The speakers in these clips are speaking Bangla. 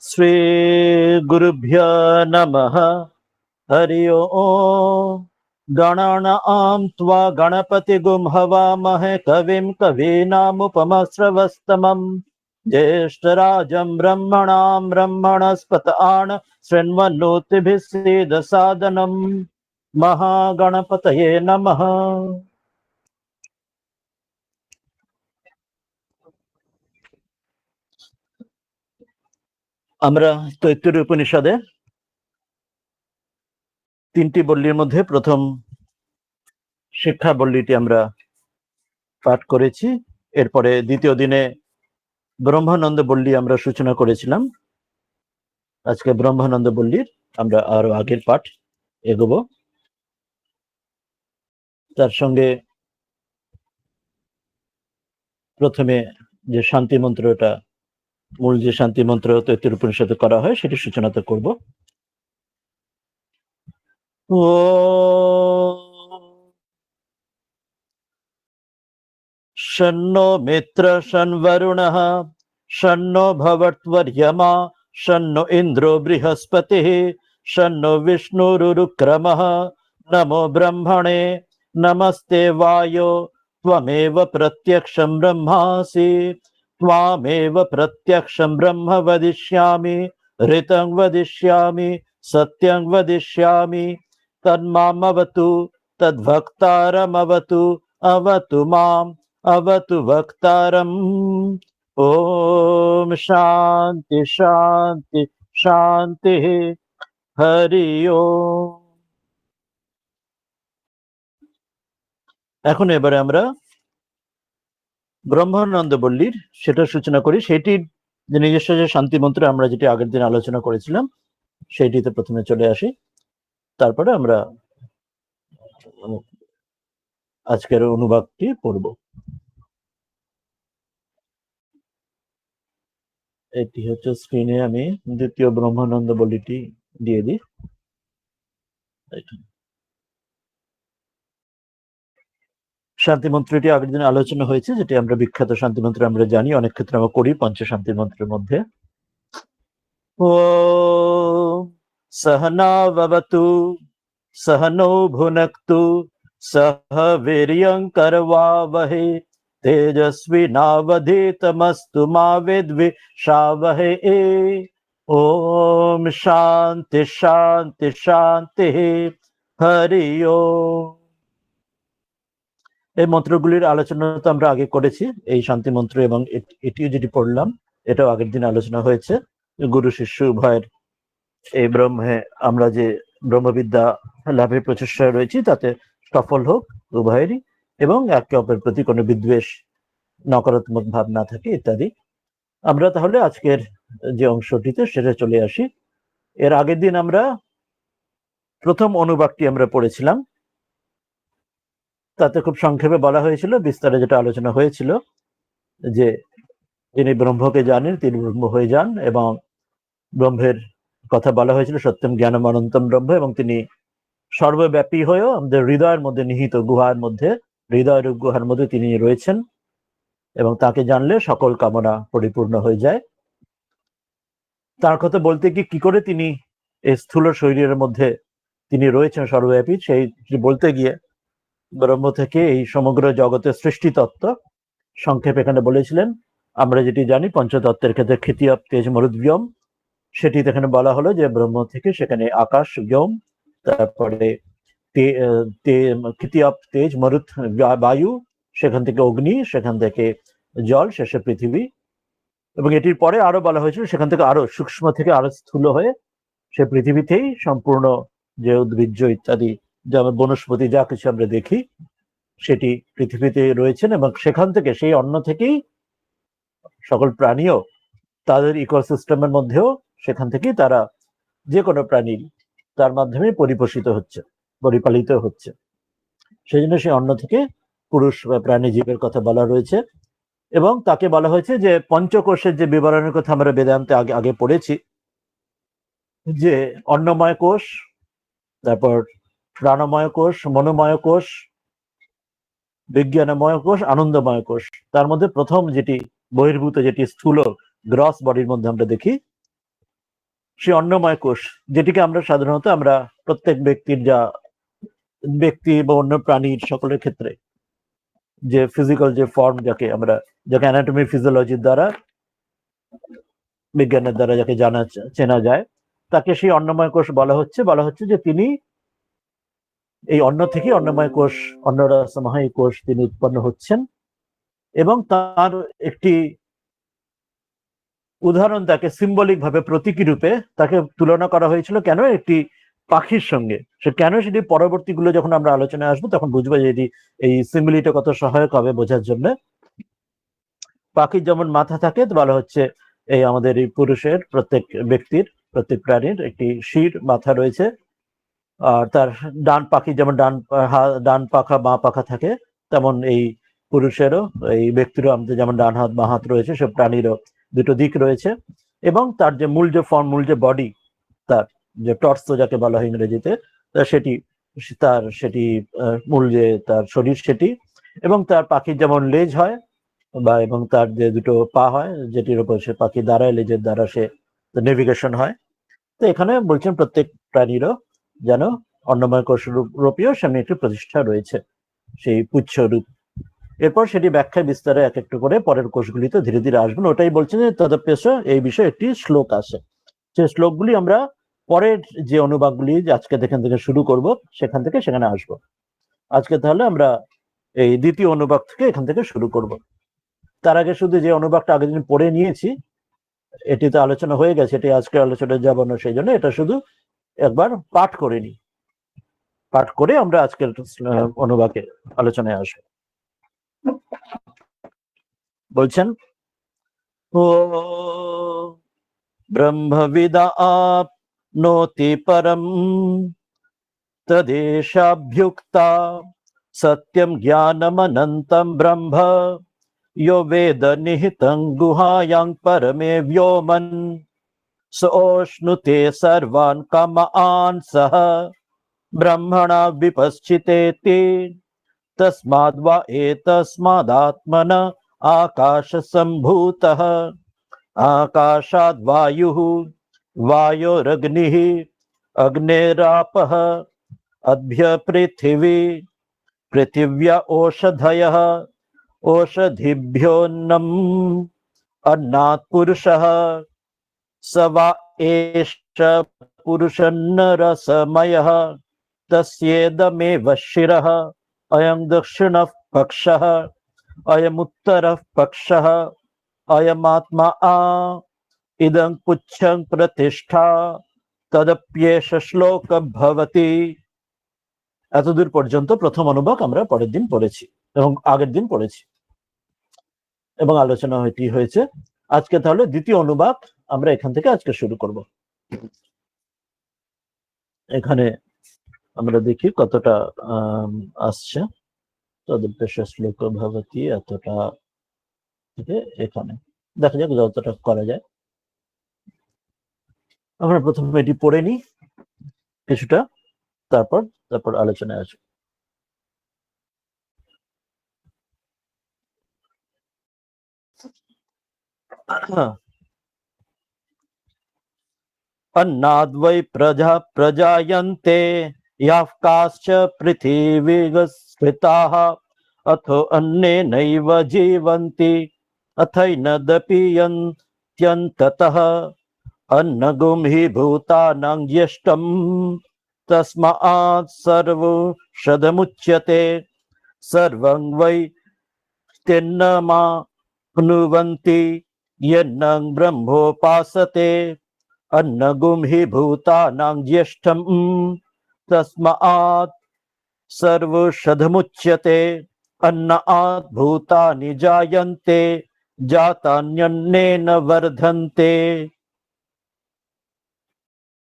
শ্রী গুরুভ্যো নমঃ। হরি ওম। গণানাম ত্বা গণপতিগুম হবামহে কবিম কবীনামুপমস্রবস্তমম জ্যেষ্ঠরাজং ব্রহ্মণাং ব্রহ্মণস্পত আন শৃण्वन्नोतिभिः सीदसादनं। মহাগণপতয়ে নমঃ। আমরা তৈত্তিরীয় উপনিষদে 3টি বল্লীর মধ্যে প্রথম শিক্ষা বল্লীটি আমরা পাঠ করেছি। এরপরে দ্বিতীয় দিনে ব্রহ্মানন্দ বল্লী আমরা সূচনা করেছিলাম। আজকে ব্রহ্মানন্দ বল্লীর আমরা আরো আগের পাঠ এগোবো। তার সঙ্গে প্রথমে যে শান্তি মন্ত্রটা, মূল যে শান্তি মন্ত্র তৈত্তিরীয় উপনিষদে করা হয়, সেটি সূচনা তো করব। ওম শন্নো মিত্র শন্বরুণঃ শন্নো ভবত্বর্য়মা শন্নো ইন্দ্রো বৃহস্পতিঃ শন্নো বিষ্ণুরুক্রমঃ নমো ব্রহ্মণে নমস্তে বায়ো त्वमेव प्रत्यक्षं ब्रह्मासि त्वामेव प्रत्यक्षं ब्रह्म वदिष्यामि ऋतं वदिष्यामि सत्यं वदिष्यामि तन्मामवतु तद्भक्तारमवतु अवतु माम् अवतु वक्तारम्। ओम शांति शांति शांति। हरि ओम। এখন এবারে আমরা ব্রহ্মানন্দ বল্লীর সেটা সূচনা করি। সেটির যে নিজস্ব যে শান্তি মন্ত্র আমরা যেটি আগের দিন আলোচনা করেছিলাম, সেইটিতে প্রথমে চলে আসি, তারপরে আমরা আজকের অনুবাদটি পড়ব। এটি হচ্ছে স্ক্রিনে, আমি দ্বিতীয় ব্রহ্মানন্দ বল্লীটি দিয়ে দিই। শান্তি মন্ত্রটি আগের দিন আলোচনা হয়েছে, যেটি আমরা বিখ্যাত শান্তি মন্ত্র আমরা জানি, অনেক ক্ষেত্রে আমরা করি পঞ্চ শান্তি মন্ত্রের মধ্যে। ওম সহনা ভবতু सहनो भुनक्तु सह वीर्यं करवावहै तेजस्विनावधीतमस्तु मा विद्विषावहै। ओम शांति शांति शांति। हरि ओम। এই মন্ত্রগুলির আলোচনা তো আমরা আগে করেছি, এই শান্তি মন্ত্র এবং এটিও যেটি পড়লাম এটাও আগের দিন আলোচনা হয়েছে। গুরু শিষ্য উভয়ের এই ব্রহ্মে আমরা যে ব্রহ্মবিদ্যা লাভের প্রচেষ্টায় রয়েছি তাতে সফল হোক উভয়েরই, এবং একে অপরের প্রতি কোনো বিদ্বেষ, নকারাত্মক ভাব না থাকে ইত্যাদি। আমরা তাহলে আজকের যে অংশটিতে সেটা চলে আসি। এর আগের দিন আমরা প্রথম অনুবাদটি আমরা পড়েছিলাম, তাতে খুব সংক্ষেপে বলা হয়েছিল, বিস্তারে যেটা আলোচনা হয়েছিল যে যিনি ব্রহ্মকে জানেন তিনি ব্রহ্ম হয়ে যান, এবং ব্রহ্মের কথা বলা হয়েছিল সত্যম জ্ঞানম অনন্তম ব্রহ্ম, এবং তিনি সর্বব্যাপী হয়েও আমাদের হৃদয়ের মধ্যে নিহিত গুহার মধ্যে, হৃদয়ের গুহার মধ্যে তিনি রয়েছেন, এবং তাকে জানলে সকল কামনা পরিপূর্ণ হয়ে যায়। তার কথা বলতে গিয়ে কি করে তিনি এই স্থূল শরীরের মধ্যে তিনি রয়েছেন সর্বব্যাপী, সেই বলতে গিয়ে ব্রহ্ম থেকে এই সমগ্র জগতের সৃষ্টি তত্ত্ব সংক্ষেপে এখানে বলেছিলেন। আমরা যেটি জানি পঞ্চতত্ত্বের ক্ষেত্রে ক্ষিতিয়ব তেজ মরুদ ব্যোম, সেটি এখানে বলা হলো যে ব্রহ্ম থেকে সেখানে আকাশ ব্যোম, তারপরে ক্ষিতিয়ব তেজ মরুত বায়ু, সেখান থেকে অগ্নি, সেখান থেকে জল, শেষে পৃথিবী। এবং এটির পরে আরো বলা হয়েছিল সেখান থেকে আরো সূক্ষ্ম থেকে আরো স্থূল হয়ে সে পৃথিবীতেই সম্পূর্ণ যে উদ্ভিজ্জ ইত্যাদি, যেমন বনস্পতি যা কিছু আমরা দেখি সেটি পৃথিবীতে রয়েছেন, এবং সেখান থেকে সেই অন্ন থেকেই সকল প্রাণীও তাদের ইকোসিস্টেমের মধ্যেও সেখান থেকেই তারা যে কোনো প্রাণী তার মাধ্যমে পরিপোষিত হচ্ছে, পরিপালিত হচ্ছে। সেই জন্য সেই অন্ন থেকে পুরুষ বা প্রাণী জীবের কথা বলা রয়েছে। এবং তাকে বলা হয়েছে যে পঞ্চকোষের যে বিবরণের কথা আমরা বেদান্তে আগে আগে পড়েছি, যে অন্নময় কোষ, তারপর প্রাণময় কোষ, মনোময় কোষ, বিজ্ঞানময় কোষ, আনন্দময় কোষ। তার মধ্যে প্রথম যেটি বহির্ভূত, যেটি স্থূল গ্রস বডির মধ্যে আমরা দেখি, সেই অন্নময় কোষ, যেটিকে আমরা সাধারণত আমরা প্রত্যেক ব্যক্তি বা অন্য প্রাণীর সকলের ক্ষেত্রে যে ফিজিক্যাল যে ফর্ম যাকে অ্যানাটমি ফিজিওলজির দ্বারা, বিজ্ঞানের দ্বারা যাকে চেনা যায়, তাকে সেই অন্নময় কোষ বলা হচ্ছে যে তিনি এই অন্ন থেকে অন্নময় কোষ, অন্নরসময় কোষ তিনি উৎপন্ন হচ্ছেন। এবং তার একটি উদাহরণ, তাকে সিম্বলিক ভাবে, প্রতীকী রূপে তাকে তুলনা করা হয়েছিল কেন, একটি পাখির সঙ্গে। সে কেন, সেটি পরবর্তীগুলো যখন আমরা আলোচনায় আসবো তখন বুঝবো যে এটি, এই সিম্বলিটা কত সহায়ক হবে বোঝার জন্য। পাখির যেমন মাথা থাকে, তো বলা হচ্ছে এই আমাদের এই পুরুষের প্রত্যেক ব্যক্তির, প্রত্যেক প্রাণীর একটি শির মাথা রয়েছে। আর তার পাখির যেমন ডান পাখা বাঁ পাখা থাকে, তেমন এই পুরুষেরও, এই ব্যক্তিরও আমাদের যেমন ডান হাত বাঁ হাত রয়েছে, সব প্রাণীরও দুটো দিক রয়েছে। এবং তার যে মূল যে বডি, তার যে টর্স যাকে বলা হয় ইংরেজিতে, সেটি মূল যে তার শরীর সেটি। এবং তার পাখির যেমন লেজ হয় এবং তার যে দুটো পা হয়, যেটির উপর সে পাখি দাঁড়ায়, লেজের দ্বারা সে নেভিগেশন হয়। তো এখানে বলছেন প্রত্যেক প্রাণীরও যেন অন্নময় কোষ রূপীয় সামনে একটি প্রতিষ্ঠা রয়েছে, সেই পুচ্ছ রূপ। এরপর সেটি ব্যাখ্যায় বিস্তারে এক একটু করে পরের কোষগুলিতে ধীরে ধীরে আসবেন। ওটাই বলছেন যে তদপ্যেশ এই বিষয়ে একটি শ্লোক আছে। সেই শ্লোকগুলি আমরা পরের যে অনুবাদগুলি আজকে এখান থেকে শুরু করব, সেখান থেকে সেখানে আসব। আজকে তাহলে আমরা এই দ্বিতীয় অনুবাদ থেকে এখান থেকে শুরু করব। তার আগে শুধু যে অনুবাদটা আগের দিন পড়ে নিয়েছি, এটিতে আলোচনা হয়ে গেছে, এটি আজকে আলোচনায় যাব না, সেই জন্য এটা শুধু একবার পাঠ করে নিই। পাঠ করে আমরা আজকের অনুবাদে আলোচনায় আসব। বলছেন, ও ব্রহ্মবিদা আপনোতি পরম তদেশাভ্যুক্তা সত্যম জ্ঞানমনন্তম ব্রহ্ম यो वेद निहितं गुहायां परमे व्योमन् सोऽश्नुते सर्वान् कामान् सह ब्रह्मणा विपश्चितेति तस्माद्वा एतस्मादात्मन आकाशसम्भूतः आकाशाद्वायुः वायोरग्निः अग्नेरापः अद्भ्य पृथिवी पृथिव्या ओषधयः ओषधिभ्योऽन्नम् अन्नात् पुरुषः स वा एष पुरुषन्नरसमयः तस्येदमेव शिरः अयं दक्षिणः पक्षः अयमुत्तरः पक्षः अयमात्मा इदं पुच्छं प्रतिष्ठा तदप्येष श्लोक भवति। এতদূর পর্যন্ত প্রথম অনুবাদ আমরা পরের দিন পড়েছি এবং আগের দিন পড়েছি এবং আলোচনা হয়েছে। আজকে তাহলে দ্বিতীয় অনুবাদ আমরা এখান থেকে আজকে শুরু করব। এখানে আমরা দেখি কতটা আসছে। তদপ্যেশ শ্লোক ভবতি, এতটা থেকে এখানে দেখা যাক যতটা করা যায়। আমরা প্রথমে এটি পড়ে নিই কিছুটা, তারপর আলোচনায় আসবো। अन्नाद्वै प्रजायन्ते याः काश्च पृथिवीगस्थिताः अथो अन्नेनैव जीवन्ति अथैनदपि यन्त्यन्ततः अन्नगुं हि भूतानां ज्येष्ठम् तस्मात् सर्वौषधमुच्यते सर्वं वै तेन्नमाप्नुवन्ति यन्नं ब्रह्मोपासते अन्नगुं हि भूतानां ज्येष्ठम् तस्मात् सर्वौषधमुच्यते अन्नात् भूतानि जायन्ते जातान्यन्नेन वर्धन्ते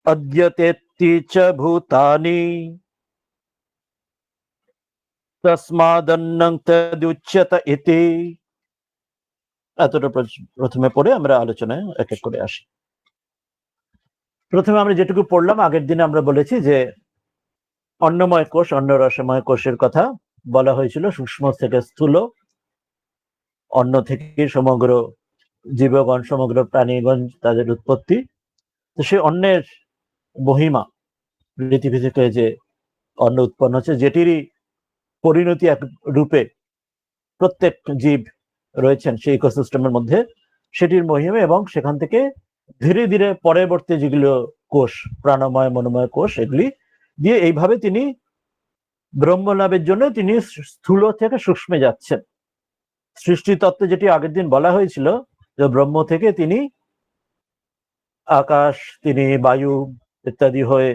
अद्यतेति च भूतानि तस्मादन्नं तदुच्यत इति। এতটা প্রথমে পড়ে আমরা আলোচনায় এক এক করে আসি। প্রথমে আমরা যেটুকু পড়লাম, আগের দিনে আমরা বলেছি যে অন্নময় কোষ, অন্নরসময় কোষের কথা বলা হয়েছিল। সূক্ষ্ম থেকে স্থূল, অন্ন থেকে সমগ্র জীবগণ, সমগ্র প্রাণীগণ, তাদের উৎপত্তি। তো সেই অন্নের মহিমা, পৃথিবী থেকে যে অন্ন উৎপন্ন হচ্ছে, যেটিরই পরিণতি এক রূপে প্রত্যেক জীব রয়েছেন সেই ইকোসিস্টেমের মধ্যে, সেটির মহিমা, এবং সেখান থেকে ধীরে ধীরে পরবর্তী যেগুলো কোষ, প্রাণময় মনোময় কোষ, এগুলি দিয়ে এইভাবে তিনি ব্রহ্মলাভের জন্য তিনি স্থূল থেকে সূক্ষ্মে যাচ্ছেন। সৃষ্টি তত্ত্বে যেটি আগের দিন বলা হয়েছিল, যে ব্রহ্ম থেকে তিনি আকাশ, তিনি বায়ু ইত্যাদি হয়ে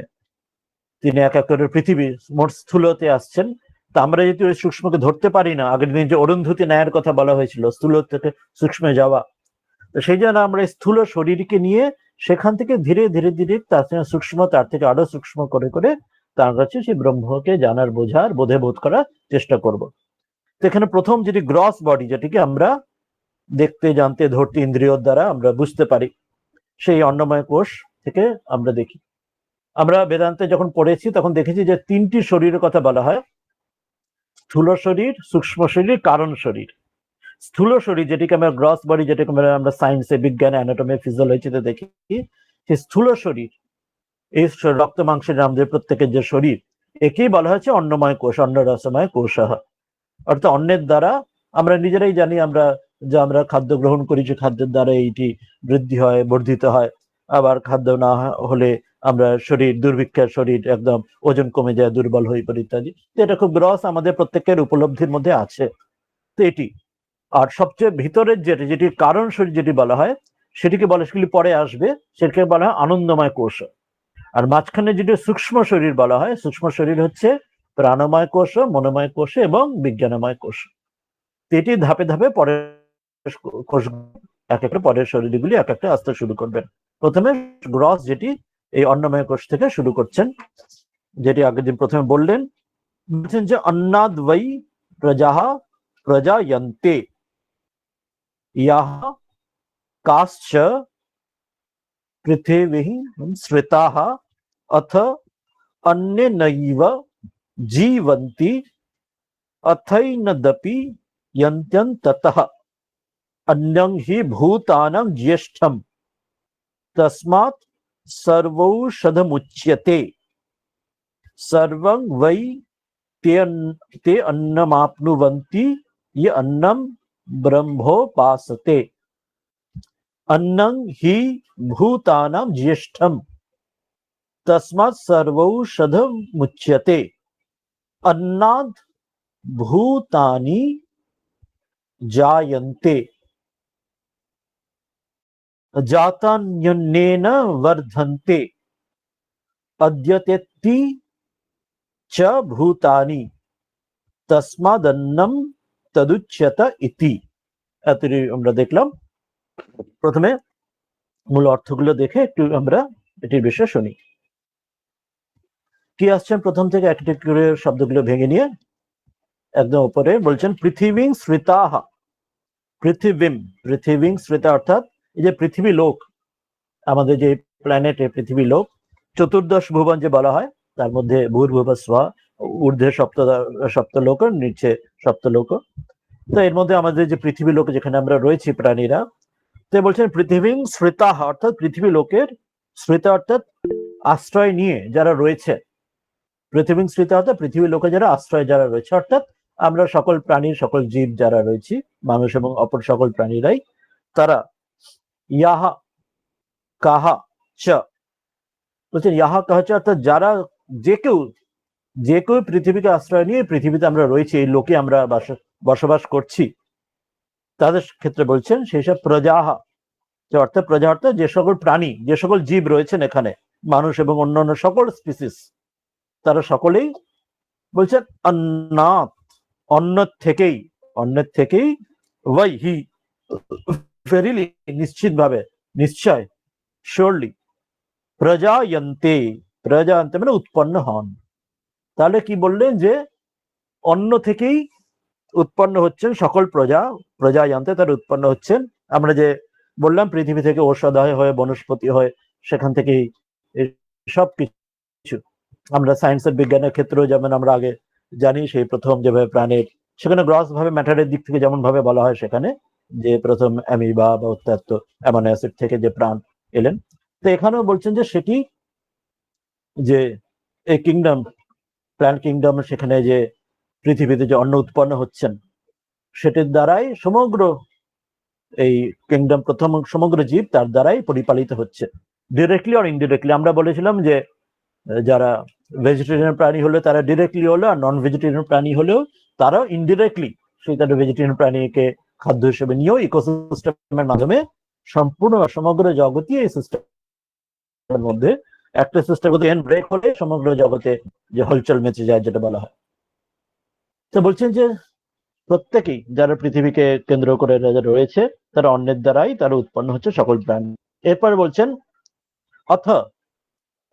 তিনি এক এক করে পৃথিবী মোট স্থূলতে আসছেন। তা আমরা যদি ওই সূক্ষ্মকে ধরতে পারি না, আগের দিন যে অরুন্ধতী ন্যায়ের কথা বলা হয়েছিল, স্থূল থেকে সূক্ষ্মে যাওয়া, তো সেই জন্য আমরা স্থূল শরীরকে নিয়ে সেখান থেকে ধীরে ধীরে ধীরে তার সূক্ষ্ম, তার থেকে আরো সূক্ষ্ম করে করে তার কাছে সেই ব্রহ্মকে জানার, বোঝার, বোধে বোধ করার চেষ্টা করব। তো এখানে প্রথম যেটি গ্রস বডি, যেটিকে আমরা দেখতে, জানতে, ধরতে ইন্দ্রিয়র দ্বারা আমরা বুঝতে পারি, সেই অন্নময় কোষ থেকে আমরা দেখি। আমরা বেদান্তে যখন পড়েছি তখন দেখেছি যে তিনটি শরীরের কথা বলা হয়: স্থূল শরীর, সূক্ষ্ম শরীর, কারণ শরীর। স্থূল শরীর যেটিকে আমরা গ্রস বডি, যেটাকে আমরা সায়েন্সে, বিজ্ঞানে, অ্যানাটমি, ফিজিওলজিতে দেখি, সেই স্থূল শরীর, এই রক্ত মাংসের আমাদের প্রত্যেকের যে শরীর, একেই বলা হচ্ছে অন্নময় কোষ, অন্ন রসময় কোষ। অর্থাৎ অন্নের দ্বারা আমরা নিজেরাই জানি, আমরা আমরা খাদ্য গ্রহণ করি, যে খাদ্যের দ্বারা এইটি বৃদ্ধি হয়, বর্ধিত হয়। আবার খাদ্য না হলে আমরা শরীর দুর্ভিক্ষের শরীর, একদম ওজন কমে যায়, দুর্বল হয়ে পড়ে ইত্যাদি। তো এটা খুব গ্রস আমাদের প্রত্যেকের উপলব্ধির মধ্যে আছে। তো এটি, আর সবচেয়ে ভিতরের যেটি কারণ শরীর যেটি বলা হয়, সেটিকে বলে, সেগুলি পরে আসবে, সেটাকে বলা হয় আনন্দময় কোষ। আর মাঝখানে যেটি সূক্ষ্ম শরীর বলা হয়, সূক্ষ্ম শরীর হচ্ছে প্রাণময় কোষ, মনোময় কোষ এবং বিজ্ঞানময় কোষ। এটি ধাপে ধাপে পরের কোষ, এক একটা পরের শরীরগুলি এক একটা আসতে শুরু করবেন। প্রথমে গ্রস যেটি এই অন্নময় কোষ থেকে শুরু করছেন, যেটি আগের দিন প্রথমে বললেন, বলছেন যে অন্নাদ বৈ প্রজাহা প্রজায়ন্তে ইয়াহ কাশ্চ পৃথিবীঃ শ্রিতাঃ অথ অন্যেনৈব জীবন্তি অথৈনদপি यन्त्यन्ततः अन्यं हि भूतानां ज्येष्ठं तस्मात् सर्वौषधमुच्यते सर्वं वै ते अन्नमाप्नुवन्ति ये अन्नं ब्रह्मोपासते अन्नं हि भूतानां ज्येष्ठं तस्मात् सर्वौषधमुच्यते अन्नाद् भूतानि जायन्ते जातान्यन्नेन वर्धन्ते अद्यतेति च भूतानि तस्मादन्नं तदुच्यत इति। এতটি আমরা দেখলাম। প্রথমে মূল অর্থগুলো দেখে একটু আমরা এটির বিষয়ে শুনি। কি আসছেন প্রথম থেকে একটি করে শব্দগুলো ভেঙে নিয়ে একদম উপরে বলছেন, পৃথিবীং শ্রিতাহ। পৃথিবীং শ্রিতা অর্থাৎ এই যে পৃথিবী লোক, আমাদের যে প্ল্যানেটে পৃথিবী লোক, চতুর্দশ ভুবন যে বলা হয়, তার মধ্যে ভূর্ভুব স্বা, ঊর্ধ্বে সপ্তলোক, নিচে সপ্তলোক। তো এর মধ্যে আমাদের যে পৃথিবী লোক, যেখানে আমরা রয়েছি প্রাণীরা, তো বলছেন পৃথিবীং শ্রিতাহ অর্থাৎ পৃথিবী লোকের, শ্রিতা অর্থাৎ আশ্রয় নিয়ে যারা রয়েছে, পৃথিবীং শ্রিতা অর্থাৎ পৃথিবী লোকে যারা আশ্রয় যারা রয়েছে, অর্থাৎ আমরা সকল প্রাণী, সকল জীব যারা রয়েছি, মানুষ এবং অপর সকল প্রাণীরাই, তারা ইয়াহা কাহা চ, বলছেন ইয়াহা কাহা চ অর্থাৎ যারা, যে কেউ পৃথিবীকে আশ্রয় নিয়ে পৃথিবীতে আমরা রয়েছি, এই লোকে আমরা বসবাস করছি, তাদের ক্ষেত্রে বলছেন সেই সব প্রজাহা, অর্থাৎ প্রজা অর্থাৎ যে সকল প্রাণী, যে সকল জীব রয়েছেন এখানে, মানুষ এবং অন্যান্য সকল স্পিসিস, তারা সকলেই বলছেন অন্নাৎ, অন্নের থেকেই ওয়াই হি, ভেরিলি নিশ্চিতভাবে, নিশ্চয়, শিওরলি, প্রজায়ন্তে মানে উৎপন্ন হন। তাহলে কি বললেন, যে অন্ন থেকেই উৎপন্ন হচ্ছেন সকল প্রজায়ন্তে, তার উৎপন্ন হচ্ছেন। আমরা যে বললাম পৃথিবী থেকে ঔষধ হয়ে বনস্পতি হয়, সেখান থেকেই সব কিছু আমরা সায়েন্সের, বিজ্ঞানের ক্ষেত্রেও যেমন আমরা আগে জানি, সেই প্রথম যেভাবে প্রাণের, সেখানে গ্রস ভাবে ম্যাটারের দিক থেকে যেমন ভাবে বলা হয়, সেখানে যে প্রথম অ্যামিবা বা উত্তপ্ত অ্যামাইনো অ্যাসিড থেকে যে প্রাণ এলেন, তো তো এখানেও বলছেন যে সেটি যে এই কিংডম, প্ল্যান্ট কিংডম, সেখানে যে পৃথিবীতে যে অন্ন উৎপন্ন হচ্ছেন সেটির দ্বারাই সমগ্র এই কিংডম, প্রথম সমগ্র জীব তার দ্বারাই পরিপালিত হচ্ছে, ডিরেক্টলি আর ইনডিরেক্টলি। আমরা বলেছিলাম যে যারা ভেজিটেরিয়ান প্রাণী হলে তারা ডিরেক্টলি হলো, আর নন ভেজিটেরিয়ান প্রাণী হলেও তারা ইনডিরেক্টলি সেই তাদের ভেজিটেরিয়ান প্রাণীকে খাদ্য হিসেবে নিয়েও ইকোসিস্টেমের মাধ্যমে সম্পূর্ণ সমগ্র জগতই এই সিস্টেমের মধ্যে, একটা সিস্টেম ব্রেক হলে সমগ্র জগতে যে হলচল মেচে যায় যেটা বলা হয়। তো বলছেন যে প্রত্যেকেই যারা পৃথিবীকে কেন্দ্র করে রয়েছে তারা অন্যের দ্বারাই তারা উৎপন্ন হচ্ছে সকল প্রাণী। এরপর বলছেন অথ,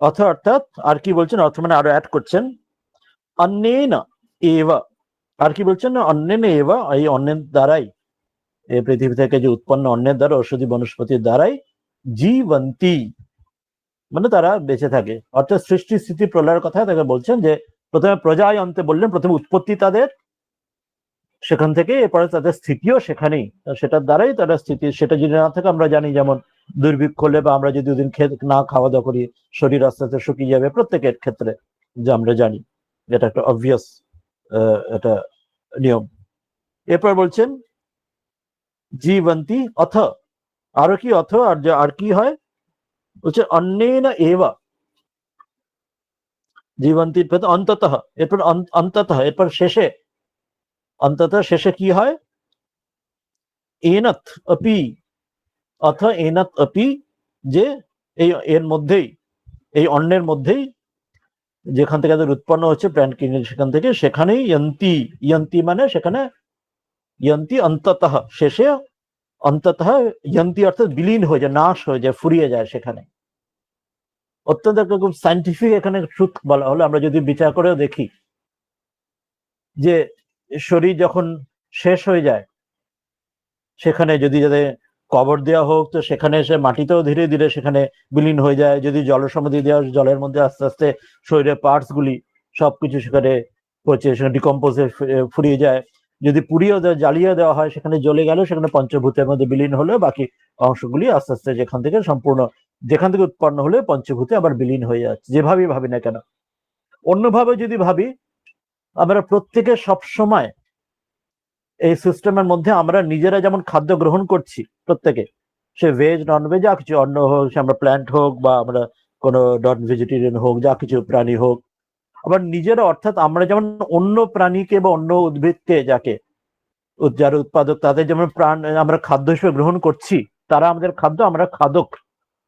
অথ অর্থাৎ আর কি বলছেন, অর্থ মানে আরো অ্যাড করছেন, অন্যেন এবা, আর কি বলছেন, অন্যেন এবা, এই অন্যের দ্বারাই, এই পৃথিবী থেকে যে উৎপন্ন অন্যের দ্বারা, ঔষধি বনস্পতির দ্বারাই জীবন্তী, মানে তারা বেঁচে থাকে। অর্থাৎ সৃষ্টি স্থিতি প্রলয়ের কথা তাকে বলছেন যে প্রথমে প্রজায় অন্তে বললেন, প্রথমে উৎপত্তি তাদের, সেখান থেকে এরপরে তাদের স্থিতিও সেখানেই, সেটার দ্বারাই তারা স্থিতি। সেটা যদি না থাকে আমরা জানি, যেমন দুর্ভিক্ষ হলে বা আমরা যদি দুদিন না খাওয়া দাওয়া করি শরীর আস্তে আস্তে শুকিয়ে যাবে, প্রত্যেকের ক্ষেত্রে যে আমরা জানি, এটা একটা অবভিয়াস এটা নিয়ম। এরপর বলছেন জীবন্তী অথ, আরো কি অথ, আর কি হয় বলছে অন্যেন এবা জীবন্তীর প্রতি অন্ততঃ, এরপর অন্ততঃ, এরপর শেষে, অন্ততঃ শেষে কি হয়, এনত অপি, অথ এনত অপি, যে এই এর মধ্যেই, এই অন্যের মধ্যেই যেখান থেকে তাদের উৎপন্ন হচ্ছে প্রাণ কিনে, সেখান থেকে সেখানেই ইয়ন্তি, ইয়ন্তি মানে সেখানে, ইয়ন্তি অন্ততঃ শেষে, অন্ততঃ ইয়ন্তি অর্থাৎ বিলীন হয়ে যায়, নাশ হয়ে যায়, ফুরিয়ে যায় সেখানে। অত্যন্ত একটা খুব সাইন্টিফিক এখানে ট্রুথ বলা হলো। আমরা যদি বিচার করেও দেখি যে শরীর যখন শেষ হয়ে যায়, সেখানে যদি যাদের কবর দেওয়া হোক তো সেখানে সে মাটিতেও ধীরে ধীরে সেখানে বিলীন হয়ে যায়। যদি জলসমাধি দেওয়া, জলের মধ্যে আস্তে আস্তে শরীরের পার্টস গুলি সবকিছু সেখানে পচে সেখানে ডিকম্পোজে ফুরিয়ে যায়। যদি পুড়িয়ে জ্বালিয়ে দেওয়া হয় সেখানে জ্বলে গেল, সেখানে পঞ্চভূতের মধ্যে বিলীন হলো, বাকি অংশগুলি আস্তে আস্তে যেখান থেকে সম্পূর্ণ, যেখান থেকে উৎপন্ন হলে পঞ্চভূতে আবার বিলীন হয়ে যাচ্ছে। যেভাবেই ভাবি না কেন, অন্যভাবে যদি ভাবি, আমরা প্রত্যেকে সবসময় এই সিস্টেমের মধ্যে আমরা নিজেরা যেমন খাদ্য গ্রহণ করছি, প্রত্যেকে, সে ভেজ নন ভেজ যা কিছু অন্ন হোক, সে আমরা প্ল্যান্ট হোক বা আমরা কোনো নন ভেজিটেরিয়ান হোক, যা কিছু প্রাণী হোক, আবার নিজেরা, অর্থাৎ আমরা যেমন অন্য প্রাণীকে বা অন্য উদ্ভিদকে, যাকে যারা উৎপাদক তাদের যেমন প্রাণ আমরা খাদ্য হিসেবে গ্রহণ করছি, তারা আমাদের খাদ্য, আমরা খাদক,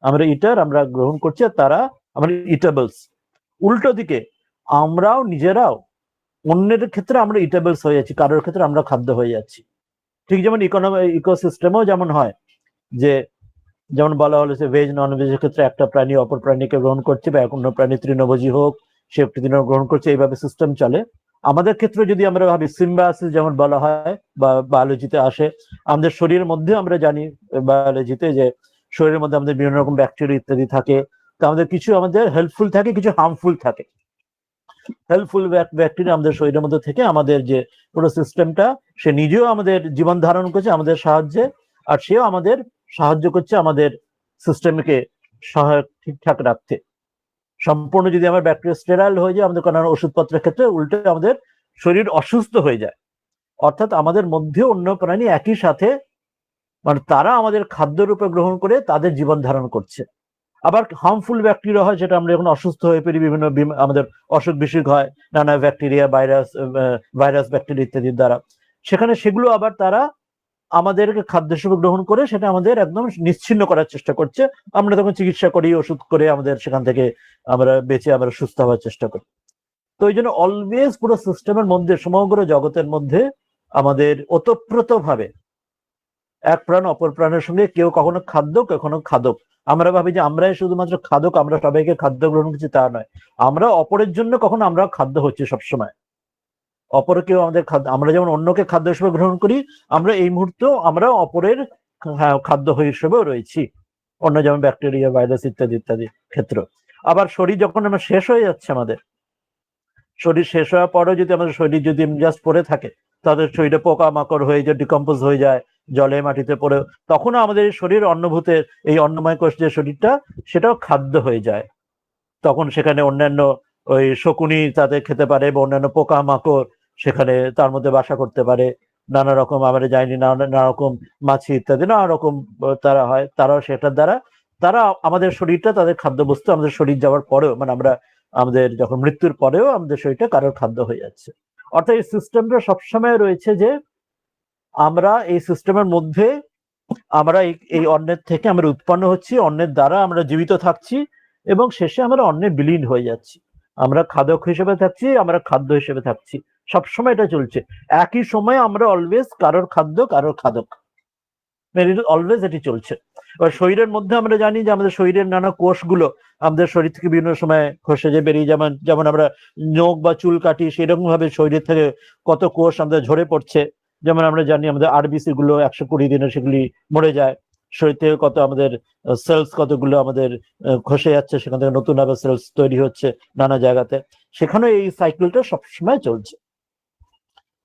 আমরা ইটার, আমরা গ্রহণ করছি, আর তারা আমরা ইটাবলস। উল্টো দিকে আমরাও নিজেরাও অন্যের ক্ষেত্রে আমরা ইটাবলস হয়ে যাচ্ছি, কারোর ক্ষেত্রে আমরা খাদ্য হয়ে যাচ্ছি। ঠিক যেমন ইকোসিস্টেমও যেমন হয় যে, যেমন বলা হলো যে ভেজ নন ভেজের ক্ষেত্রে একটা প্রাণী অপর প্রাণীকে গ্রহণ করছে, বা অন্য প্রাণী তৃণভোজী হোক সে তৃণ গ্রহণ করছে, এইভাবে সিস্টেম চলে। আমাদের ক্ষেত্রে যদি আমরা ভাবি সিম্বায়োসিস যেমন বলা হয় বা বায়োলজিতে আসে, আমাদের শরীরের মধ্যে আমরা জানি বায়োলজিতে যে শরীরের মধ্যে আমাদের বিভিন্ন রকম ব্যাকটেরিয়া ইত্যাদি থাকে। তো আমাদের কিছু আমাদের হেল্পফুল থাকে, কিছু হার্মফুল থাকে। হেল্পফুল ব্যাকটেরিয়া আমাদের শরীরের মধ্যে থেকে আমাদের যে পুরো সিস্টেমটা, সে নিজেও আমাদের জীবন ধারণ করছে আমাদের সাহায্যে, আর সেও আমাদের সাহায্য করছে আমাদের সিস্টেমকে সহায়ক ঠিকঠাক রাখতে। সম্পূর্ণ যদি আমার ব্যাকটেরিয়া স্টেরাইল হয়ে যায়, আমাদের কোনো ওষুধপত্রের ক্ষেত্রে উল্টে আমাদের শরীর অসুস্থ হয়ে যায়। অর্থাৎ আমাদের মধ্যে অন্য প্রাণী একই সাথে, মানে তারা আমাদের খাদ্য রূপে গ্রহণ করে তাদের জীবন ধারণ করছে। আবার হার্মফুল ব্যাকটেরিয়া হয়, যেটা আমরা যখন অসুস্থ হয়ে পড়ি, বিভিন্ন আমাদের অসুখ বিসুখ হয় নানা ব্যাকটেরিয়া, ভাইরাস ব্যাকটেরিয়া ইত্যাদির দ্বারা, সেখানে সেগুলো আবার তারা আমাদেরকে খাদ্য হিসেবে গ্রহণ করে সেটা আমাদের একদম নিশ্চিহ্ন করার চেষ্টা করছে। আমরা তখন চিকিৎসা করি, ওষুধ করে আমাদের সেখান থেকে আমরা বেঁচে আবার সুস্থ হওয়ার চেষ্টা করি। তো এই জন্য অলওয়েজ পুরো সিস্টেমের মধ্যে, সমগ্র জগতের মধ্যে আমাদের ওতপ্রোত ভাবে এক প্রাণ অপর প্রাণের সঙ্গে কেউ কখনো খাদ্য, কখনো খাদক। আমরা ভাবি যে আমরাই শুধুমাত্র খাদক, আমরা সবাইকে খাদ্য গ্রহণ করছি, তা নয়। আমরা অপরের জন্য কখনো আমরা খাদ্য হচ্ছি সবসময়। অপরকেও আমাদের খাদ্য, আমরা যেমন অন্যকে খাদ্য হিসেবে গ্রহণ করি, আমরা এই মুহূর্তে আমরা অপরের খাদ্য হিসেবেও রয়েছি। অন্য যেমন ব্যাকটেরিয়া, ভাইরাস ইত্যাদি ইত্যাদি ক্ষেত্র। আবার শরীর যখন আমরা শেষ হয়ে যাচ্ছে, আমাদের শরীর শেষ হওয়ার পরেও যদি আমাদের শরীর যদি জাস্ট পড়ে থাকে, তাদের শরীরে পোকামাকড় হয়ে যায়, ডিকম্পোজ হয়ে যায়, জলে মাটিতে পড়ে, তখনও আমাদের শরীর অন্নভূতের এই অন্নময় কোষ যে শরীরটা, সেটাও খাদ্য হয়ে যায়। তখন সেখানে অন্যান্য ওই শকুনি তাদের খেতে পারে, বা অন্যান্য পোকামাকড় সেখানে তার মধ্যে বাসা করতে পারে, নানা রকম আমরা যাইনি, নানা রকম মাছি ইত্যাদি নানা রকম তারা হয়, তারাও সেটার দ্বারা তারা আমাদের শরীরটা তাদের খাদ্যবস্তু, আমাদের শরীর যাওয়ার পরেও, মানে আমরা আমাদের যখন মৃত্যুর পরেও আমাদের শরীরটা কারোর খাদ্য হয়ে যাচ্ছে। অর্থাৎ এই সিস্টেমটা সবসময় রয়েছে যে আমরা এই সিস্টেমের মধ্যে, আমরা এই অন্নের থেকে আমরা উৎপন্ন হচ্ছি, অন্নের দ্বারা আমরা জীবিত থাকছি, এবং শেষে আমরা অন্নে বিলীন হয়ে যাচ্ছি। আমরা খাদক হিসেবে থাকছি, আমরা খাদ্য হিসেবে থাকছি, সবসময় এটা চলছে। একই সময় আমরা অলওয়েজ কারোর খাদ্য, কারোর খাদক, অলওয়েজ এটি চলছে। এবার শরীরের মধ্যে আমরা জানি যে আমাদের শরীরের নানা কোষগুলো আমাদের শরীর থেকে বিভিন্ন সময় খসে যে বেরিয়ে, যেমন আমরা নখ বা চুল কাটি, সেরকম ভাবে শরীর থেকে কত কোষ আমাদের ঝরে পড়ছে। যেমন আমরা জানি আমাদের আরবিসি গুলো 120 দিনে সেগুলি মরে যায়। শরীর থেকে কত আমাদের সেলস কতগুলো আমাদের খসে যাচ্ছে, সেখান থেকে নতুন আবার সেলস তৈরি হচ্ছে নানা জায়গাতে। সেখানে এই সাইকেলটা সবসময় চলছে।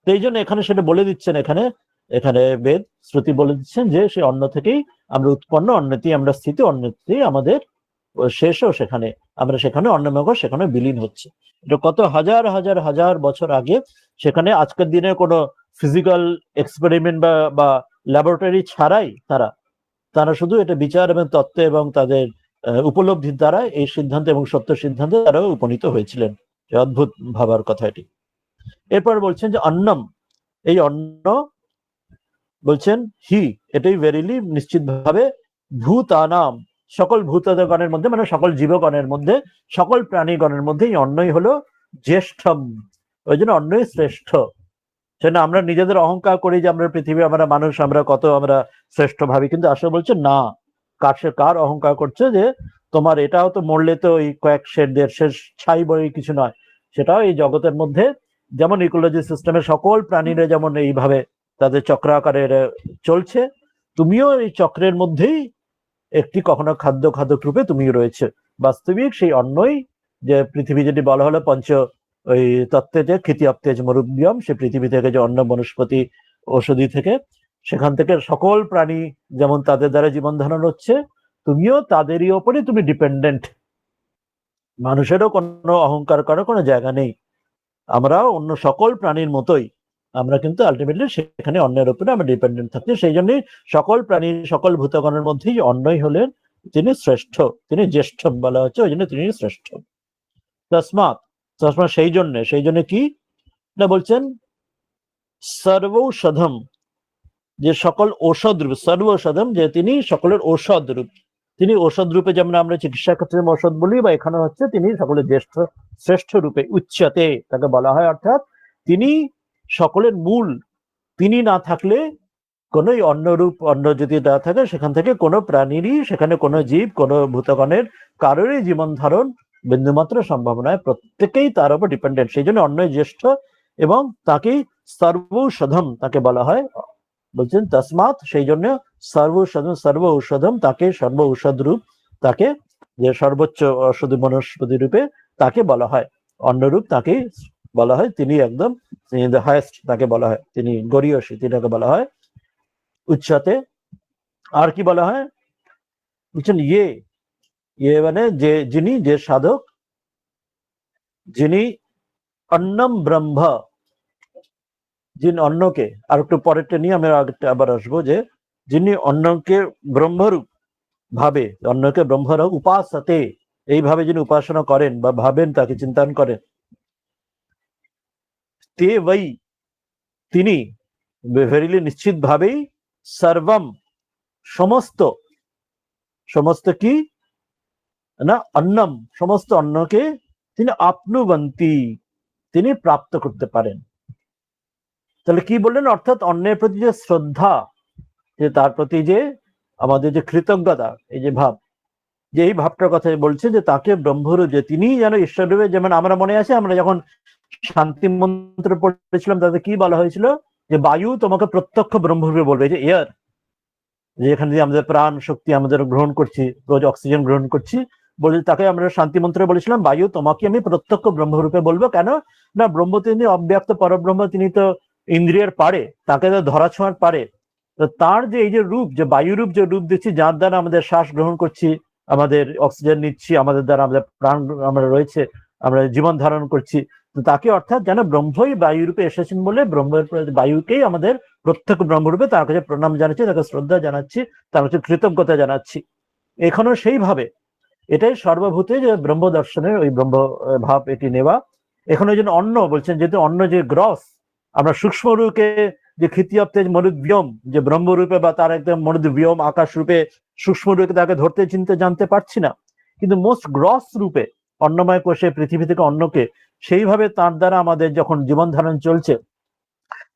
তো এই জন্য এখানে সেটা বলে দিচ্ছেন, এখানে এখানে বেদ শ্রুতি বলে দিচ্ছেন যে সে অন্ন থেকেই আমরা উৎপন্ন, অন্যতেই আমরা স্থিতি, অন্যতেই আমাদের শেষও সেখানে, আমরা সেখানে অন্নময় সেখানে বিলীন হচ্ছে। এটা কত হাজার হাজার হাজার বছর আগে। সেখানে আজকের দিনে কোনো ফিজিক্যাল এক্সপেরিমেন্ট বা ল্যাবরেটরি ছাড়াই তারা শুধু এটা বিচার এবং তত্ত্ব এবং তাদের উপলব্ধির দ্বারা এই সিদ্ধান্ত এবং সত্য সিদ্ধান্তে তারা উপনীত হয়েছিলেন। অদ্ভুত ভাবার কথা এটি। এরপর বলছেন যে অন্নম, এই অন্ন বলছেন হি, এটাই ভেরিলি নিশ্চিত ভাবে ভূতানাম, সকল ভূতগণের মধ্যে, মানে সকল জীবগণের মধ্যে, সকল প্রাণীগণের মধ্যে এই অন্নই হলো জ্যেষ্ঠম। ওই জন্য অন্নই শ্রেষ্ঠ। সেটা আমরা নিজেদের অহংকার করি যে আমরা পৃথিবী, আমরা মানুষ, আমরা কত আমরা শ্রেষ্ঠ ভাবি, কিন্তু আসলে বলছে না, কার অহংকার করছে যে তোমার এটাও তো মরলে তো ওই কয়েক শেষ ছাই বই কিছু নয়। সেটাও এই জগতের মধ্যে, যেমন ইকোলজি সিস্টেমে সকল প্রাণীরা যেমন এইভাবে তাদের চক্রাকারে চলছে, তুমিও এই চক্রের মধ্যেই একটি কখনো খাদ্য রূপে তুমিও রয়েছে। বাস্তবিক সেই অন্নই, যে পৃথিবী যেটি বলা হলো পঞ্চ ওই তত্ত্বে যে খিতি অপ্তেজ মরুদ্যম, সে পৃথিবী থেকে যে অন্ন বনস্পতি ঔষধি থেকে, সেখান থেকে সকল প্রাণী যেমন তাদের দ্বারা জীবন ধারণ হচ্ছে, তুমিও তাদেরই ওপরে তুমি ডিপেন্ডেন্ট। মানুষেরও কোনো অহংকার করার কোনো জায়গা নেই। আমরাও অন্য সকল প্রাণীর মতোই আমরা কিন্তু আলটিমেটলি সেখানে অন্যের উপরে আমরা ডিপেন্ডেন্ট থাকছি। সেই জন্যই সকল প্রাণী, সকল ভূতগণের মধ্যেই অন্যই হলেন তিনি শ্রেষ্ঠ, তিনি জ্যেষ্ঠ বলা হচ্ছে, ওই জন্য তিনি শ্রেষ্ঠ। তসমাৎ, সেই জন্য কি না বলছেন, সর্বৌষধম, যে সকল ঔষধ রূপ, সর্বৌষধম, যে তিনি সকলের ঔষধ রূপ। তিনি ঔষধ রূপে, যেমন আমরা চিকিৎসা ক্ষেত্রে ঔষধ বলি, বা এখানে হচ্ছে তিনি সকলের শ্রেষ্ঠ রূপে উচ্চতে তাকে বলা হয়। অর্থাৎ তিনি সকলের মূল, তিনি না থাকলে কোন অন্যরূপ, অন্য যদি না থাকে, সেখান থেকে কোনো প্রাণীরই, সেখানে কোনো জীব, কোনো ভূতগণের কারোরই জীবন ধারণ বিন্দুমাত্র সম্ভব নয়। প্রত্যেকেই তার উপর ডিপেন্ডেন্ট। সেই জন্য অন্যই জ্যেষ্ঠ, এবং তাকেই সর্বৌষধম তাকে বলা হয়। বলছেন তসমাৎ, সেই জন্য সর্ব ঔষধম, তাকে সর্ব ঔষধ রূপ, তাকে যে সর্বোচ্চ ঔষধি বনস্পতি রূপে তাকে বলা হয়। অন্যরূপ তাকে বলা হয়, তিনি একদম দ্য হাইয়েস্ট তাকে বলা হয়, তিনি গরীয়সী, তিনাকে বলা হয় উচ্চতে। আর কি বলা হয় বুঝছেন, ইয়ে মানে যে, যিনি, যে সাধক, যিনি অন্নম ব্রহ্ম, যিনি অন্নকে, আর একটু পরেরটা নিয়ে আমি আবার আসবো, যে যিনি অন্নকে ব্রহ্মরূপ ভাবে, অন্যকে ব্রহ্মরূপ উপাসতে, এইভাবে যিনি উপাসনা করেন বা ভাবেন, তাকে চিন্তন করেন, তে বৈ, তিনি ভেরিলি নিশ্চিত ভাবেই সর্বম, সমস্ত কি না, অন্নম, সমস্ত অন্নকে তিনি আপনুবন্তি, তিনি প্রাপ্ত করতে পারেন। তাহলে কি বললেন, অর্থাৎ অন্যের প্রতি যে শ্রদ্ধা, যে তার প্রতি যে আমাদের যে কৃতজ্ঞতা, এই যে ভাব, যে এই ভাবটার কথা বলছে, যে তাকে ব্রহ্মরূপ, যে তিনি যেন ঈশ্বররূপে, যেমন আমরা মনে আছে, আমরা যখন শান্তি মন্ত্র পড়েছিলাম, তাতে কি বলা হয়েছিল, যে বায়ু তোমাকে প্রত্যক্ষ ব্রহ্মরূপে বলবে, যে এয়ার, যেখানে দিয়ে আমাদের প্রাণ শক্তি আমাদের গ্রহণ করছি, রোজ অক্সিজেন গ্রহণ করছি, বলে তাকে আমরা শান্তি মন্ত্রে বলেছিলাম, বায়ু তোমাকে আমি প্রত্যক্ষ ব্রহ্মরূপে বলবো। কেন না, ব্রহ্ম তিনি অব্যক্ত পরব্রহ্ম, তিনি তো ইন্দ্রিয়ের পারে, তাকে তো ধরা ছোঁয়ার পারে, তো তার যে এই যে রূপ, যে বায়ুরূপ যে রূপ দিচ্ছি, যার দ্বারা আমাদের শ্বাস গ্রহণ করছি, আমাদের অক্সিজেন নিচ্ছি, আমাদের দ্বারা আমাদের প্রাণ আমরা রয়েছে, আমরা জীবন ধারণ করছি, তো তাকে অর্থাৎ যেন ব্রহ্মই বায়ুরূপে এসেছেন বলে ব্রহ্মের বায়ুকেই আমাদের প্রত্যক্ষ ব্রহ্মরূপে তার কাছে প্রণাম জানাচ্ছি, তাকে শ্রদ্ধা জানাচ্ছি, তার কাছে কৃতজ্ঞতা জানাচ্ছি। এখানেও সেইভাবে এটাই সর্বভূতে যে ব্রহ্ম দর্শনের ওই ব্রহ্ম ভাব এটি নেওয়া। এখন ওই জন্য অন্ন বলছেন, যেহেতু অন্ন যে গ্রস, আমরা সূক্ষ্ম রূপে যে ক্ষিতিয়াপ্তে মনুব্যম যে ব্রহ্মরূপে বা তার একদম মনুব্যম আকাশ রূপে সূক্ষ্ম রূপে তাকে ধরতে চিনতে জানতে পারছি না, কিন্তু মোস্ট গ্রস রূপে অন্নময় কোষে পৃথিবী থেকে অন্নকে সেইভাবে তার দ্বারা আমাদের যখন জীবন ধারণ চলছে,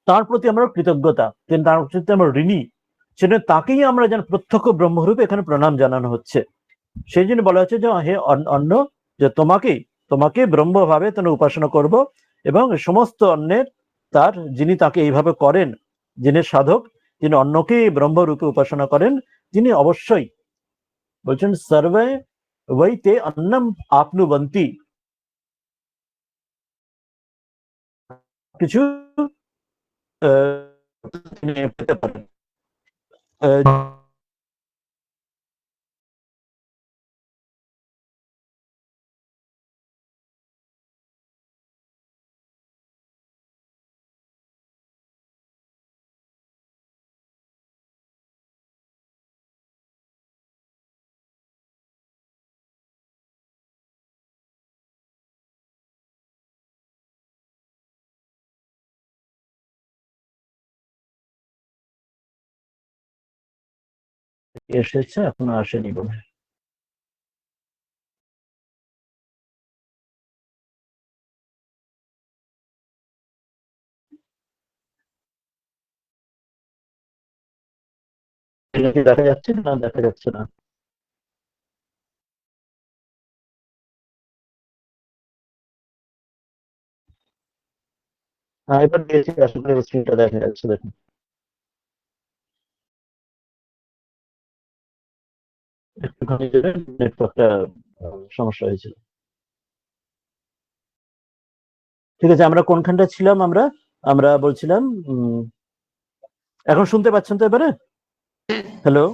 তার প্রতি আমরা কৃতজ্ঞতা, তার প্রতি আমরা ঋণী, সেটা তাকেই আমরা যেন প্রত্যক্ষ ব্রহ্মরূপে এখানে প্রণাম জানানো হচ্ছে। সেই জন্য বলা হচ্ছে যে হে অন্ন, যে তোমাকে ব্রহ্মভাবে তিনি উপাসনা করব, এবং সমস্ত অন্নের তার যিনি তাকে এইভাবে করেন, যিনি সাধক, যিনি অন্নকে ব্রহ্মরূপে উপাসনা করেন, তিনি অবশ্যই বলছেন সর্বে বৈতে অন্নম আপনুবন্তি, কিছু তিনি পেতে পারেন। এসেছে, এখনো আসেনি বলে। এটা কি দেখা যাচ্ছে না? দেখা যাচ্ছে না। হ্যাঁ, এবার দিয়েছি, আশা করি স্ক্রিনটা দেখা যাচ্ছে, দেখুন। একটুখানি নেটওয়ার্কটা সমস্যা হয়েছিল। ঠিক আছে, আমরা কোনখানটা ছিলাম? আমরা আমরা বলছিলাম এখন শুনতে পাচ্ছেন তো এবারে? হ্যালো?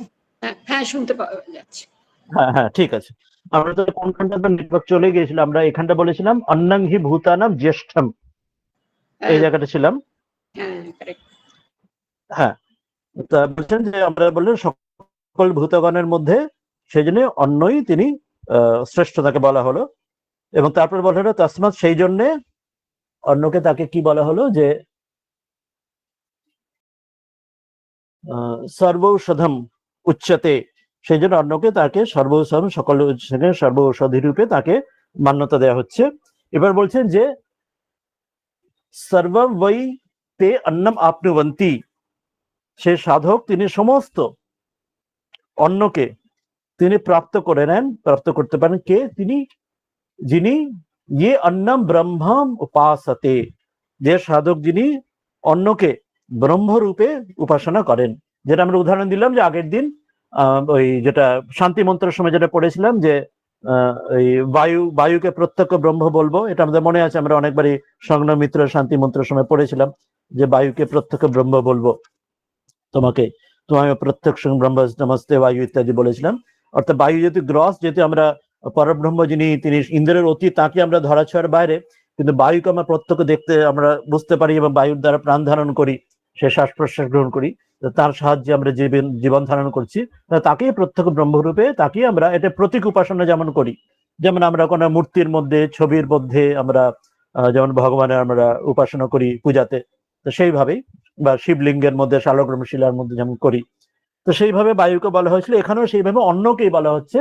হ্যাঁ, শুনতে পাওয়া যাচ্ছে। হ্যাঁ হ্যাঁ, ঠিক আছে। আমরা তো কোনখানটা নেটওয়ার্ক চলে গিয়েছিলাম, আমরা এখানটা বলেছিলাম অন্নং হি ভূতানাম জ্যেষ্ঠম, এই জায়গাটা ছিলাম। হ্যাঁ, তা বলছেন যে আমরা বললেন সকল ভূতগণের মধ্যে সেই জন্য অন্নই তিনি শ্রেষ্ঠ, তাকে বলা হলো। এবং তারপর বলা হলো তসমাৎ, সেই জন্যে অন্নকে তাকে কি বলা হলো, যে সর্বৌষধম উচ্চতে, সেই জন্য অন্নকে তাকে সর্বৌষধম, সকল সর্বৌষধি রূপে তাকে মান্যতা দেওয়া হচ্ছে। এবার বলছেন যে সর্বম বৈ তে অন্নম আপনুবন্তি, সে সাধক তিনি সমস্ত অন্নকে তিনি প্রাপ্ত করে নেন, প্রাপ্ত করতে পারেন। কে তিনি? যিনি ইয়ে অন্নম ব্রহ্মম উপাসতে, যে সাধক যিনি অন্নকে ব্রহ্মরূপে উপাসনা করেন। যেটা আমরা উদাহরণ দিলাম যে আগের দিন ওই যেটা শান্তি মন্ত্রের সময় যেটা পড়েছিলাম, যে এই বায়ুকে প্রত্যক্ষ ব্রহ্ম বলবো, এটা আমাদের মনে আছে, আমরা অনেকবারই সংগ্রাম মিত্র শান্তি মন্ত্রের সময় পড়েছিলাম যে বায়ুকে প্রত্যক্ষ ব্রহ্ম বলবো, তোমাকে তোমায় প্রত্যক্ষ ব্রহ্ম নমস্তে বায়ু ইত্যাদি বলেছিলাম। অর্থাৎ বায়ু যেহেতু গ্রস, যেহেতু আমরা পরব্রহ্ম যিনি তিনি ইন্দ্রের অতি, তাকে আমরা ধরাছোঁয়ার বাইরে, কিন্তু বায়ুকে আমরা প্রত্যক্ষ দেখতে আমরা বুঝতে পারি এবং বায়ুর দ্বারা প্রাণ ধারণ করি, সে শ্বাস প্রশ্বাস গ্রহণ করি, তার সাহায্যে আমরা জীবন ধারণ করছি, তাকেই প্রত্যক্ষ ব্রহ্মরূপে তাকে আমরা এটা প্রতীক উপাসনা যেমন করি, যেমন আমরা কোনো মূর্তির মধ্যে ছবির মধ্যে আমরা যেমন ভগবানের আমরা উপাসনা করি পূজাতে, তো সেইভাবেই, বা শিবলিঙ্গের মধ্যে শালগ্রাম শিলার মধ্যে যেমন করি, তো সেইভাবে বায়ুকে বলা হয়েছিল, এখানেও সেইভাবে অন্নকেই বলা হচ্ছে,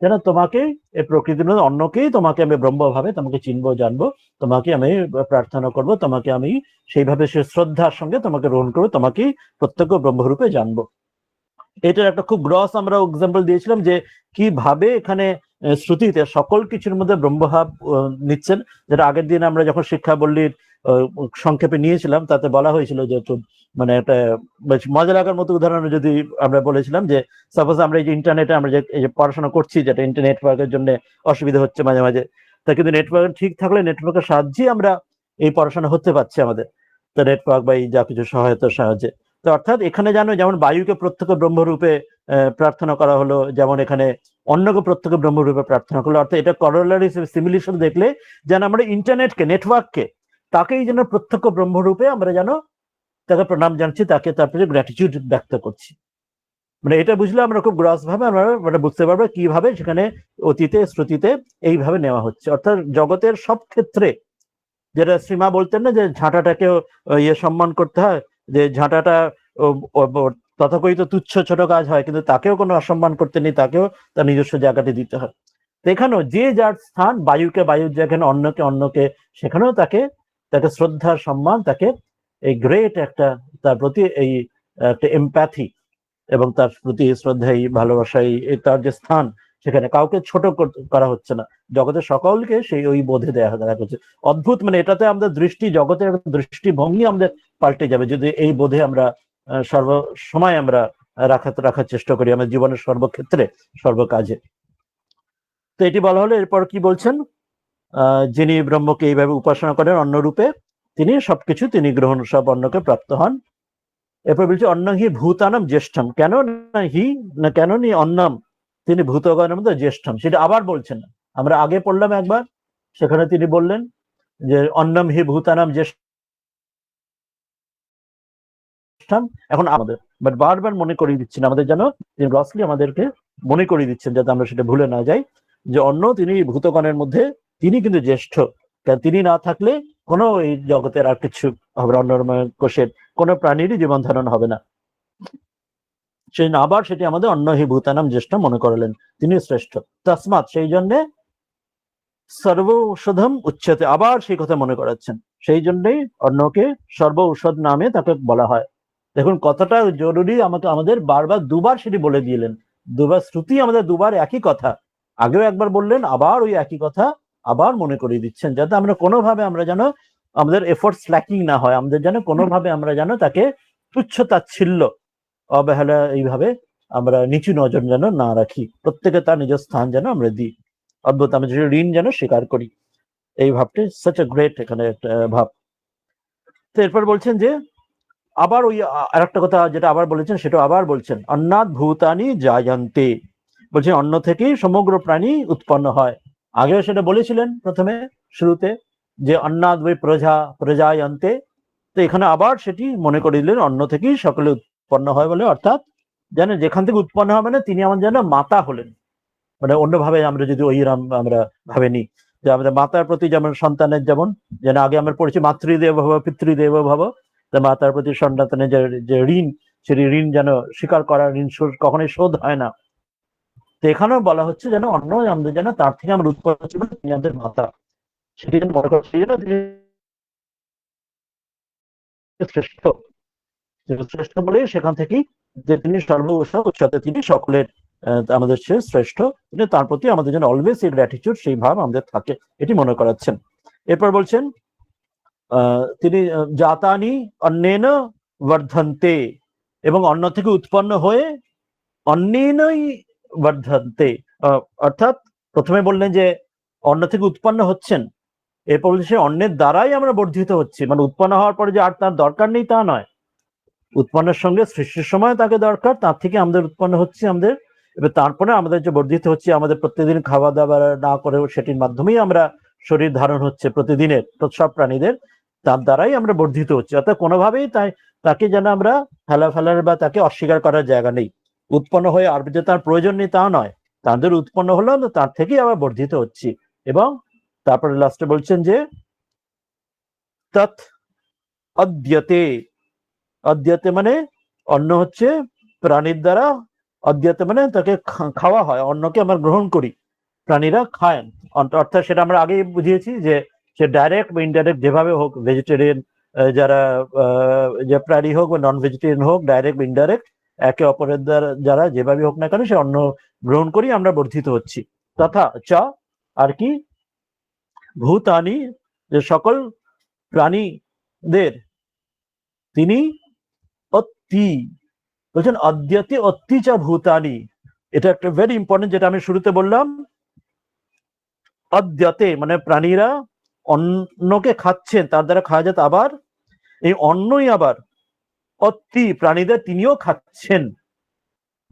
যেন তোমাকে এই প্রকৃতির মধ্যে অন্নকেই তোমাকে আমি ব্রহ্মভাবে তোমাকে চিনবো, জানবো, তোমাকে আমি প্রার্থনা করব, তোমাকে আমি সেইভাবে সে শ্রদ্ধার সঙ্গে তোমাকে গ্রহণ করবো, তোমাকেই প্রত্যক্ষ ব্রহ্মরূপে জানবো। এটার একটা খুব গ্রস আমরা এক্সাম্পল দিয়েছিলাম যে কিভাবে এখানে শ্রুতিতে সকল কিছুর মধ্যে ব্রহ্মভাব নিচ্ছেন, যেটা আগের দিন আমরা যখন শিক্ষাবল্লীর সংক্ষেপে নিয়েছিলাম, তাতে বলা হয়েছিল যে মানে একটা বেশ মজা লাগার মতো উদাহরণ যদি আমরা বলেছিলাম, যে সাপোজ আমরা এই যে ইন্টারনেটে আমরা যে পড়াশোনা করছি, যেটা নেটওয়ার্কের জন্য অসুবিধা হচ্ছে মাঝে মাঝে, তা কিন্তু নেটওয়ার্ক ঠিক থাকলে নেটওয়ার্কের সাহায্যে আমরা এই পড়াশোনা হতে পারছে আমাদের, তো নেটওয়ার্ক বা এই যা কিছু সহায়তার সাহায্যে। তো অর্থাৎ এখানে জানো যেমন বায়ুকে প্রত্যক্ষ ব্রহ্মরূপে প্রার্থনা করা হলো, যেমন এখানে অন্নকে প্রত্যক্ষ ব্রহ্মরূপে প্রার্থনা করলো। অর্থাৎ এটা করোলারি সিমিলেশন দেখলে যেন আমরা ইন্টারনেটকে, নেটওয়ার্ককে, তাকেই যেন প্রত্যক্ষ ব্রহ্মরূপে আমরা যেন তাকে প্রণাম জানছি, তাকে তারপরে গ্র্যাটিটিউড ব্যক্ত করছি। মানে এটা বুঝলে আমরা খুব গ্রস ভাবে আমরা মানে বুঝতে পারবো কিভাবে সেখানে অতীতে শ্রুতিতে এইভাবে নেওয়া হচ্ছে। অর্থাৎ জগতের সব ক্ষেত্রে, যেটা শ্রীমা বলতেন না যে ঝাঁটাটাকেও সম্মান করতে হয়, যে ঝাঁটাটা তথাকথিত তুচ্ছ ছোট কাজ হয়, কিন্তু তাকেও কোনো অসম্মান করতে নেই, তাকেও তার নিজস্ব জায়গাটি দিতে হয়। তো এখানেও যে যার স্থান, বায়ুকে বায়ুর যেখানে, অন্যকে অন্যকে, সেখানেও তাকে তাকে শ্রদ্ধার সম্মান, তাকে এই গ্রেট একটা তার প্রতি এই একটা এমপ্যাথি এবং তার প্রতি শ্রদ্ধা, এই ভালোবাসা, এই তার যে স্থান, সেখানে কাউকে ছোট করা হচ্ছে না, জগতের সকলকে সেই ওই বোধে দেয়া হচ্ছে। অদ্ভুত, মানে এটাতে আমাদের দৃষ্টি, জগতের দৃষ্টিভঙ্গি আমাদের পাল্টে যাবে যদি এই বোধে আমরা সর্বসময় আমরা রাখার চেষ্টা করি আমাদের জীবনের সর্বক্ষেত্রে, সর্বকাজে। তো এটি বলা হলো। এরপর কি বলছেন, যিনি ব্রহ্মকে এইভাবে উপাসনা করেন অন্যরূপে, তিনি সবকিছু, তিনি গ্রহণ, সব অন্নকে প্রাপ্ত হন। এরপর বলছে অন্ন হি ভূতানাম জ্যেষ্ঠম, কেন না হি, না কেন নি অন্নম, তিনি ভূতগণের মধ্যে জ্যেষ্ঠম, সেটা আবার বলছেন না। আমরা আগে পড়লাম একবার, সেখানে তিনি বললেন যে অন্নম হি ভূতানাম জ্যেষ্ঠম, এখন আমাদের বাট বারবার মনে করিয়ে দিচ্ছেন আমাদের, যেন তিনি গ্রসলি আমাদেরকে মনে করিয়ে দিচ্ছেন যাতে আমরা সেটা ভুলে না যাই, যে অন্য তিনি ভূতগণের মধ্যে তিনি কিন্তু জ্যেষ্ঠ। কারণ তিনি না থাকলে কোনো এই জগতের আর কিছু হবে, অন্নময় কোষের কোনো প্রাণীরই জীবন ধারণ হবে না। সেই আবার সেটি আমাদের অন্য হি ভূতানাম জ্যেষ্ঠ মনে করলেন, তিনি শ্রেষ্ঠ। তসমাৎ, সেই জন্যে সর্ব ঔষধম উচ্চতে, আবার সেই কথা মনে করাচ্ছেন, সেই জন্যই অন্নকে সর্ব ঔষধ নামে তাকে বলা হয়। দেখুন কতটা জরুরি, আমাকে আমাদের বারবার দুবার সেটি বলে দিলেন, দুবার শ্রুতি আমাদের দুবার একই কথা, আগেও একবার বললেন, আবার ওই একই কথা আবার মনে করিয়ে দিচ্ছেন, যাতে আমরা কোনোভাবে আমরা যেন আমাদের এফোর্ট স্ল্যাকিং না হয়, আমাদের যেন কোনোভাবে আমরা যেন তাকে তুচ্ছ তাচ্ছিল্য, অবহেলা এইভাবে আমরা নিচু নজর যেন না রাখি, প্রত্যেকে তার নিজ স্থান যেন আমরা দিই। অদ্ভুত, আমরা যে ঋণ যেন স্বীকার করি, এই ভাবটি সাচ এ গ্রেট এখানে একটা ভাব। তো এরপর বলছেন যে আবার ওই আরেকটা কথা যেটা আবার বলেছেন, সেটা আবার বলছেন, অন্নাদ ভূতানি জায়ন্তে, বলছেন অন্ন থেকেই সমগ্র প্রাণী উৎপন্ন হয়। আগেও সেটা বলেছিলেন প্রথমে শুরুতে, যে অন্নাদ বৈ প্রজায়ন্তে। তো এখানে আবার সেটি মনে করে দিলেন, অন্ন থেকেই সকলে উৎপন্ন হয় বলে, অর্থাৎ জানেন যেখান থেকে উৎপন্ন হয় মানে তিনি আমাদের যেন মাতা হলেন। মানে অন্যভাবে আমরা যদি ওই আমরা ভাবে নিই, যে আমাদের মাতার প্রতি যেমন সন্তানের, যেমন যেন আগে আমরা পড়েছি মাতৃদেব ভব পিতৃদেব ভব, মাতার প্রতি সন্তানের যে ঋণ, সেই ঋণ যেন স্বীকার করার, ঋণ কখনোই শোধ হয় না। তো এখানেও বলা হচ্ছে যেন অন্য আমাদের যেন তার থেকে আমরা উৎপন্ন হচ্ছি, তিনি আমাদের মাতা, সেটি যেন মনে করছি যেন তিনি শ্রেষ্ঠ, শ্রেষ্ঠ বলে সেখান থেকেই যে তিনি উচ্চতে, তিনি সকলের আমাদের সে শ্রেষ্ঠ, তার প্রতি আমাদের যেন অলওয়েজ এই গ্র্যাটিটিউড, সেই ভাব আমাদের থাকে, এটি মনে করাচ্ছেন। এরপর বলছেন তিনি জাতানি অন্যেন বর্ধন্তে, এবং অন্য থেকে উৎপন্ন হয়ে অন্যেনই বর্ধন্তে, অর্থাৎ প্রথমে বললেন যে অন্য থেকে উৎপন্ন হচ্ছেন, এরপর বলছে অন্যের দ্বারাই আমরা বর্ধিত হচ্ছি, মানে উৎপন্ন হওয়ার পরে যে আর তার দরকার নেই তা নয়, উৎপন্নের সঙ্গে সৃষ্টির সময় তাকে দরকার, তার থেকে আমাদের উৎপন্ন হচ্ছে আমাদের, এবার তারপরে আমাদের যে বর্ধিত হচ্ছে, আমাদের প্রতিদিন খাওয়া দাওয়া না করেও সেটির মাধ্যমেই আমরা শরীর ধারণ হচ্ছে প্রতিদিনের, সব প্রাণীদের তার দ্বারাই আমরা বর্ধিত হচ্ছি। অর্থাৎ কোনোভাবেই তাকে যেন আমরা ফেলার বা তাকে অস্বীকার করার জায়গা নেই। উৎপন্ন হয়ে আর যে তার প্রয়োজন নেই তা নয়, তাদের উৎপন্ন হলো তার থেকেই আবার বর্ধিত হচ্ছি। এবং তারপরে লাস্টে বলছেন যে তৎ অদ্যতে, অদ্যতে মানে অন্ন হচ্ছে প্রাণীর দ্বারা, অদ্যতে মানে তাকে খাওয়া হয়, অন্নকে আমরা গ্রহণ করি, প্রাণীরা খায়। অর্থাৎ সেটা আমরা আগেই বুঝিয়েছি যে সে ডাইরেক্ট বা ইনডাইরেক্ট যেভাবে হোক, ভেজিটেরিয়ান যারা যে প্রাণী হোক বা নন ভেজিটেরিয়ান হোক, ডাইরেক্ট বা ইনডাইরেক্ট, একে অপরের দ্বারা যারা যেভাবে হোক না কেন, সে অন্ন গ্রহণ করি আমরা বর্ধিত হচ্ছি। তথা চ, আর কি, ভূতানি, যে সকল প্রাণীদের তিনি অতি, বলছেন অদ্যতে অতি চ ভূতানি, এটা একটা ভেরি ইম্পর্টেন্ট, যেটা আমি শুরুতে বললাম, অদ্যতে মানে প্রাণীরা অন্নকে খাচ্ছেন, তার দ্বারা খাওয়া যেত, আবার এই অন্নই আবার অতি প্রাণীদের তিনিও খাচ্ছেন।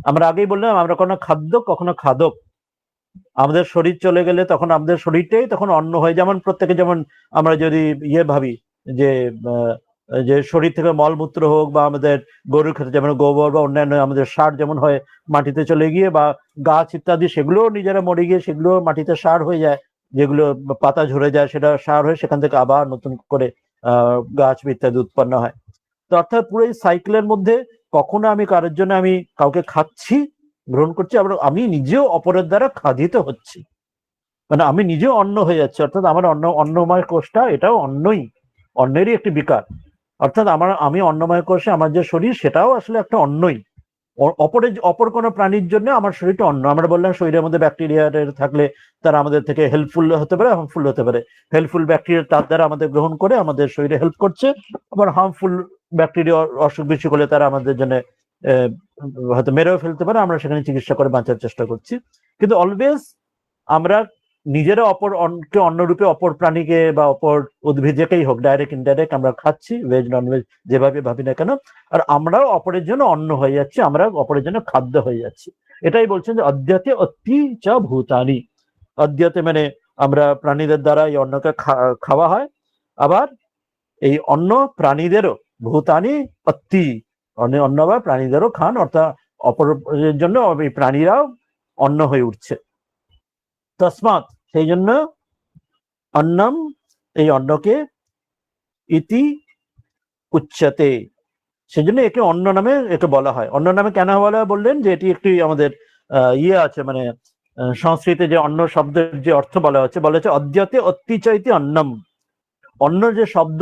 আমরা আগেই বললাম আমরা কোনো খাদ্য কখনো খাদক। আমাদের শরীর চলে গেলে তখন আমাদের শরীরটাই তখন অন্ন হয়। যেমন প্রত্যেকে যেমন আমরা যদি ভাবি যে যে শরীর থেকে মলমূত্র হোক বা আমাদের গরুর ক্ষেত্রে যেমন গোবর বা অন্যান্য আমাদের সার যেমন হয় মাটিতে চলে গিয়ে, বা গাছ ইত্যাদি সেগুলো নিজেরা মরে গিয়ে সেগুলো মাটিতে সার হয়ে যায়, যেগুলো পাতা ঝরে যায় সেটা সার হয়ে সেখান থেকে আবার নতুন করে গাছ ইত্যাদি উৎপন্ন হয়। তো অর্থাৎ পুরো এই সাইকেলের মধ্যে কখনো আমি কারোর জন্য আমি কাউকে খাচ্ছি, গ্রহণ করছি, আবার আমি নিজেও অপরের দ্বারা খাদিত হচ্ছি, মানে আমি নিজেও অন্ন হয়ে যাচ্ছি। অর্থাৎ আমার অন্নময় কোষটা এটাও অন্নই, অন্নেরই একটি বিকার। অর্থাৎ আমি অন্নময় কোষে আমার যে শরীর সেটাও আসলে একটা অন্নই। অপর কোনো প্রাণীর জন্য আমার শরীরটা অন্য। আমরা বললাম শরীরের মধ্যে ব্যাকটেরিয়া থাকলে তারা আমাদের থেকে হেল্পফুল হতে পারে, হার্মফুল হতে পারে। হেল্পফুল ব্যাকটেরিয়া তার দ্বারা আমাদের গ্রহণ করে আমাদের শরীরে হেল্প করছে, আবার হার্মফুল ব্যাকটেরিয়া অসুখ বিসুখ হলে তারা আমাদের জন্য হয়তো মেরেও ফেলতে পারে, আমরা সেখানে চিকিৎসা করে বাঁচার চেষ্টা করছি। কিন্তু অলওয়েজ আমরা নিজেরা অন্যরূপে অপর প্রাণীকে বা অপর উদ্ভিদ যেকেই হোক, ডাইরেক্ট ইনডাইরেক্ট আমরা খাচ্ছি, ভেজ নন ভেজ যেভাবে ভাবি না কেন, আর আমরাও অপরের জন্য অন্ন হয়ে যাচ্ছি, আমরা অপরের জন্য খাদ্য হয়ে যাচ্ছি। এটাই বলছেন যে অদ্যাতে অতি চ ভূতানি। অদ্যাতে মানে আমরা প্রাণীদের দ্বারা এই অন্নকে খাওয়া হয়, আবার এই অন্ন প্রাণীদেরও, ভূতানি অতি অন্ন বা প্রাণীদেরও খান, অর্থাৎ অপরের জন্য এই প্রাণীরাও অন্ন হয়ে উঠছে। তসমাৎ সেই জন্য অন্নম এই অন্নকে ইতি উচ্চতে, সেই জন্য একে অন্ন নামে একে বলা হয়। অন্ন নামে কেন বলা হয় বললেন যে এটি একটি আমাদের আছে, মানে সংস্কৃতে যে অন্ন শব্দের যে অর্থ বলা হচ্ছে অদ্যতে অতিচৈতি অন্নম। অন্ন যে শব্দ,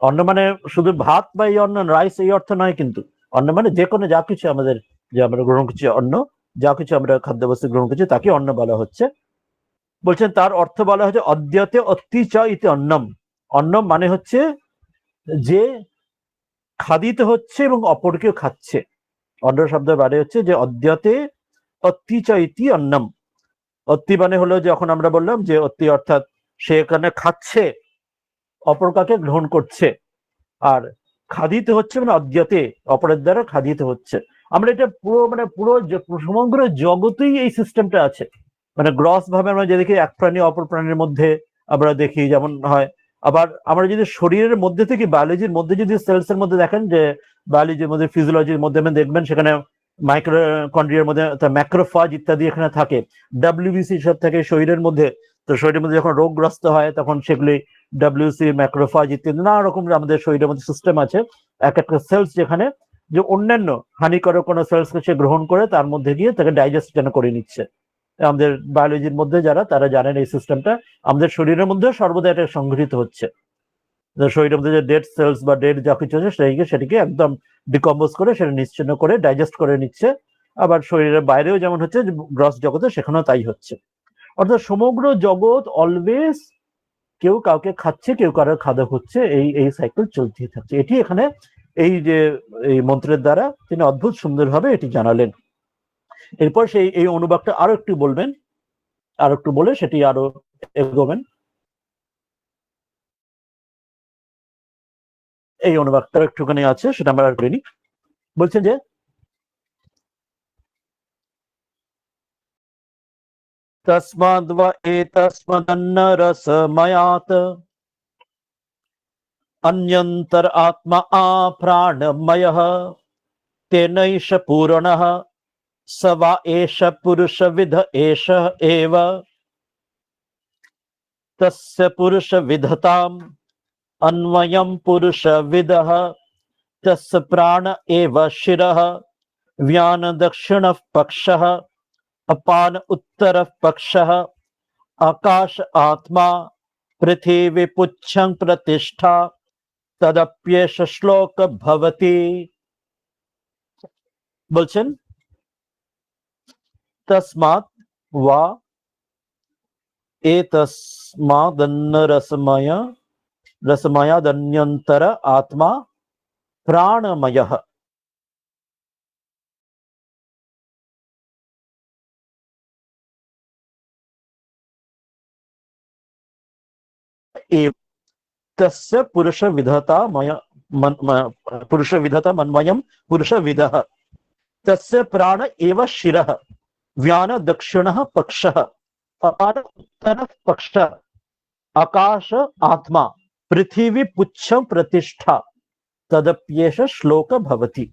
অন্ন মানে শুধু ভাত বা এই অন্ন রাইস এই অর্থ নয়, কিন্তু অন্ন মানে যে কোনো যা কিছু আমাদের যে আমরা গ্রহণ করছি অন্ন, যা কিছু আমরা খাদ্যবস্তু গ্রহণ করছি তাকে অন্ন বলা হচ্ছে। বলছেন তার অর্থ বলা হচ্ছে অদ্যতে অতিচ ইতি অন্নম। অন্নম মানে হচ্ছে যে খাদিত হচ্ছে এবং অপরকেও খাচ্ছে। অন্ন শব্দ বাড়ে হচ্ছে যে অদ্যতে অতিচ ইতি অন্নম। অতি মানে হলো যখন আমরা বললাম যে অতি অর্থাৎ সে এখানে খাচ্ছে, অপর কাকে গ্রহণ করছে, আর খাদিত হচ্ছে মানে অদ্যতে অপরের দ্বারা খাদিত হচ্ছে। আমরা এটা পুরো সমগ্র জগতেই এই সিস্টেমটা আছে। মানে গ্রস ভাবে আমরা যে দেখি এক প্রাণী অপর প্রাণীর মধ্যে আমরা দেখি যেমন হয়। আবার আমরা যদি শরীরের মধ্যে থেকে বায়োলজির মধ্যে যদি সেলস এর মধ্যে দেখেন, যে বায়োলজির মধ্যে ফিজিওলজির মধ্যে দেখবেন সেখানে মাইক্রোকন্ড্রিয়ার মধ্যে ম্যাক্রোফাজ ইত্যাদি এখানে থাকে, ডাব্লিউবিসি সব থাকে শরীরের মধ্যে। তো শরীরের মধ্যে যখন রোগগ্রস্ত হয় তখন সেগুলি ডাব্লিউসি ম্যাক্রোফাজ ইত্যাদি নানা রকম আমাদের শরীরের মধ্যে সিস্টেম আছে। এক একটা সেলস যেখানে যে অন্যান্য হানিকারক কোনো সেলসকে সে গ্রহণ করে তার মধ্যে গিয়ে তাকে ডাইজেস্ট যেন করে নিচ্ছে। আমাদের বায়োলজির মধ্যে যারা তারা জানেন এই সিস্টেমটা আমাদের শরীরের মধ্যে সর্বদা এটা সংঘটিত হচ্ছে। শরীরের মধ্যে যে ডেড সেলস বা ডেড যা কিছু আছে সেটিকে একদম ডিকম্পোজ করে সেটা নিশ্চিহ্ন করে ডাইজেস্ট করে নিচ্ছে। আবার শরীরের বাইরেও যেমন হচ্ছে, গ্রস জগতে সেখানেও তাই হচ্ছে। অর্থাৎ সমগ্র জগৎ অলওয়েজ কেউ কাউকে খাচ্ছে, কেউ কারোর খাদক হচ্ছে, এই সাইকেল চলতেই থাকছে। এটি এখানে এই যে এই মন্ত্রের দ্বারা তিনি অদ্ভুত সুন্দরভাবে এটি জানালেন। এরপর এই অনুবাদটা আরো একটু বলবেন, আর একটু বলে সেটি আরো এগোবেন। এই অনুবাদটা একটুখানি আছে, সেটা আমরা আর করিনি। বলছেন যে তস্মাদ্ এতস্মাদন্ন রসময়াত अन्यंतर आत्मा प्राणमयः तेनैष पूर्णः स वा एष पुरुषविद एष एव तस्य पुरुषविदताम् अन्वयं पुरुषविदः तस्य प्राण एव शिरः व्यान दक्षिणः पक्षः अपान उत्तरः पक्षः आकाश आत्मा पृथिवी पुच्छं प्रतिष्ठा तदप्येष श्लोक भवति। বলছেন তসমাৎ ওয়া এতস্মাদন্ন রসময়াদন্যন্তর আত্মা প্রাণময়ঃ। तस्य पुरुष विधता मय পুরুষ বিধতা মন্ময়ম পুরুষ বিদহ তস্য প্রাণ এব শিরঃ व्यान दक्षिणः पक्षः अपार उत्तरः पक्षः आकाश आत्मा पृथ्वी पुच्छं प्रतिष्ठा তদপ্যেষ শ্লোক ভবতি।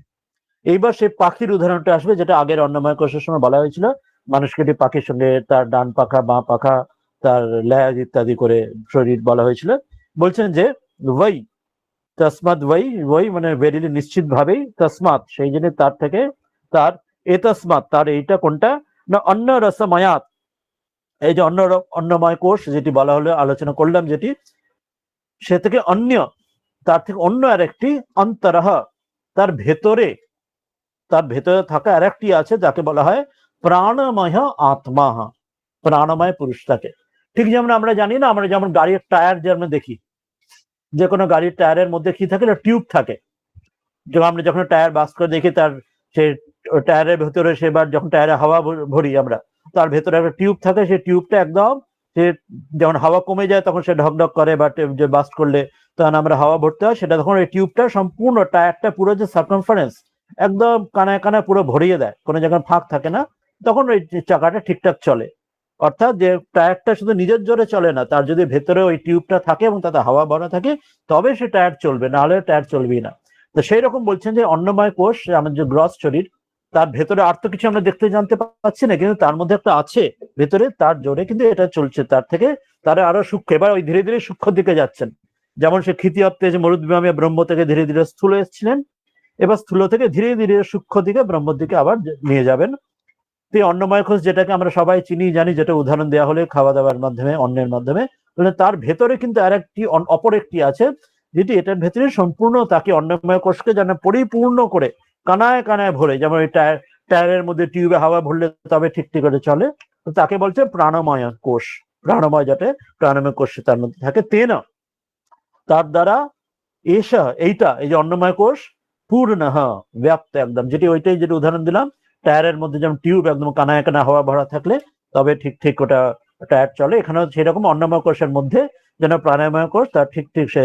এইবার সেই পাখির উদাহরণটা আসবে, যেটা আগের অন্নময় কোষের সময় বলা হয়েছিল। মানুষকে একটি পাখির সঙ্গে তার ডান পাখা বাঁ পাখা তার লেজ ইত্যাদি করে শরীর বলা হয়েছিল। বলছেন যে ওই তসমাৎ ওই মানে ভেরিলি নিশ্চিত ভাবেই, তসমাৎ সেই জন্য, তার থেকে, তার এতসমাৎ তার এইটা কোনটা না অন্ন রসময়াত, এই যে অন্নময় কোষ যেটি বলা হলো, আলোচনা করলাম যেটি, সে থেকে অন্য, তার থেকে অন্য আরেকটি অন্তরহ, তার ভেতরে থাকা আরেকটি আছে যাকে বলা হয় প্রাণময় আত্মা, প্রাণময় পুরুষ থাকে। ঠিক যেমন আমরা জানি না, আমরা যেমন গাড়ির টায়ার যেমন দেখি, যে কোনো গাড়ির টায়ারের মধ্যে কি থাকে না টিউব থাকে। যেমন আমরা যখন টায়ার বাস করে দেখি, তার সে টায়ারের ভেতরে সেবার যখন টায়ারে হাওয়া ভরি আমরা, তার ভেতরে একটা টিউব থাকে। সেই টিউবটা একদম সে যখন হাওয়া কমে যায় তখন সে ঢকঢক করে, বা যে বাস্ট করলে তখন আমরা হাওয়া ভরতে হয়, সেটা তখন ওই টিউবটা সম্পূর্ণ টায়ারটা পুরো যে সার্কামফারেন্স একদম কানায় কানায় পুরো ভরিয়ে দেয়, কোনো জায়গায় ফাঁক থাকে না, তখন ওই চাকাটা ঠিকঠাক চলে। অর্থাৎ যে টায়ারটা শুধু নিজের জোরে চলে না, তার যদি ভেতরে ওই টিউবটা থাকে এবং তাতে হাওয়া ভরা থাকে, তবে সে টায়ার চলবে, না হলে টায়ার চলবেই না। তো সেই রকম বলছেন যে অন্নময় কোষ, আমাদের যে গ্রস শরীর, তার ভেতরে আর তো কিছু আমরা দেখতে জানতে পাচ্ছি না, কিন্তু তার মধ্যে একটা আছে ভেতরে, তার জোরে কিন্তু এটা চলছে। তার থেকে তারা আরো সূক্ষ্ম, এবার ওই ধীরে ধীরে সূক্ষ্ম দিকে যাচ্ছেন। যেমন সে ক্ষিতিয়ত্তে যে মরুদ্যামে ব্রহ্ম থেকে ধীরে ধীরে স্থূল এসেছিলেন, এবার স্থূল থেকে ধীরে ধীরে সূক্ষ্ম দিকে ব্রহ্মর দিকে আবার নিয়ে যাবেন। তো অন্নময় কোষ যেটাকে আমরা সবাই চিনি জানি, যেটা উদাহরণ দেওয়া হলে খাওয়া দাওয়ার মাধ্যমে, অন্নের মাধ্যমে, তার ভেতরে কিন্তু আরেকটি অপর একটি আছে, যেটি এটার ভেতরে সম্পূর্ণ তাকে অন্নময় কোষকে যেন পরিপূর্ণ করে কানায় কানায় ভরে, যেমন ওই টায়ারের মধ্যে টিউবে হাওয়া ভরলে তবে ঠিক ঠিক করে চলে, তো তাকে বলছে প্রাণময় কোষ। প্রাণময় যাতে প্রাণময় কোষ তার মধ্যে থাকে, তেনা তার দ্বারা এসা এইটা, এই যে অন্নময় কোষ পূর্ণ ব্যাপ্ত একদম, যেটি ওইটাই যেটা উদাহরণ দিলাম, টায়ারের মধ্যে যেমন টিউব একদম কানায় কানায় হাওয়া ভরা থাকলে তবে ঠিক ঠিক ওটা টায়ার চলে, এখানেও সেরকম অন্নময় কোষের মধ্যে যেন প্রাণময় কোষ তার ঠিক ঠিক সে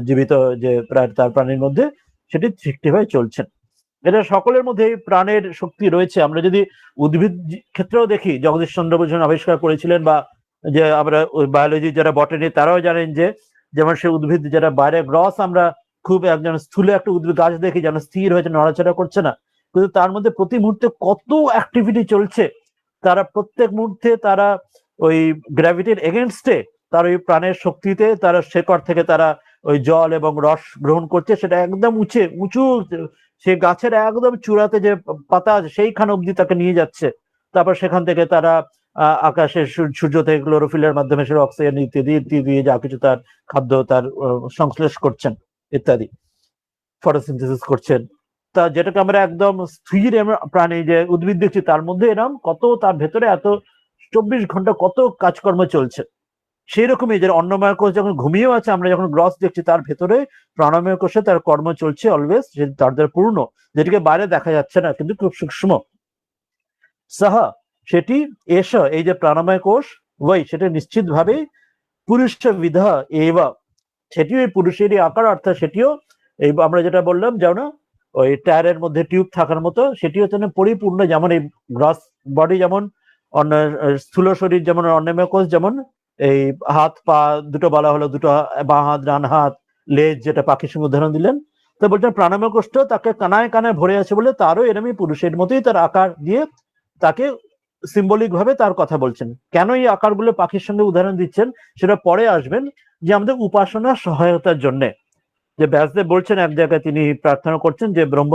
জীবিত যে তার প্রাণীর মধ্যে সেটি ঠিক ঠিকভাবে চলছেন। এটা সকলের মধ্যে প্রাণের শক্তি রয়েছে। আমরা যদি উদ্ভিদ ক্ষেত্রেও দেখি, জগদীশ চন্দ্র বসু আবিষ্কার করেছিলেন, বা যে আমরা বায়োলজি যারা বটেনি তারাও জানেন যে, যেমন সে উদ্ভিদ যারা বাইরে গ্রস, আমরা খুব একজন স্থূল একটা উদ্ভিদ গাছ দেখি যেন স্থির হয়েছে, নড়াচড়া করছে না, কিন্তু তার মধ্যে প্রতি মুহূর্তে কত অ্যাক্টিভিটি চলছে। তারা প্রত্যেক মুহূর্তে তারা ওই গ্র্যাভিটির এগেনস্টে, তার ওই প্রাণের শক্তিতে তারা শেকড় থেকে তারা ওই জল এবং রস গ্রহণ করছে, সেটা একদম উঁচু সে গাছের একদম চূড়াতে যে পাতা আছে সেইখানে অব্দি তাকে নিয়ে যাচ্ছে। তারপর সেখান থেকে তারা আকাশে সূর্য থেকে ক্লোরোফিলের মাধ্যমে সে অক্সিজেন ইত্যাদি যা কিছু তার খাদ্য তার সংশ্লেষ করছেন ইত্যাদি, ফটোসিনথেসিস করছেন। তা যেটাকে আমরা একদম স্থির প্রাণী যে উদ্ভিদ দেখছি, তার মধ্যে এরকম কত, তার ভেতরে এত 24 ঘন্টা কত কাজকর্ম চলছে। সেই রকমই যে অন্নময় কোষ যখন ঘুমিয়েও আছে, আমরা যখন গ্রস দেখছি, তার ভেতরে প্রাণময় কোষে তার কর্ম চলছে অলওয়েজ, তার দ্বারা পূর্ণ, যেটিকে বাইরে দেখা যাচ্ছে না কিন্তু খুব সূক্ষ্ম। সাহা সেটি এস, এই যে প্রাণময় কোষ, ওই সেটা নিশ্চিত ভাবে পুরুষ বিধ এবা, সেটিও এই পুরুষেরই আকার, অর্থাৎ সেটিও এই আমরা যেটা বললাম যেমন ওই টায়ারের মধ্যে টিউব থাকার মতো, সেটিও যেন পরিপূর্ণ, যেমন এই গ্রস বডি যেমন অন্য স্থূল শরীর, যেমন অন্নময় কোষ যেমন এই হাত পা দুটো বলা হলো, দুটো বাঁ হাত ডান হাত, লেজ যেটা পাখির সঙ্গে উদাহরণ দিলেন, তো বলছেন প্রাণময় কোষ্ঠ তাকে কানায় কানায় ভরে আছে বলে তারও এরমই পুরুষের মতোই তার আকার দিয়ে তাকে সিম্বলিক ভাবে তার কথা বলছেন। কেন এই আকারগুলো পাখির সঙ্গে উদাহরণ দিচ্ছেন সেটা পরে আসবেন, যে আমাদের উপাসনার সহায়তার জন্য। যে ব্যাসদেব বলছেন এক জায়গায়, তিনি প্রার্থনা করছেন যে ব্রহ্ম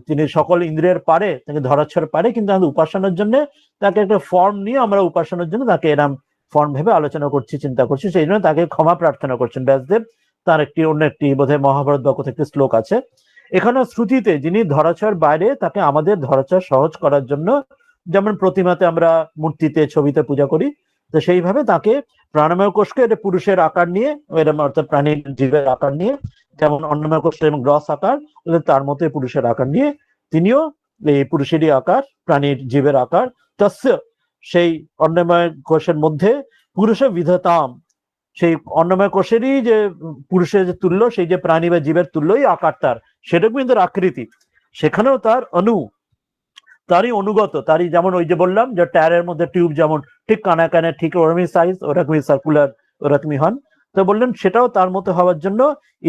তিনি সকল ইন্দ্রিয়ের পারে, তাকে ধরাচ্ছার পারে, কিন্তু আমাদের উপাসনার জন্য তাকে একটা ফর্ম নিয়ে আমরা উপাসনার জন্য তাকে এরম ফর্ম ভেবে আলোচনা করছি, চিন্তা করছি, সেই জন্য তাকে ক্ষমা প্রার্থনা করছেন ব্যাসদেব। তার অন্য একটি বোধহয় মহাভারত বা কোথাও একটি শ্লোক আছে। এখানে শ্রুতিতে যিনি ধরাচ্ছার বাইরে, তাকে আমাদের ধরাচ্ছার সহজ করার জন্য, যেমন প্রতিমাতে আমরা মূর্তিতে ছবিতে পূজা করি, তো সেইভাবে তাকে প্রাণময় কোষকে এটা পুরুষের আকার নিয়ে, এরকম অর্থাৎ প্রাণীর জীবের আকার নিয়ে, যেমন অন্নময় কোষ এবং গ্রস আকার, তার মতো পুরুষের আকার নিয়ে তিনিও এই পুরুষেরই আকার, প্রাণীর জীবের আকার। তস্য সেই অন্নময় কোষের মধ্যে পুরুষ বিধতাম, সেই অন্নময় কোষেরই যে পুরুষের যে তুল্য, সেই যে প্রাণী বা জীবের তুল্যই আকার তার, সেরকমই তার আকৃতি, সেখানেও তার তারই অনুগত, তারই যেমন ওই যে বললাম যে টায়ারের মধ্যে টিউব যেমন ঠিক কানা কানে ঠিক ওরকমই সাইজ, ওরকমই সার্কুলার, ওরকমই হন। তো বললেন সেটাও তার মতো হওয়ার জন্য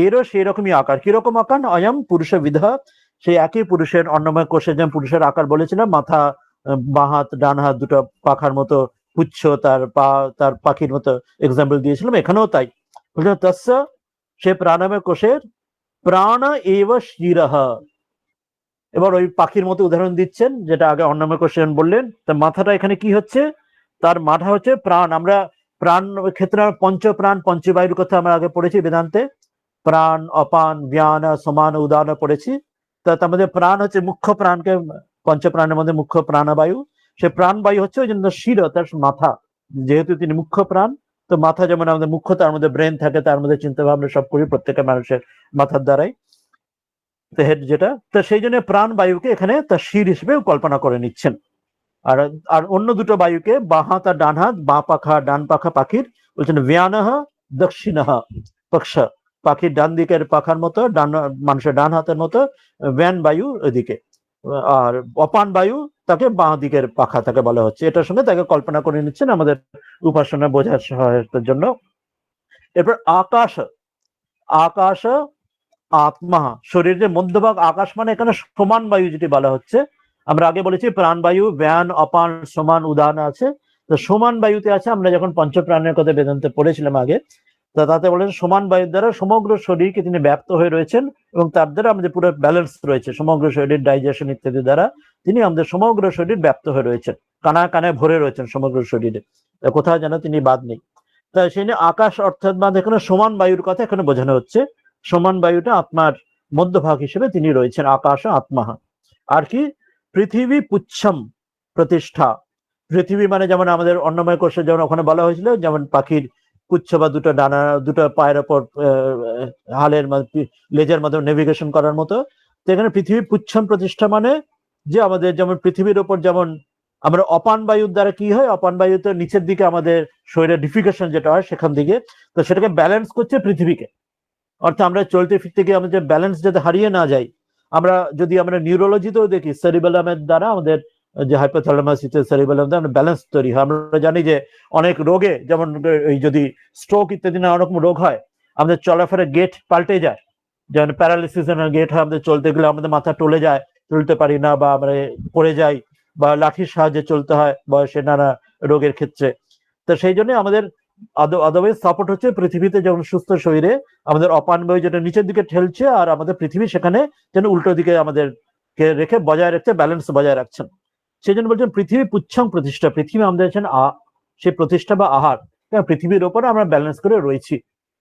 এরও সেই রকমই আকার। কিরকম আকার? অয়ম পুরুষ বিধা, সেই একই পুরুষের অন্নময় কোষে যেমন পুরুষের আকার বলেছিলাম, মাথা, বাঁ হাত ডান হাত দুটো পাখার মতো, পুচ্ছ তার পা, তার পাখির মতো এক্সাম্পল দিয়েছিলাম, এখানেও তাই। বলছেন তস্য, সে প্রাণময় কোষের প্রাণ এব শিরঃ। এবার ওই পাখির মতো উদাহরণ দিচ্ছেন, যেটা আগে অন্নময় কোষেন বললেন। তার মাথাটা এখানে কি হচ্ছে? তার মাথা হচ্ছে প্রাণ। আমরা প্রাণ ক্ষেত্রে পঞ্চপ্রাণ পঞ্চবায়ুর কথা আমরা আগে পড়েছি বেদান্তে, প্রাণ, অপান, জ্ঞান, সমান, উদান পড়েছি। তার মধ্যে প্রাণ হচ্ছে মুখ্য প্রাণকে, পঞ্চপ্রাণের মধ্যে মুখ্য প্রাণবায়ু। সে প্রাণবায়ু হচ্ছে ওই জন্য শির, তার মাথা, যেহেতু তিনি মুখ্য প্রাণ। তো মাথা যেমন আমাদের মুখ্য, তার মধ্যে ব্রেন থাকে, তার মধ্যে চিন্তা ভাবনা সব করি প্রত্যেকের মানুষের মাথার দ্বারাই, হেড যেটা। তো সেই জন্য প্রাণ বায়ুকে এখানে তার শির হিসেবে কল্পনা করে নিচ্ছেন। আর আর অন্য দুটো বায়ুকে, বাঁ হাত আর ডান হাত, বাঁ পাখা ডান পাখা পাখির, বলছেন ব্যানহ দক্ষিণহ পক্ষ, পাখির ডান দিকের পাখার মতো, ডান মানুষের ডান হাতের মতো ব্যান বায়ু ওইদিকে, আর অপান বায়ু তাকে বাঁ দিকের পাখা তাকে বলা হচ্ছে। এটার সঙ্গে তাকে কল্পনা করে নিচ্ছেন আমাদের উপাসনা বোঝার সহায়তার জন্য। এরপর আকাশ, আকাশ আত্মা, শরীরের মধ্যভাগ আকাশ, মানে এখানে সমান বায়ু যেটি বলা হচ্ছে। আমরা আগে বলেছি প্রাণবায়ু, ব্যান, অপান, সমান, উদান আছে। তো সমান বায়ুতে আছে, আমরা যখন পঞ্চপ্রাণের কথা বেদান্তে পড়েছিলাম আগে, তো তাতে বলেন সমান বায়ুর দ্বারা সমগ্র শরীরকে তিনি ব্যাপ্ত হয়ে রয়েছেন, এবং তার দ্বারা আমাদের পুরো ব্যালেন্স রয়েছে, সমগ্র শরীর ডাইজেশন ইত্যাদি দ্বারা তিনি আমাদের সমগ্র শরীর ব্যাপ্ত হয়ে রয়েছেন, কানা কানে ভরে রয়েছেন সমগ্র শরীরে, কোথাও যেন তিনি বাদ নেই। তাই সেই নিয়ে আকাশ অর্থাৎ বাদ এখানে সমান বায়ুর কথা এখানে বোঝানো হচ্ছে। সমান বায়ুটা আত্মার মধ্যভাগ হিসেবে তিনি রয়েছেন, আকাশ আত্মা। আর কি? পৃথিবী পুচ্ছম প্রতিষ্ঠা। পৃথিবী মানে যেমন আমাদের অন্নময় কোষে যেমন ওখানে বলা হয়েছিল, যেমন পাখির পুচ্ছ বা দুটো ডানা, দুটো পায়ের ওপর হালের লেজের মাধ্যমে নেভিগেশন করার মতো। তো এখানে পৃথিবী পুচ্ছম প্রতিষ্ঠা মানে যে আমাদের যেমন পৃথিবীর ওপর যেমন আমরা অপান বায়ুর দ্বারা কি হয়, অপান বায়ুতে নিচের দিকে আমাদের শরীরের ডিফিকেশন যেটা হয় সেখান দিকে, তো সেটাকে ব্যালেন্স করছে পৃথিবীকে। অর্থাৎ আমরা চলতে ফিরতে গিয়ে আমাদের ব্যালেন্স যাতে হারিয়ে না যাই। আমরা যদি আমরা নিউরোলজিতেও দেখি, সেরিবেলামের দ্বারা আমাদের যে হাইপোথ্যালামাস সেরিবেলাম দ্বারা ব্যালেন্স তৈরি হয়। আমরা জানি যে অনেক রোগে, যেমন এই যদি স্ট্রোক ইত্যাদি নানা রকম রোগ হয়, আমাদের চলাফেরার গেট পাল্টে যায়। যেমন প্যারালিসিস গেট হয়, আমাদের চলতে গেলে আমাদের মাথা টলে যায়, চলতে পারি না, বা আমরা পড়ে যাই, বা লাঠির সাহায্যে চলতে হয় বয়সে নানা রোগের ক্ষেত্রে। তো সেই জন্য আমাদের আদারওয়াইজ সাপোর্ট হচ্ছে পৃথিবীতে যেমন সুস্থ শরীরে আমাদের অপান বায়ু যেটা নিচের দিকে ঠেলছে, আর আমাদের পৃথিবী সেখানে যেন উল্টো দিকে আমাদের রেখে বজায় রাখছে, ব্যালেন্স বজায় রাখছেন। সেই জন্য বলছেন পৃথিবী পুচ্ছং প্রতিষ্ঠা, পৃথিবী আমাদের আছেন সেই প্রতিষ্ঠা বা আহার। পৃথিবীর ওপরে আমরা ব্যালেন্স করে রয়েছি।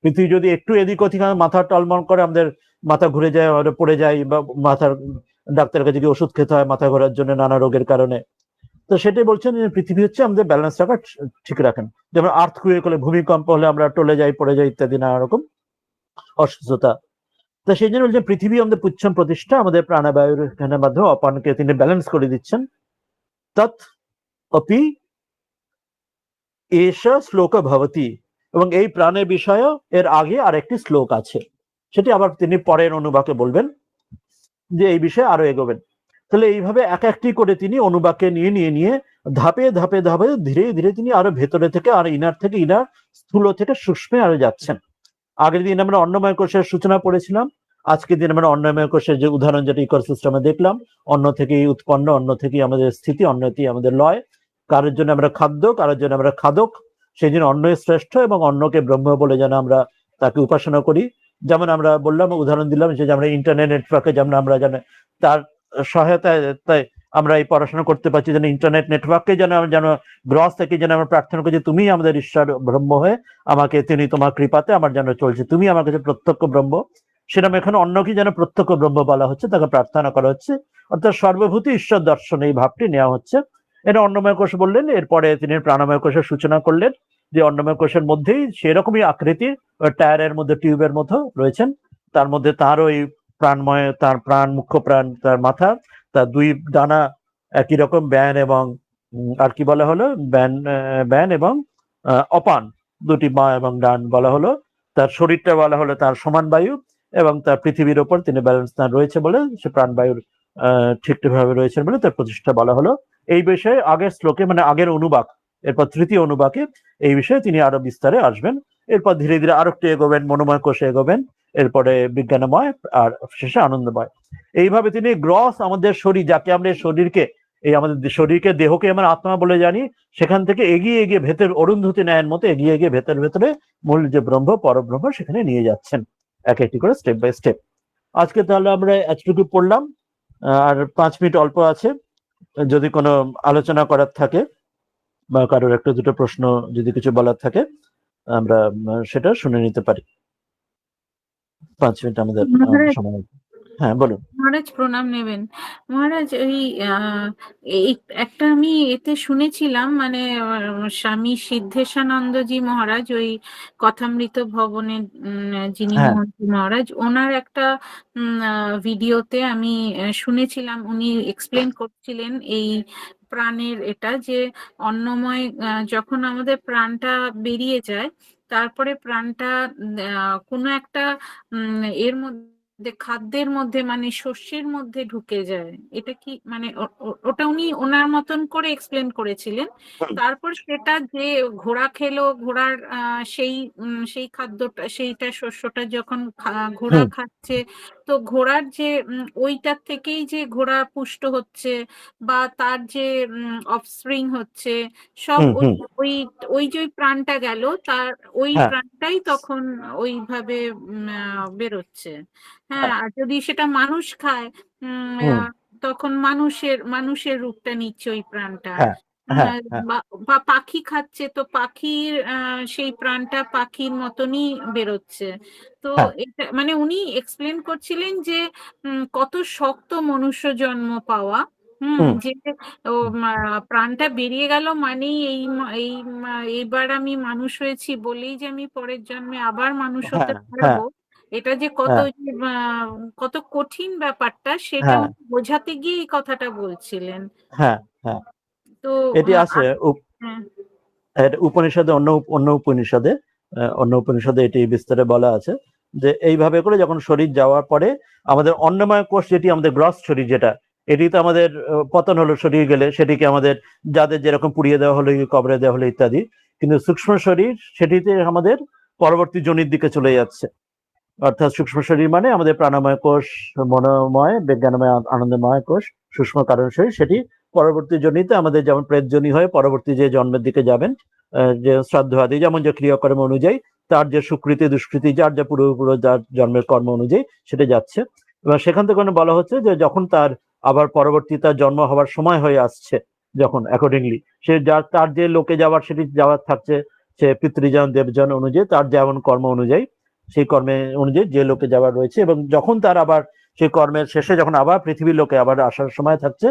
পৃথিবী যদি একটু এদিক ওদিক মাথা টলমল করে, আমাদের মাথা ঘুরে যায়, আমাদের পড়ে যায়, বা মাথার ডাক্তারের কাছে গিয়ে ওষুধ খেতে হয় মাথা ঘোরার জন্য নানা রোগের কারণে। তো সেটাই বলছেন যে পৃথিবী হচ্ছে আমাদের ব্যালেন্স রাখা ঠিক রাখেন। যেমন আর্থকুয়েক হলে, ভূমিকম্প হলে আমরা টলে যাই, পড়ে যাই ইত্যাদি নানা রকম অসুস্থতা। তো সেই জন্য বলছেন পৃথিবী আমাদের পুচ্ছম প্রতিষ্ঠা, আমাদের প্রাণবায়ুর মাধ্যমে অপানকে তিনি ব্যালেন্স করে দিচ্ছেন। তৎ অপি এষ শ্লোক ভবতি, এবং এই প্রাণের বিষয় এর আগে আরেকটি শ্লোক আছে, সেটি আবার তিনি পরের অনুবাকে বলবেন, যে এই বিষয়ে আরো এগোবেন। তাহলে এইভাবে এক একটি করে তিনি অনুবাকে নিয়ে নিয়ে নিয়ে ধাপে ধাপে ধাপে ধীরে ধীরে তিনি আরো ভেতরে থেকে আর ইনার থেকে ইনার, স্থূল থেকে সূক্ষ্মে আরো যাচ্ছেন। আগের দিন আমরা অন্নময় কোষের সূচনা পড়েছিলাম, আজকের দিন আমরা অন্নময় কোষের যে উদাহরণ যেটা ইকোসিস্টেমে দেখলাম, অন্ন থেকেই উৎপন্ন, অন্ন থেকেই আমাদের স্থিতি, অন্ন থেকেই আমাদের লয়। কারোর জন্য আমরা খাদ্য, কারোর জন্য আমরা খাদক। সেই জন্য অন্নই শ্রেষ্ঠ, এবং অন্নকে ব্রহ্ম বলে যেন আমরা তাকে উপাসনা করি। যেমন আমরা বললাম, উদাহরণ দিলাম যে আমরা ইন্টারনেট নেটওয়ার্কে যেমন আমরা জানি তার সহায়তায় আমরা এই পড়াশোনা করতে পারছি, যেন ইন্টারনেট নেটওয়ার্ককে যেন গ্রস থেকে যেন আমরা প্রার্থনা করছি, তুমি আমাদের ঈশ্বর ব্রহ্ম হয়ে আমাকে, তিনি তোমার কৃপাতে আমার যেন চলছে, তুমি আমার কাছে প্রত্যক্ষ ব্রহ্ম। সেরকম এখানে অন্যকে যেন প্রত্যক্ষ ব্রহ্ম বলা হচ্ছে, তাকে প্রার্থনা করা হচ্ছে, অর্থাৎ সর্বভূতি ঈশ্বর দর্শন এই ভাবটি নেওয়া হচ্ছে। এটা অন্নময় কোষ বললেন। এরপরে তিনি প্রাণময় কোষের সূচনা করলেন, যে অন্নময় কোষের মধ্যেই সেরকমই আকৃতি, টায়ারের মধ্যে টিউবের মতো রয়েছেন, তার মধ্যে তার ওই প্রাণময়, তার প্রাণ, মুখ্য প্রাণ, তার মাথা, তার দুই ডানা একই রকম ব্যান এবং আর কি বলা হলো, ব্যান এবং অপান, দুটি মা এবং ডান বলা হলো, তার শরীরটা বলা হলো তার সমান বায়ু, এবং তার পৃথিবীর ওপর তিনি ব্যালেন্স স্থান রয়েছে বলে সে প্রাণবায়ুর ঠিকঠাকভাবে রয়েছেন বলে তার প্রতিষ্ঠা বলা হলো। এই বিষয়ে আগের শ্লোকে মানে আগের অনুবাক, এরপর তৃতীয় অনুবাকে এই বিষয়ে তিনি আরো বিস্তারে আসবেন। এরপর ধীরে ধীরে আরেকটু এগোবেন, মনোময় কোষে এগোবেন, এরপরে বিজ্ঞানময়, আর শেষে আনন্দময়। এইভাবে তিনি গ্রস আমাদের শরীর, যাকে আমরা শরীরকে, এই আমাদের শরীরকে, দেহকে আমরা আত্মা বলে জানি, সেখান থেকে এগিয়ে এগিয়ে ভেতর অরুন্ধতী ন্যায়ের মতো এগিয়ে এগিয়ে ভেতরে ভেতরে মূল যে ব্রহ্ম, পরব্রহ্ম, সেখানে নিয়ে যাচ্ছেন এক একটি করে স্টেপ বাই স্টেপ। আজকে তাহলে আমরা এতটুকু পড়লাম, আর 5 মিনিট অল্প আছে। যদি কোনো আলোচনা করার থাকে বা কারোর একটা দুটো প্রশ্ন যদি কিছু বলার থাকে, আমরা সেটা শুনে নিতে পারি। 5 মিনিট আমাদের সময়। হ্যাঁ, বলুন মহারাজ। প্রণাম নেবেন মহারাজ। এই একটা আমি এতে শুনেছিলাম, মানে স্বামী সিদ্ধেশানন্দজি মহারাজ, ওই কথামৃত ভবনের যিনি হ্যাঁ মন্ত্রী মহারাজ, ওনার একটা ভিডিওতে আমি শুনেছিলাম, উনি এক্সপ্লেন করছিলেন এই প্রাণের এটা, যে অন্নময় যখন আমাদের প্রাণটা বেরিয়ে যায়, তারপরে প্রাণটা কোনো একটা এর মধ্যে, খাদ্যের মধ্যে, মানে শস্যের মধ্যে ঢুকে যায়। এটা কি মানে ওটা উনি ওনার মতন করে এক্সপ্লেন করেছিলেন। তারপর সেটা যে ঘোড়া খেলো, ঘোড়ার সেই খাদ্যটা, সেইটা শস্যটা যখন ঘোড়া খাচ্ছে, তো ঘোড়ার যে ওইটার থেকেই যে ঘোড়া পুষ্ট হচ্ছে, বা তার যে অফস্প্রিং হচ্ছে, সব ওই ওই ওই যে প্রাণটা গেল, তার ওই প্রাণটাই তখন ওইভাবে বেরোচ্ছে। হ্যাঁ, আর যদি সেটা মানুষ খায়, তখন মানুষের রূপটা নিচ্ছে ওই প্রাণটা। বা পাখি খাচ্ছে, তো পাখির সেই প্রাণটা পাখির মতনই বেরোচ্ছে। তো এটা মানে উনি এক্সপ্লেন করছিলেন যে কত শক্ত মনুষ্য জন্ম পাওয়া, যে প্রাণটা বেরিয়ে গেল মানেই এইবার আমি মানুষ হয়েছি বলেই যে আমি পরের জন্মে আবার মানুষ হতে পারবো, এটা যে কত কঠিন ব্যাপারটা, সেটা বোঝাতে গিয়ে এই কথাটা বলছিলেন। তো এটি আছে উপনিষদে, অন্য উপনিষদে এটি বিস্তারে বলা আছে যে এইভাবে করে যখন শরীর যাওয়ার পরে আমাদের অন্নময় কোষ, যেটি আমাদের গ্রস শরীর, যেটা এটি তো আমাদের পতন হলো, শরীর গেলে সেটিকে আমাদের যাদের যেরকম পুড়িয়ে দেওয়া হলো, কবরে দেওয়া হলো ইত্যাদি, কিন্তু সূক্ষ্ম শরীর সেটিতে আমাদের পরবর্তী জনির দিকে চলে যাচ্ছে। অর্থাৎ সূক্ষ্ম শরীর মানে আমাদের প্রাণময় কোষ, মনোময়, বিজ্ঞানময়, আনন্দময় কোষ, সূক্ষ্ম কারণ শরীর, সেটি পরবর্তী জনিতে আমাদের যেমন প্রেত জনি হয়ে পরবর্তী যে জন্মের দিকে যাবেন, যে শ্রাদ্ধ আদি যেমন যে ক্রিয়াকর্ম অনুযায়ী তার যে সুকৃতি দুষ্কৃতি, যার যা পূর্ব যার জন্মের কর্ম অনুযায়ী সেটা যাচ্ছে। এবং সেখান থেকে বলা হচ্ছে যে যখন তার আবার পরবর্তী তার জন্ম হওয়ার সময় হয়ে আসছে, যখন অ্যাকর্ডিংলি সে তার যে লোকে যাওয়ার, সেটি যাওয়ার থাকছে, সে পিতৃজন দেবজন অনুযায়ী তার যেমন কর্ম অনুযায়ী, সেই কর্মে অনুযায়ী যে লোকে যাওয়ার রয়েছে, এবং যখন তার আবার সেই কর্মের শেষে যখন আবার পৃথিবীর লোকে আবার আসার সময় থাকছে,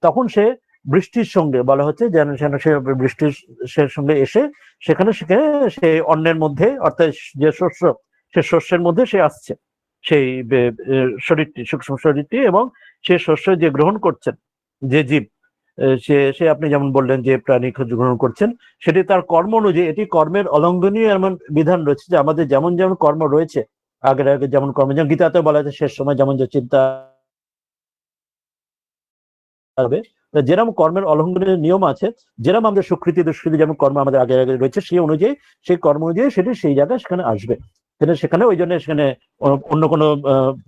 তখন সে বৃষ্টির সঙ্গে বলা হচ্ছে যেন সে বৃষ্টির সঙ্গে এসে সেখানে সে অন্নের মধ্যে, অর্থাৎ যে শস্য, সে শস্যের মধ্যে সে আসছে, সেই শরীরটি, সূক্ষ্ম শরীরটি, এবং সে শস্য যে গ্রহণ করছেন যে জীব, সে আপনি যেমন বললেন যে প্রাণী গ্রহণ করছেন, সেটি তার কর্ম অনুযায়ী, এটি কর্মের অলঙ্ঘনীয় এমন বিধান রয়েছে যে আমাদের যেমন যেমন কর্ম রয়েছে, আগের আগে যেমন কর্ম, যেমন গীতাতে বলা আছে শেষ সময় যেমন যে চিন্তা হবে, যেরকম কর্মের অলঙ্ঘনীয় নিয়ম আছে, যেরকম আমাদের সুকৃতি দুষ্কৃতি যেমন কর্ম আমাদের আগে আগে রয়েছে, সেই অনুযায়ী, সেই কর্ম অনুযায়ী সেটি সেই জায়গায় সেখানে আসবে। সেখানে ওই জন্য সেখানে অন্য কোনো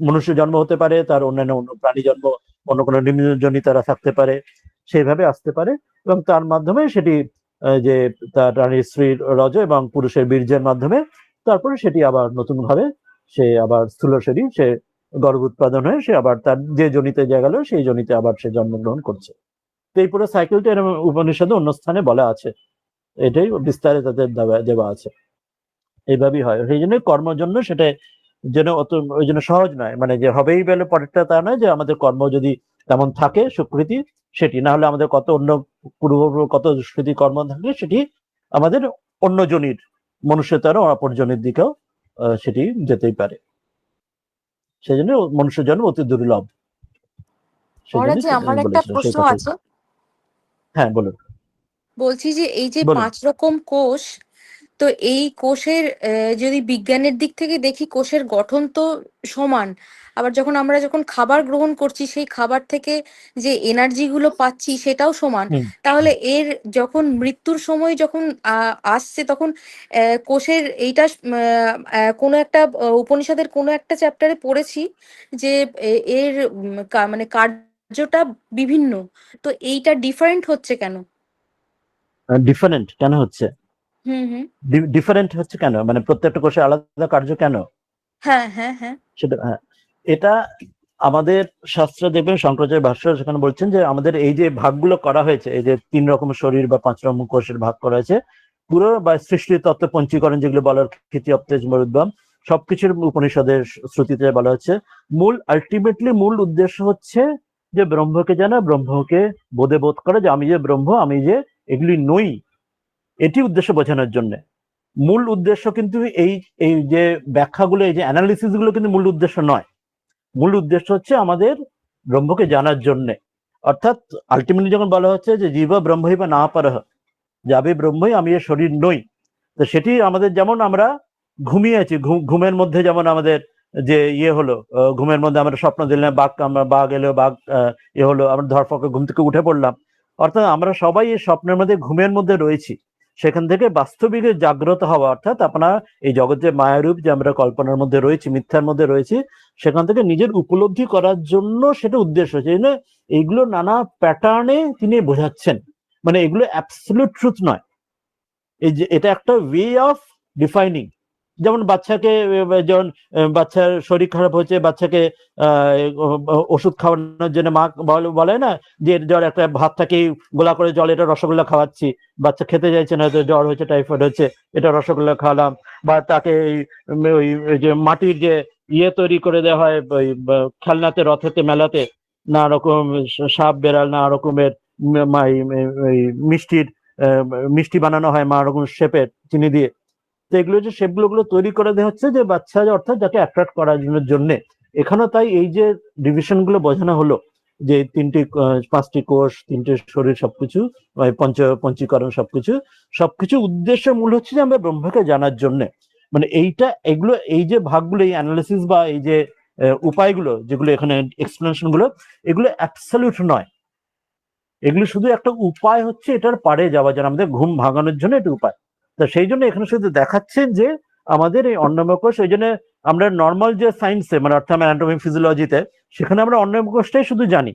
মনুষ্য জন্ম হতে পারে, তার অন্যান্য অন্য প্রাণী জন্ম, অন্য কোনো নিম্নজনী তারা থাকতে পারে, সেইভাবে আসতে পারে, এবং তার মাধ্যমে সেটি যে তার রানীর স্ত্রীর রজ এবং পুরুষের বীর্যের মাধ্যমে তারপরে সেটি আবার নতুন ভাবে সে আবার স্থূল শরীর, সে গর্ভ উৎপাদন হয়ে সে আবার তার যে জনিতে গেল সেই জনিতে আবার সে জন্মগ্রহণ করছে। তো এই পুরো সাইকেলটা উপনিষদে অন্য স্থানে বলা আছে, এটাই বিস্তারে তাদের দেওয়া আছে। এইভাবেই হয়, সেই জন্য কর্মের জন্য সেটা যেন অত ওই জন্য সহজ নয়, মানে যে হবেই বলে পরেরটা তা নয়, যে আমাদের কর্ম যদি তেমন থাকে সুকৃতি, সেটি না হলে আমাদের কত অন্য পূর্ব কত দুষ্কৃতি কর্ম থাকলে সেটি আমাদের অন্য জনির, মনুষ্যতারও অপর জনের দিকেও সেটি যেতেই পারে। সেই জন্য মনুষ্য জন্ম অতি দুর্লভ। আমার একটা প্রশ্ন আছে। হ্যাঁ বলুন। বলছি যে এই যে 5 রকম কোষ, তো এই কোষের যদি বিজ্ঞানের দিক থেকে দেখি, কোষের গঠন তো সমান, আবার যখন খাবার গ্রহণ করছি সেই খাবার থেকে যে এনার্জি গুলো পাচ্ছি সেটাও সমান। হুম। তাহলে এর যখন মৃত্যুর সময় যখন আসছে তখন কোষের এইটা কোনো একটা উপনিষদের কোনো একটা চ্যাপ্টারে পড়েছি যে এর মানে কার্যটা বিভিন্ন, তো এইটা ডিফারেন্ট হচ্ছে কেন? ডিফারেন্ট কেন হচ্ছে? হুম হুম। ডিফারেন্ট হচ্ছে কেন মানে প্রত্যেকটা কোষে আলাদা কার্য কেন? হ্যাঁ হ্যাঁ হ্যাঁ। সেটা হ্যাঁ, এটা আমাদের শাস্ত্রে দেখবেন শঙ্করাচার্য ভাষ্য সেখানে বলছেন যে আমাদের এই যে ভাগগুলো করা হয়েছে, এই যে 3 রকম শরীর বা 5 রকম কোষের ভাগ করা হয়েছে, পুরো বা সৃষ্টি তত্ত্ব পঞ্চীকরণ যেগুলো বলার ক্ষিতি অপ্তেজ মরুদ্গম সবকিছুর উপনিষদের শ্রুতিতে বলা হচ্ছে আলটিমেটলি মূল উদ্দেশ্য হচ্ছে যে ব্রহ্মকে জানা, ব্রহ্মকে বোধ করা যে আমি যে ব্রহ্ম, আমি যে এগুলি নই, এটি উদ্দেশ্য বোঝানোর জন্য। মূল উদ্দেশ্য কিন্তু এই এই যে ব্যাখ্যাগুলো, এই যে অ্যানালিসিস গুলো কিন্তু মূল উদ্দেশ্য নয়। মূল উদ্দেশ্য হচ্ছে আমাদের ব্রহ্মকে জানার জন্য। অর্থাৎ আলটিমেটলি যখন বলা হচ্ছে যে জীব ব্রহ্মই বা না পারহ, যে আমি ব্রহ্মই, আমি এর শরীর নই, তো সেটি আমাদের যেমন আমরা ঘুমিয়ে আছি, ঘুমের মধ্যে যেমন আমাদের যে ইয়ে হলো, ঘুমের মধ্যে আমরা স্বপ্ন দিলাম বাঘ এলো, বাঘ ইয়ে হলো, আমরা ধরফকে ঘুম থেকে উঠে পড়লাম, অর্থাৎ আমরা সবাই এই স্বপ্নের মধ্যে ঘুমের মধ্যে রয়েছি। সেখান থেকে বাস্তবিক জাগ্রত হওয়া, অর্থাৎ আপনার এই জগতের মায়ারূপ যে আমরা কল্পনার মধ্যে রয়েছি, মিথ্যার মধ্যে রয়েছি, সেখান থেকে নিজের উপলব্ধি করার জন্য সেটা উদ্দেশ্য। সেই জন্য এইগুলো নানা প্যাটার্নে তিনি বোঝাচ্ছেন, মানে এগুলো অ্যাবসলিউট ট্রুথ নয়। এই যে এটা একটা ওয়ে অফ ডিফাইনিং। যেমন বাচ্চাকে, যেমন বাচ্চার শরীর খারাপ হচ্ছে, বাচ্চাকে ওষুধ খাওয়ানোর জন্য মা বলে না যে জ্বর, একটা ভাতটাকে গোলা করে জল, এটা রসগোল্লা খাওয়াচ্ছি, বাচ্চা খেতে চাইছে না, জ্বর হচ্ছে, টাইফয়েড হচ্ছে, এটা রসগোল্লা খাওয়ালাম। বা তাকে ওই যে মাটির যে ইয়ে তৈরি করে দেওয়া হয় ওই খেলনাতে, রথেতে, মেলাতে নানা রকম সাপ বেড়াল, নানা রকমের মিষ্টির মিষ্টি বানানো হয় নানা রকম শেপের চিনি দিয়ে। তো এগুলো যে শেপগুলো তৈরি করে দেওয়া হচ্ছে যে বাচ্চা, অর্থাৎ যাকে অ্যাট্রাক্ট করার জন্য। এখানেও তাই এই যে ডিভিশন গুলো বোঝানো হলো যে 5টি কোষ, 3টে শরীর, সবকিছু পঞ্চীকরণ, সবকিছু উদ্দেশ্য মূল হচ্ছে যে আমরা ব্রহ্মকে জানার জন্য। মানে এগুলো এই যে ভাগগুলো, এই অ্যানালিসিস বা এই যে উপায়গুলো যেগুলো এখানে এক্সপ্লেনেশন গুলো, এগুলো অ্যাবসলিউট নয়, এগুলো শুধু একটা উপায় হচ্ছে এটার পারে যাওয়া যায়, আমাদের ঘুম ভাঙানোর জন্য এটা উপায়। তো সেই জন্য এখানে শুধু দেখাচ্ছেন যে আমাদের এই অন্নময় কোষ, ওই জন্য আমরা নর্মাল যে সায়েন্সে মানে অর্থাৎ অ্যানাটমি ফিজিওলজিতে, সেখানে আমরা অন্নময় কোষটাই শুধু জানি।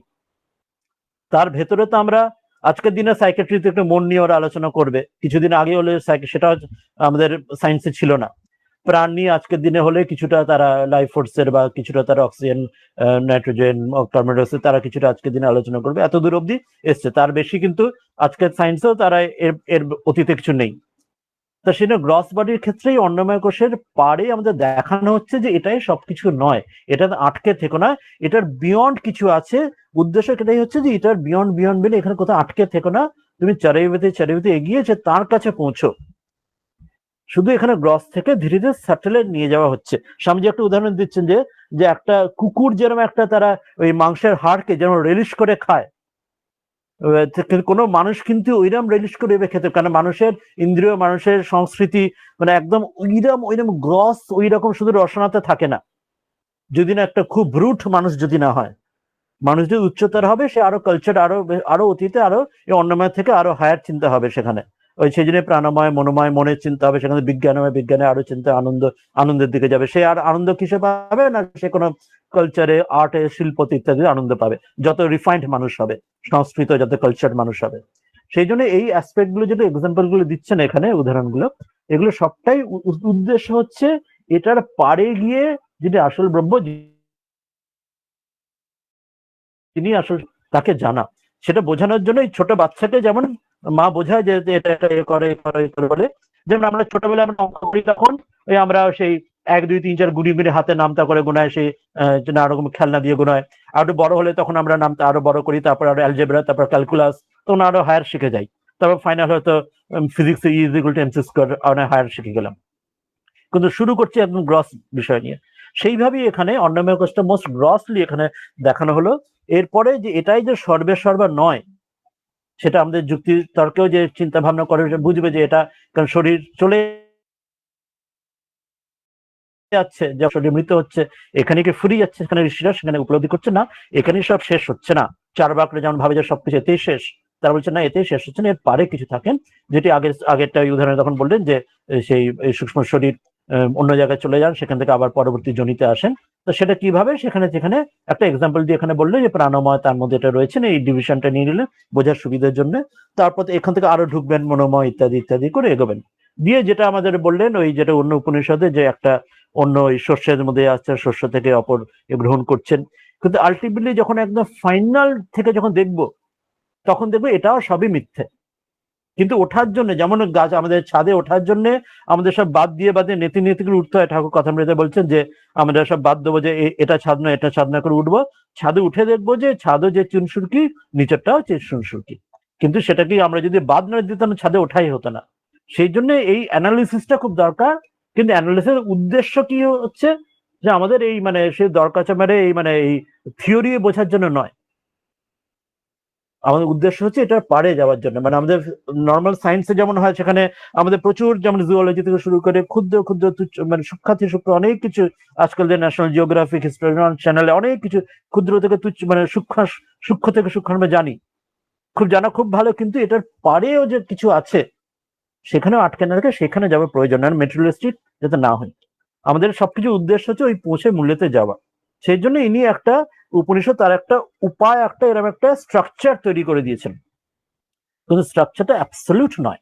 তার ভেতরে তো আমরা আজকের দিনে সাইকেট্রিতে একটু মন নিয়ে ওরা আলোচনা করবে, কিছুদিন আগে হলে সেটা আমাদের সায়েন্সে ছিল না। প্রাণ নিয়ে আজকের দিনে হলে কিছুটা তারা লাইফ ফোর্সের বা কিছুটা তারা অক্সিজেন, নাইট্রোজেন, কার্বন ডাইঅক্সাইড, তারা কিছুটা আজকের দিনে আলোচনা করবে, এত দূর অব্দি এসছে। তার বেশি কিন্তু আজকের সায়েন্সেও তারা এর অতীতে কিছু নেই। তা সেটা গ্রস বডির ক্ষেত্রেই অন্নময় কোষের পারে আমাদের দেখানো হচ্ছে যে এটাই সবকিছু নয়, এটা আটকে থেকো না, এটার বিয়ন্ড কিছু আছে। উদ্দেশ্য এটাই হচ্ছে যে এটার বিয়ন্ড বেলে এখানে কোথাও আটকে থেকো না, তুমি চারিবেতে এগিয়েছে তার কাছে পৌঁছো। শুধু এখানে গ্রস থেকে ধীরে ধীরে স্যাটেলে নিয়ে যাওয়া হচ্ছে। স্বামীজি একটা উদাহরণ দিচ্ছেন যে একটা কুকুর যেরকম একটা তারা ওই মাংসের হাড়কে যেমন রেলিশ করে খায়, কোনো মানুষ কিন্তু ওইরকম রিলিজ করে খেতে, কারণ মানুষের ইন্দ্রিয়, মানুষের সংস্কৃতি মানে একদম ওইরকম গ্রস ওই রকম শুধু রসনাতে থাকে না। যদি না একটা খুব ব্রুট মানুষ যদি না হয়, মানুষ যদি উচ্চতর হবে, সে আরো কালচার, আরো অতীতে আরো এই অন্নময় থেকে আরো হায়ার চিন্তা হবে সেখানে। ওই সেই জন্য প্রাণময়, মনোময়, মনের চিন্তা হবে সেখানে, বিজ্ঞানে আরো চিন্তা, আনন্দের দিকে যাবে। সে আর আনন্দ কিসে পাবে না, সে কোনো কালচারে, আর্টে, শিল্পতে ইত্যাদি আনন্দ পাবে, যত রিফাইন্ড মানুষ হবে, সংস্কৃত যত কালচার মানুষ হবে। সেই জন্য এই অ্যাসপেক্ট গুলো, যেটা এক্সাম্পল গুলো দিচ্ছেন এখানে, উদাহরণগুলো, এগুলো সবটাই উদ্দেশ্য হচ্ছে এটার পারে গিয়ে যিনি আসল ব্রহ্ম, তিনি আসল তাকে জানা, সেটা বোঝানোর জন্য এই ছোট বাচ্চাকে যেমন মা বোঝায় যে এটা এ করে বলে। যেমন আমরা ছোটবেলায় আমরা অঙ্ক করি, তখন ওই আমরা সেই 1 2 3 4 গুড়ি হাতে নামতা করে গোনায়, সেই নানা রকম খেলনা দিয়ে গোনায়। আর একটু বড় হলে তখন আমরা নামতা আরো বড় করি, তারপর আরো অ্যালজেব্রা, তারপর ক্যালকুলাস, তখন আরো হায়ার শিখে যাই। তারপর ফাইনাল হয়তো ফিজিক্স = mc² হায়ার শিখে গেলাম। কিন্তু শুরু করছি একদম গ্রস বিষয় নিয়ে। সেইভাবেই এখানে অন্নময় কোষটা মোস্ট গ্রসলি এখানে দেখানো হলো। এরপরে যে এটাই যে সর্বা নয়, সেটা আমাদের যুক্তি তর্কেও যে চিন্তা ভাবনা করে বুঝবে যে এটা, কারণ শরীর চলে যাচ্ছে, যে শরীর মৃত হচ্ছে, এখানে কি ফুরিয়ে যাচ্ছে, সেখানে ঋষিরা সেখানে উপলব্ধি করছে না এখানেই সব শেষ হচ্ছে না। চারবাকরা যেমন ভাবে যে সবকিছু এতেই শেষ, তারা বলছে না এতেই শেষ হচ্ছে না, এর পারে কিছু থাকেন, যেটি আগেরটা উদাহরণে তখন বললেন যে সেই সূক্ষ্ম শরীর অন্য জায়গায় চলে যান, সেখান থেকে আবার পরবর্তী জনিতে আসেন। তো সেটা কিভাবে, সেখানে একটা এক্সাম্পল দিয়ে এখানে বললো যে প্রাণময় তার মধ্যে এটা রয়েছে, এই ডিভিশনটা নিয়ে নিলে বোঝার সুবিধার জন্য। তারপর এখান থেকে আরো ঢুকবেন মনোময় ইত্যাদি ইত্যাদি করে এগোবেন। দিয়ে যেটা আমাদের বললেন ওই যেটা অন্য উপনিষদে যে একটা অন্য ওই শস্যের মধ্যে আসছে, শস্য থেকে অপর গ্রহণ করছেন, কিন্তু আলটিমেটলি যখন একদম ফাইনাল থেকে যখন দেখবো তখন দেখবো এটাও সবই মিথ্যে। কিন্তু ওঠার জন্য যেমন গাছ আমাদের ছাদে ওঠার জন্য আমাদের সব বাদ দিয়ে নেতি নেতি করে উঠতে হয়। ঠাকুর কথামৃতে বলছেন যে আমরা সব বাদ দেবো, যে এটা ছাদ নয় এটা ছাদ না করে উঠবো, ছাদে উঠে দেখবো যে ছাদও যে চুনসুরকি, নিচেরটাও চুনসুরকি। কিন্তু সেটা কি আমরা যদি বাদ না দিতাম ছাদে ওঠাই হতো না। সেই জন্য এই অ্যানালিসিসটা খুব দরকার। কিন্তু অ্যানালিসিসের উদ্দেশ্য কি হচ্ছে, যে আমাদের এই সেই দরকার এই থিওরি বোঝার জন্য নয়, আমাদের উদ্দেশ্য হচ্ছে এটা পারে যাওয়ার জন্য। আমাদের নর্মাল সায়েন্সে যেমন হয়, সেখানে আমাদের প্রচুর যেমন জুওলজি থেকে শুরু করে ক্ষুদ্র ক্ষুদ্র সূক্ষ্মাতি সূক্ষ্ম অনেক কিছু, আজকাল যে ন্যাশনাল জিওগ্রাফিক হিস্টোরি চ্যানেলে অনেক কিছু ক্ষুদ্র থেকে তুচ্ছ সূক্ষ্ম থেকে সূক্ষ্ম আমরা জানি, জানা খুব ভালো। কিন্তু এটার পারেও যে কিছু আছে সেখানেও আটকে না থাকে, সেখানে যাওয়ার প্রয়োজন না, মেটেরিয়ালিস্টিক যাতে না হয়। আমাদের সবকিছু উদ্দেশ্য হচ্ছে ওই পৌঁছে মূল্যতে যাওয়া। সেই জন্য ইনি একটা উপনিষদ তার একটা উপায়, এরকম একটা স্ট্রাকচার তৈরি করে দিয়েছেন। কিন্তু স্ট্রাকচারটা অ্যাবসলিউট নয়।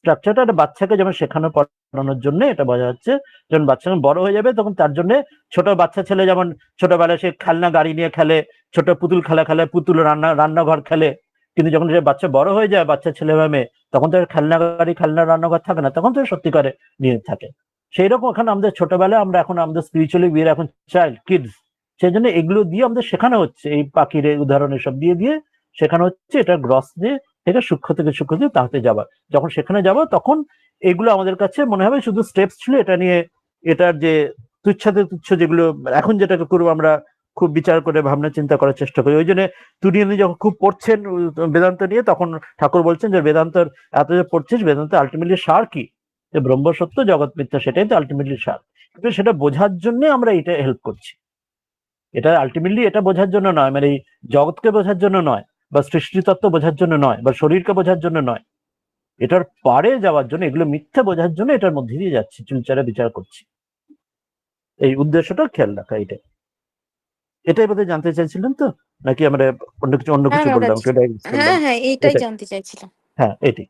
স্ট্রাকচারটা একটা বাচ্চাকে যেমন শেখানো পড়ানোর জন্য এটা বোঝা যাচ্ছে, যখন বাচ্চা বড় হয়ে যাবে তখন তার জন্য ছোট বাচ্চা ছেলে যেমন ছোটবেলায় সে খেলনা গাড়ি নিয়ে খেলে, ছোট পুতুল খেলে, পুতুল রান্নাঘর খেলে। কিন্তু যখন সে বাচ্চা বড় হয়ে যায়, বাচ্চা ছেলে বা মেয়ে, তখন তো খেলনা গাড়ি খেলনা রান্নাঘর থাকে না, তখন তো সত্যিকারে নিয়ে থাকে। সেই রকম এখন আমাদের ছোটবেলায় আমরা এখন আমাদের স্পিরিচুয়ালি উই আর এখন চাইল্ড কিডস, সেই জন্য এগুলো দিয়ে আমাদের শেখানো হচ্ছে, এই পাখির উদাহরণ এসব দিয়ে শেখানো হচ্ছে এটা গ্রস দিয়ে থেকে সূক্ষ্ম দিয়ে তাতে যাবার। যখন সেখানে যাব তখন এগুলো আমাদের কাছে মনে হবে শুধু স্টেপস ছিল, এটা নিয়ে এটার যে তুচ্ছ যেগুলো এখন যেটাকে করবো আমরা খুব বিচার করে ভাবনা চিন্তা করার চেষ্টা করি। ওই জন্য তুরিয়ানি যখন খুব পড়ছেন বেদান্ত নিয়ে, তখন ঠাকুর বলছেন যে বেদান্তর এত যে পড়ছিস, বেদান্ত আলটিমেটলি সার কি, যে ব্রহ্ম সত্য জগৎ মিথ্যা, সেটাই তো আলটিমেটলি সার। কিন্তু সেটা বোঝার জন্য আমরা এটা হেল্প করছি। এটা আলটিমেটলি এটা বোঝার জন্য নয়, এই জগৎকে বোঝার জন্য নয়, বা সৃষ্টিতত্ত্ব বোঝার জন্য নয়, বা শরীরকে বোঝার জন্য নয়, এটার পারে যাওয়ার জন্য, এগুলো মিথ্যা বোঝার জন্য এটার মধ্যে দিয়ে যাচ্ছি, চুলচারা বিচার করছি। এই উদ্দেশ্যটা খেয়াল রাখা, এটাই বোধহয় জানতে চাইছিলেন তো, নাকি আমরা অন্য কিছু বললাম? হ্যাঁ এইটাই জানতে চাইছিলাম। হ্যাঁ এটি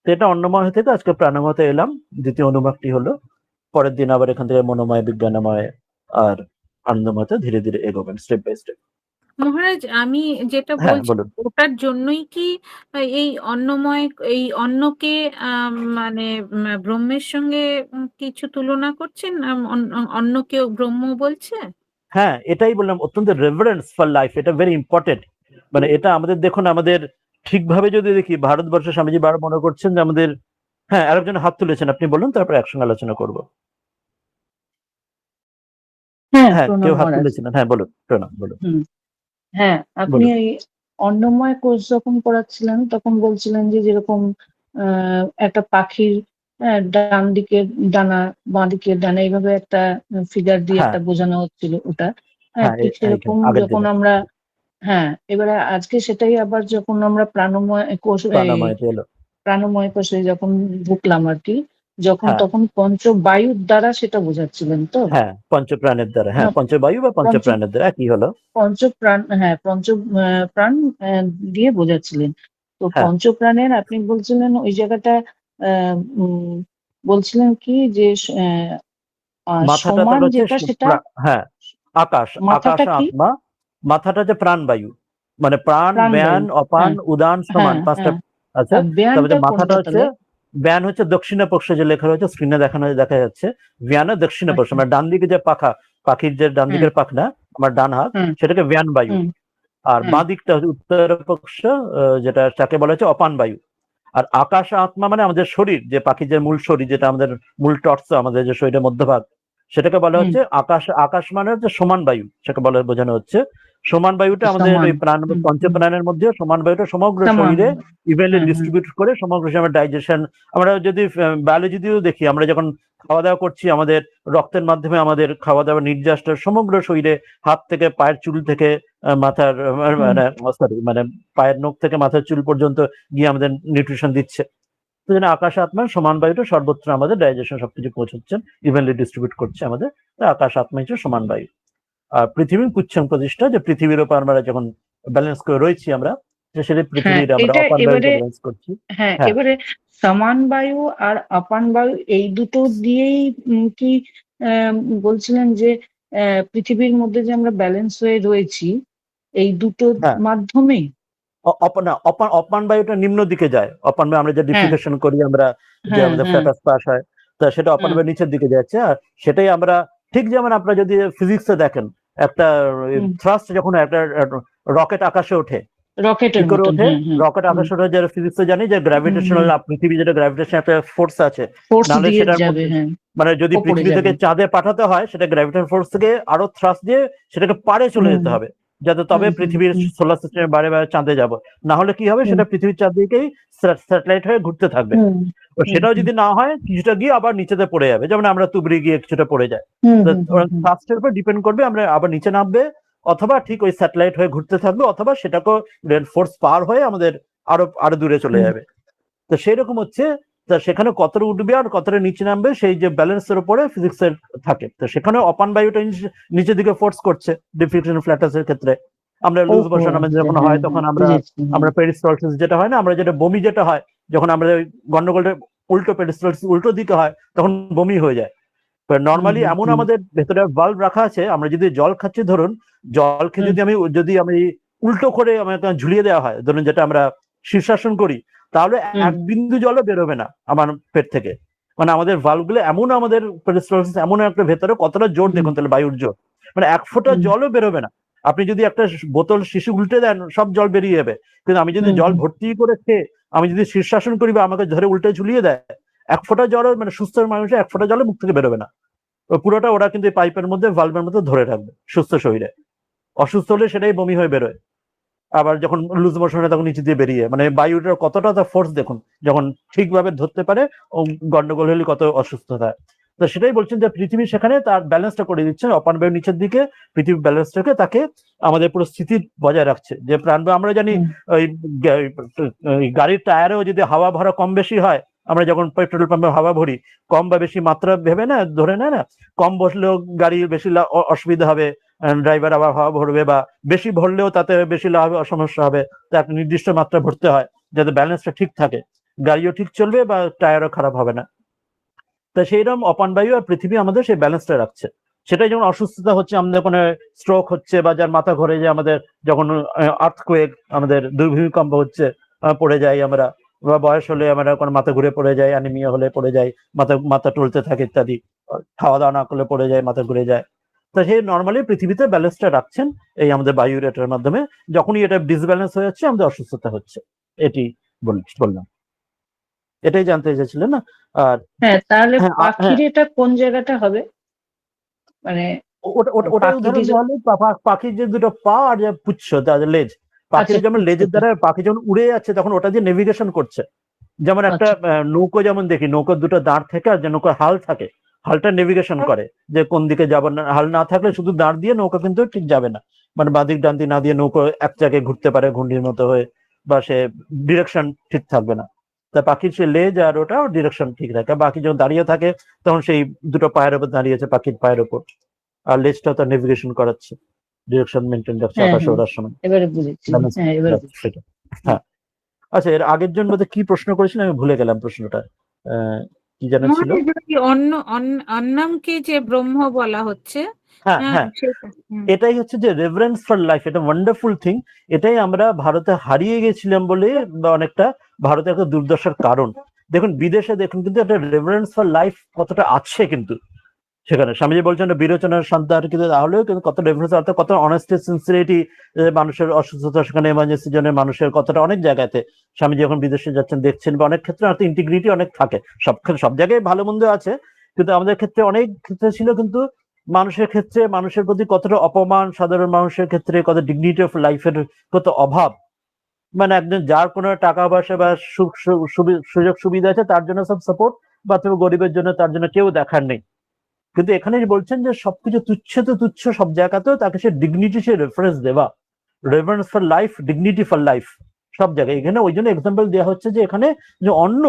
এটা অন্নময় থেকে আজকে প্রাণময়তে এলাম, দ্বিতীয় অনুবাদটি হলো। পরের দিন আবার এখান থেকে মনোময়, বিজ্ঞানময় আর আনন্দময়তে ধীরে ধীরে এগোবেন, স্টেপ বাই স্টেপ। মহারাজ, আমি যেটা বলছি ওটার জন্যই কি এই অন্নময়, এই অন্নকে ব্রহ্মের সঙ্গে কিছু তুলনা করছেন, অন্নকেও ব্রহ্ম বলছে? হ্যাঁ, এটাই বললাম, অত্যন্ত রেভারেন্স ফর লাইফ, এটা ভেরি ইম্পর্টেন্ট। এটা আমাদের দেখুন, আমাদের ঠিকভাবে যদি দেখি, ভারতবর্ষে স্বামীজি বার মনে করছেন যে আমাদের, হ্যাঁ আরেকজন হাত তুলেছেন, আপনি বলুন, তারপর একসঙ্গে আলোচনা করবো। হ্যাঁ কেউ হাত তুলেছিলেন, হ্যাঁ বলুন, প্রণাম, বলুন। হ্যাঁ, আপনি এই অন্নময় কোষ যখন পড়াচ্ছিলেন তখন বলছিলেন যে যেরকম একটা পাখির ডান দিকের ডানা, বাঁ দিকের ডানা, এইভাবে একটা ফিগার দিয়ে একটা বোঝানো হচ্ছিল ওটা। ঠিক সেরকম যখন আমরা এবারে আজকে সেটাই আবার যখন আমরা প্রাণময় কোষে যখন ঢুকলাম আর কি, যখন তখন পঞ্চবায়ুর দ্বারা সেটা বোঝাচ্ছিলেন তো? হ্যাঁ, পঞ্চপ্রাণের দ্বারা, হ্যাঁ পঞ্চবায়ু বা পঞ্চপ্রাণের দ্বারা কি হলো, পঞ্চপ্রাণ, পঞ্চপ্রাণ দিয়ে বোঝাচ্ছিলেন। তো পঞ্চপ্রাণের আপনি বলছিলেন ওই জায়গাটা বলছিলেন কি যে সমান যেটা সেটা, হ্যাঁ আকাশ, আকাশ আত্মা, মাথাটা হচ্ছে প্রাণবায়ু, প্রাণ, ব্যান, অপান, উদান, সমান, পাঁচটা আছে। তবে মাথাটা হচ্ছে, ব্যান হচ্ছে দক্ষিণা পক্ষে, যে লেখা রয়েছে স্ক্রিনে দেখা যাচ্ছে, ব্যান দক্ষিণা পক্ষ, ডান দিকে যে পাখির যে ডান দিকের পাখনা, আমার ডান হাত, সেটাকে ব্যান বায়ু। আর বাঁ দিকটা হচ্ছে উত্তর পক্ষ, যেটা তাকে বলা হচ্ছে অপান বায়ু। আর আকাশ আত্মা আমাদের শরীর, যে পাখির যে মূল শরীর, যেটা আমাদের মূল টর্চ, আমাদের যে শরীরের মধ্যভাগ, সেটাকে বলা হচ্ছে আকাশ। আকাশ হচ্ছে সমান বায়ু, সেটাকে বোঝানো হচ্ছে। সমান বায়ুটা আমাদের সমান। ওই প্রাণ পঞ্চপ্রাণের মধ্যে সমান বায়ুটা সমগ্র সমান। শরীরে ইভেনলি হ্যাঁ, ডিস্ট্রিবিউট করে সমগ্র সময় ডাইজেশন। আমরা যদি বায়োলজি দিয়েও দেখি, আমরা যখন খাওয়া দাওয়া করছি আমাদের রক্তের মাধ্যমে আমাদের খাওয়া দাওয়া নির্যাসটা সমগ্র শরীরে, হাত থেকে পায়ের চুল থেকে মাথার মানে পায়ের নখ থেকে মাথার চুল পর্যন্ত গিয়ে আমাদের নিউট্রিশন দিচ্ছে। তো যেন আকাশ আত্মার সমান বায়ুটা সর্বত্র আমাদের ডাইজেশন সবকিছু পৌঁছাচ্ছেন, ইভেনলি ডিস্ট্রিবিউট করছে আমাদের। আকাশ আত্মা হচ্ছে সমান বায়ু। আর পৃথিবী পুচ্ছং প্রতিষ্ঠা, যে পৃথিবীর উপর আমরা যখন ব্যালেন্স করে রয়েছি আমরা, সেটা পৃথিবীর আমরা এটা অপান বায়ুকে এবারে ব্যালেন্স করছি। হ্যাঁ হ্যাঁ। এবারে সমান বায়ু আর আপান বায়ু এই দুটো দিয়েই কি বলছিলেন যে পৃথিবীর মধ্যে যে আমরা ব্যালেন্স হয়ে রয়েছি এই দুটো হ্যাঁ। মাধ্যমেই? অপান বায়ুটা নিম্ন দিকে যায়। অপান বায়ু আমরা যে ডিফিকেশন করি, আমরা যে হ্যাঁ, আমাদের হ্যাঁ। ফ্যাটাস পাস হয়, তা সেটা অপান বায়ু নিচের দিকে যাচ্ছে। আর সেটাই আমরা ঠিক যেমন আপনারা যদি ফিজিক্সে দেখেন, একটা থ্রাস্ট যখন একটা রকেট আকাশে ওঠে, রকেটের কি করে মতন। ওঠে, রকেট আকাশে ওঠে, যারা ফিজিক্সে জানি যে গ্র্যাভিটেশনাল, পৃথিবী যেটা গ্র্যাভিটেশন একটা ফোর্স আছে, ফোর্স নাহলে দিয়ে সেটার যাবে। মধ্যে হ্যাঁ, মানে যদি ওপরে পৃথিবী থেকে যাবে। চাঁদে পাঠাতে হয়, সেটা গ্র্যাভিটেশন ফোর্স থেকে আরো থ্রাস্ট দিয়ে সেটাকে পারে চলে যেতে হবে, যাতে তবে পৃথিবীর সোলার সিস্টেমের বাইরে বাইরে চাঁদে যাবো। না হলে কি হবে, সেটা পৃথিবীর চারদিকেই স্যাটেলাইট হয়ে ঘুরতে থাকবে। সেটাও যদি না হয়, কিছুটা গিয়ে আবার নিচেতে পড়ে যাবে, যেমন আমরা তুবড়ি গিয়ে কিছুটা পড়ে যায়। থ্রাস্টের উপর ডিপেন্ড করবে, আমরা আবার নিচে নামবে, অথবা ঠিক ওই স্যাটেলাইট হয়ে ঘুরতে থাকবে, অথবা সেটাকেও ফোর্স পার হয়ে আমাদের আরো দূরে চলে যাবে। তো সেই রকম হচ্ছে, তা সেখানে কতটা উঠবে আর কতটা নিচে নামবে, সেই যে ব্যালেন্সের উপরে ফিজিক্সের থাকে। তো সেখানে অপান বায়ুটা নিচের দিকে ফোর্স করছে ডিফ্লেকশন ফ্ল্যাটাসের ক্ষেত্রে। আমরা লুজ মোশন আমাদের যখন হয়, তখন আমরা পেরিস্টালসিস যেটা হয় না, আমরা যেটা বমি যেটা হয়, যখন আমরা গন্ডগোলটা উল্টো পেরিস্টালসিস উল্টো দিকে হয়, তখন বমি হয়ে যায়। নর্মালি এমন আমাদের ভেতরে বাল্ব রাখা আছে, আমরা যদি জল খাচ্ছি, ধরুন জল খেয়ে যদি আমি উল্টো করে আমাকে ঝুলিয়ে দেওয়া হয়, ধরুন যেটা আমরা শীর্ষাসন করি, তাহলে এক বিন্দু জলও বেরোবে না আমার পেট থেকে। মানে আমাদের ভালভগুলো এমন, আমাদের পেরিস্টালসিস এমন একটা ভেতরে, কতটা জোর দেখুন তাহলে, বায়ুর জোর, মানে এক ফোঁটা জলও বেরোবে না। আপনি যদি একটা বোতল শিশু উল্টে দেন, সব জল বেরিয়ে যাবে। কিন্তু আমি যদি জল ভর্তি করে খেয়ে আমি যদি শীর্ষাসন করি, বা আমাকে ধরে উল্টে ঝুলিয়ে দেয়, এক ফোঁটা জল, মানে সুস্থ মানুষের এক ফোঁটা জলে মুখ থেকে বেরোবে না। পুরোটা ওরা কিন্তু পাইপের মধ্যে, ভালভের মধ্যে ধরে রাখবে সুস্থ শরীরে। অসুস্থ হলে সেটাই বমি হয়ে বেরোয়। আবার যখন লুজ মোশন হয়, তখন নিচে দিয়ে বেরিয়ে, মানে বায়ুটার কতটা তার ফোর্স দেখুন, যখন ঠিকভাবে ধরতে পারে, ও গন্ডগোল হলে কত অসুস্থতা। তো সেটাই বলছেন যে পৃথিবী সেখানে তার ব্যালেন্সটা করে দিচ্ছে, অপান বায়ু নিচের দিকে, পৃথিবী ব্যালেন্সটাকে তাকে আমাদের পুরো স্থিতি বজায় রাখছে। যে প্রাণবায়ু আমরা জানি, ওই গাড়ির টায়ারেও যদি হাওয়া ভরা কম বেশি হয়, আমরা যখন পেট্রোল পাম্পে হাওয়া ভরি, কম বা বেশি মাত্রা ভেবে না ধরে নেয় না, কম বসলেও গাড়ি বেশি অসুবিধা হবে, ড্রাইভার আবার হাওয়া ভরবে, বা বেশি ভরলেও তাতে বেশি লাভ সমস্যা হবে। তো একটা নির্দিষ্ট মাত্রা ভরতে হয়, যাতে ব্যালেন্সটা ঠিক থাকে, গাড়িও ঠিক চলবে বা টায়ারও খারাপ হবে না। তো সেইরকম অপান বায়ু আর পৃথিবী আমাদের সেই ব্যালেন্সটা রাখছে। সেটাই যেমন অসুস্থতা হচ্ছে, আমাদের কোনো স্ট্রোক হচ্ছে, বা যার মাথা ঘুরে যায়, আমাদের যখন আর্থকুয়েক, আমাদের দুর্ভূমিকম্প হচ্ছে, পড়ে যাই আমরা, বা বয়স হলে আমরা কোনো মাথা ঘুরে পড়ে যায়, অ্যানিমিয়া হলে পড়ে যায়, মাথা টলতে থাকে ইত্যাদি, খাওয়া দাওয়া না করলে পড়ে যায়, মাথা ঘুরে যায়। তো সেই নর্মালি পৃথিবীতে ব্যালেন্সটা রাখছেন এই আমাদের বায়ুর এটার মাধ্যমে। যখনই এটা ডিসব্যালেন্স হয়ে যাচ্ছে, আমাদের অসুস্থতা হচ্ছে। এটি বললাম, এটাই জানতে চেয়েছিলেন না? আর তাহলে পাখির এটা কোন জায়গাটা হবে, মানে ওটাই উদাহরণ দেওয়া হলো। পাখির যে দুটো পা আর যে পুচ্ছ, তাদের লেজ, পাখির যেমন লেজের দ্বারা পাখি যখন উড়ে যাচ্ছে, তখন ওটা দিয়ে নেভিগেশন করছে। যেমন একটা নৌকো যেমন দেখি, নৌকোর দুটো দাঁড় থেকে, আর যে নৌকার হাল থাকে, হালটা নেভিগেশন করে যে কোন দিকে যাবো। না, হাল না থাকলে শুধু দাঁড় দিয়ে নৌকা কিন্তু ঠিক যাবে না, মানে বাঁদিক ডানদিক না দিয়ে নৌকো এক জায়গায় ঘুরতে পারে ঘুন্ডির মতো হয়ে, বা সে ডিরেকশন ঠিক থাকবে না। তা পাখির সে লেজ আর ওটাও ডিরেকশন ঠিক থাকে। বাকি যখন দাঁড়িয়ে থাকে, তখন সেই দুটো পায়ের উপর দাঁড়িয়েছে, পাখির পায়ের উপর, আর লেজটা তার নেভিগেশন করাচ্ছে, ডিরেকশন মেনটেন রাখছে আকাশে ওড়ার সময়। এবারে বুঝেছি। হ্যাঁ, আচ্ছা, এর আগের জন বোধহয় কি প্রশ্ন করেছিলেন, আমি ভুলে গেলাম প্রশ্নটা, কি জানা ছিল? অন্নমকে যে ব্রহ্ম বলা হচ্ছে, হ্যাঁ, এটাই হচ্ছে যে রেভারেন্স ফর লাইফ, এটা ওয়ান্ডারফুল থিং। এটাই আমরা ভারতে হারিয়ে গেছিলাম বলে, বা অনেকটা ভারতে একটা দুর্দশার কারণ। দেখুন বিদেশে দেখুন কিন্তু একটা রেভারেন্স ফর লাইফ কতটা আছে, কিন্তু সেখানে স্বামীজি বলছেন বিরোচনার সন্তান, কিন্তু তাহলেও কিন্তু কত রেফারেন্স, অর্থাৎ কত অনেস্টি, সিনসিয়ারিটি, মানুষের অসুস্থতা সেখানে এমার্জেন্সি জন্য মানুষের কতটা, অনেক জায়গাতে স্বামীজি যখন বিদেশে যাচ্ছেন দেখছেন, বা অনেক ক্ষেত্রে হয়তো ইন্টিগ্রিটি অনেক থাকে, সব জায়গায় ভালো মন্দ আছে, কিন্তু আমাদের ক্ষেত্রে অনেক ক্ষেত্রে ছিল কিন্তু মানুষের ক্ষেত্রে মানুষের প্রতি কতটা অপমান, সাধারণ মানুষের ক্ষেত্রে কত ডিগনিটি অফ লাইফের কত অভাব। মানে একজন যার কোনো টাকা পয়সা বা সুযোগ সুবিধা আছে তার জন্য সব সাপোর্ট, বা তুমি গরিবের জন্য তার জন্য কেউ দেখার নেই। কিন্তু এখানে বলছেন যে সবকিছু তুচ্ছ তো তুচ্ছ, সব জায়গাতেও তাকে সে ডিগনিটি, সে রেফারেন্স দেওয়া, reference for life, dignity for life, সব জায়গায়। এখানে ওই জন্য এক্সাম্পল দেওয়া হচ্ছে যে এখানে যে অন্ন,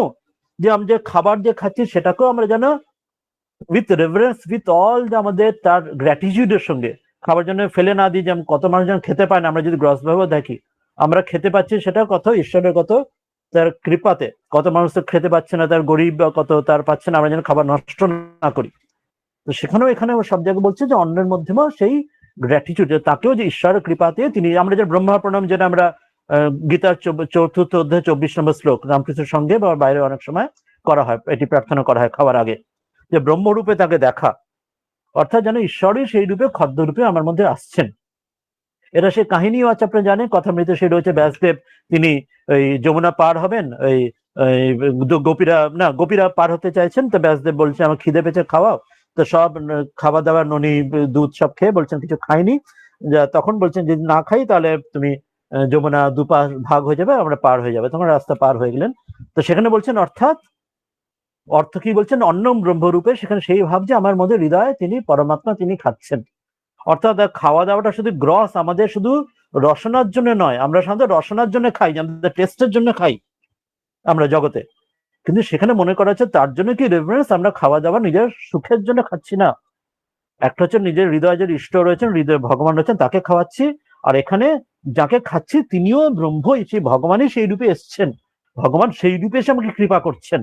যে আমি যে খাবার যে খাচ্ছি সেটাকেও আমরা যেন উইথ রেফারেন্স, উইথ অল আমাদের তার গ্র্যাটিটিউডের সঙ্গে খাবার জন্য ফেলে না দিই। যেমন কত মানুষজন খেতে পায় না, আমরা যদি গ্রস ভাবে দেখি, আমরা খেতে পাচ্ছি সেটা কত ঈশ্বরের কত তার কৃপাতে। কত মানুষ তো খেতে পাচ্ছে না, তার গরিব কত তার পাচ্ছে না, আমরা যেন খাবার নষ্ট না করি। তো সেখানেও এখানে সব জায়গায় বলছে যে অন্যের মধ্যেও সেই গ্র্যাটিটিউড, তাকেও যে ঈশ্বরের কৃপাতে তিনি, আমরা যে ব্রহ্মা প্রণাম যেটা আমরা গীতার ৪র্থ অধ্যায় ২৪ নম্বর শ্লোক রামকৃষ্ণের সঙ্গে বা বাইরে অনেক সময় করা হয়, এটি প্রার্থনা করা হয় খাওয়ার আগে, যে ব্রহ্মরূপে তাকে দেখা, অর্থাৎ যেন ঈশ্বরই সেই রূপে খদ্দ রূপে আমার মধ্যে আসছেন। এটা সে কাহিনীও আছে, আপনি জানেন কথামৃত সেই রয়েছে ব্যাসদেব, তিনি ওই যমুনা পার হবেন, ওই গোপীরা পার হতে চাইছেন, তো ব্যাসদেব বলছে আমার খিদে পেয়েছে খাওয়াও, তো সব খাওয়া দাওয়া ননি দুধ সব খেয়ে বলছেন কিছু খাইনি, তখন বলছেন যদি না খাই তাহলে তুমি যমুনা ভাগ হয়ে যাবে, আমরা পার হয়ে যাবে, তখন রাস্তা পার হয়ে গেলেন। তো সেখানে বলছেন অর্থ কি বলছেন, অন্নম ব্রহ্মরূপে, সেখানে সেই ভাব যে আমার মধ্যে হৃদয়ে তিনি পরমাত্মা, তিনি খাচ্ছেন। অর্থাৎ খাওয়া দাওয়াটা শুধু গ্রস, আমাদের শুধু রসনার জন্য নয়, আমরা সাধারণত রসনার জন্য খাই, আমাদের টেস্টের জন্য খাই আমরা জগতে, কিন্তু সেখানে মনে করা হচ্ছে তার জন্য কি রেফারেন্স, আমরা খাওয়া দাওয়া নিজের সুখের জন্য খাচ্ছি না। একটা হচ্ছে নিজের হৃদয়ে যে ইষ্ট রয়েছেন, হৃদয় ভগবান রয়েছেন, তাকে খাওয়াচ্ছি, আর এখানে যাকে খাচ্ছি তিনিও ব্রহ্মই, সেই ভগবানই সেই রূপে এসছেন, ভগবান সেই রূপে এসে আমাকে কৃপা করছেন।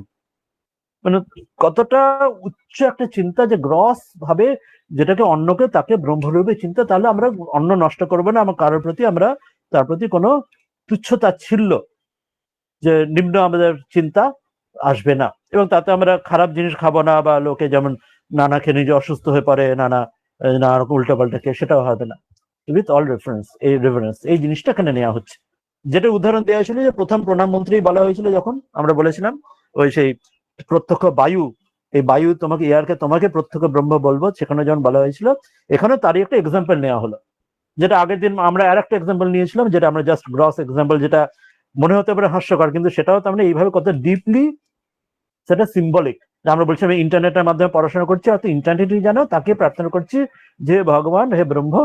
মানে কতটা উচ্চ একটা চিন্তা, যে গ্রস ভাবে যেটাকে অন্যকে তাকে ব্রহ্মরূপে চিন্তা, তাহলে আমরা অন্ন নষ্ট করবো না, আমার কারোর প্রতি আমরা তার প্রতি কোনো তুচ্ছতাচ্ছিল্য, যে নিম্ন আমাদের চিন্তা আসবে না, এবং তাতে আমরা খারাপ জিনিস খাবো না, বা লোকে যেমন নানা খেয়ে নিজে অসুস্থ হয়ে পড়ে, নানা রকম উল্টো পাল্টা খেয়ে, সেটাও হবে না। উইথ অল রেফারেন্স এই জিনিসটা এখানে নেওয়া হচ্ছে। যেটা উদাহরণ দেওয়া হয়েছিল যে প্রথম প্রধানমন্ত্রী বলা হয়েছিল, যখন আমরা বলেছিলাম ওই সেই প্রত্যক্ষ বায়ু, এই বায়ু তোমাকে, এয়ারকে তোমাকে প্রত্যক্ষ ব্রহ্ম বলবো, সেখানে যখন বলা হয়েছিল, এখানে তারই একটা এক্সাম্পল নেওয়া হলো। যেটা আগের দিন আমরা আর একটা এক্সাম্পল নিয়েছিলাম, যেটা আমরা জাস্ট গ্রস এক্সাম্পল, যেটা মনে হতে পারে হাস্যকর, কিন্তু সেটাও তো আমরা এইভাবে কত ডিপলি সেটা সিম্বলিক। আমরা বলছি আমি ইন্টারনেটের মাধ্যমে পড়াশোনা করছি, অর্থাৎ ইন্টারনেটই জানো, তাকে প্রার্থনা করছি যে ভগবান, হে ব্রহ্ম,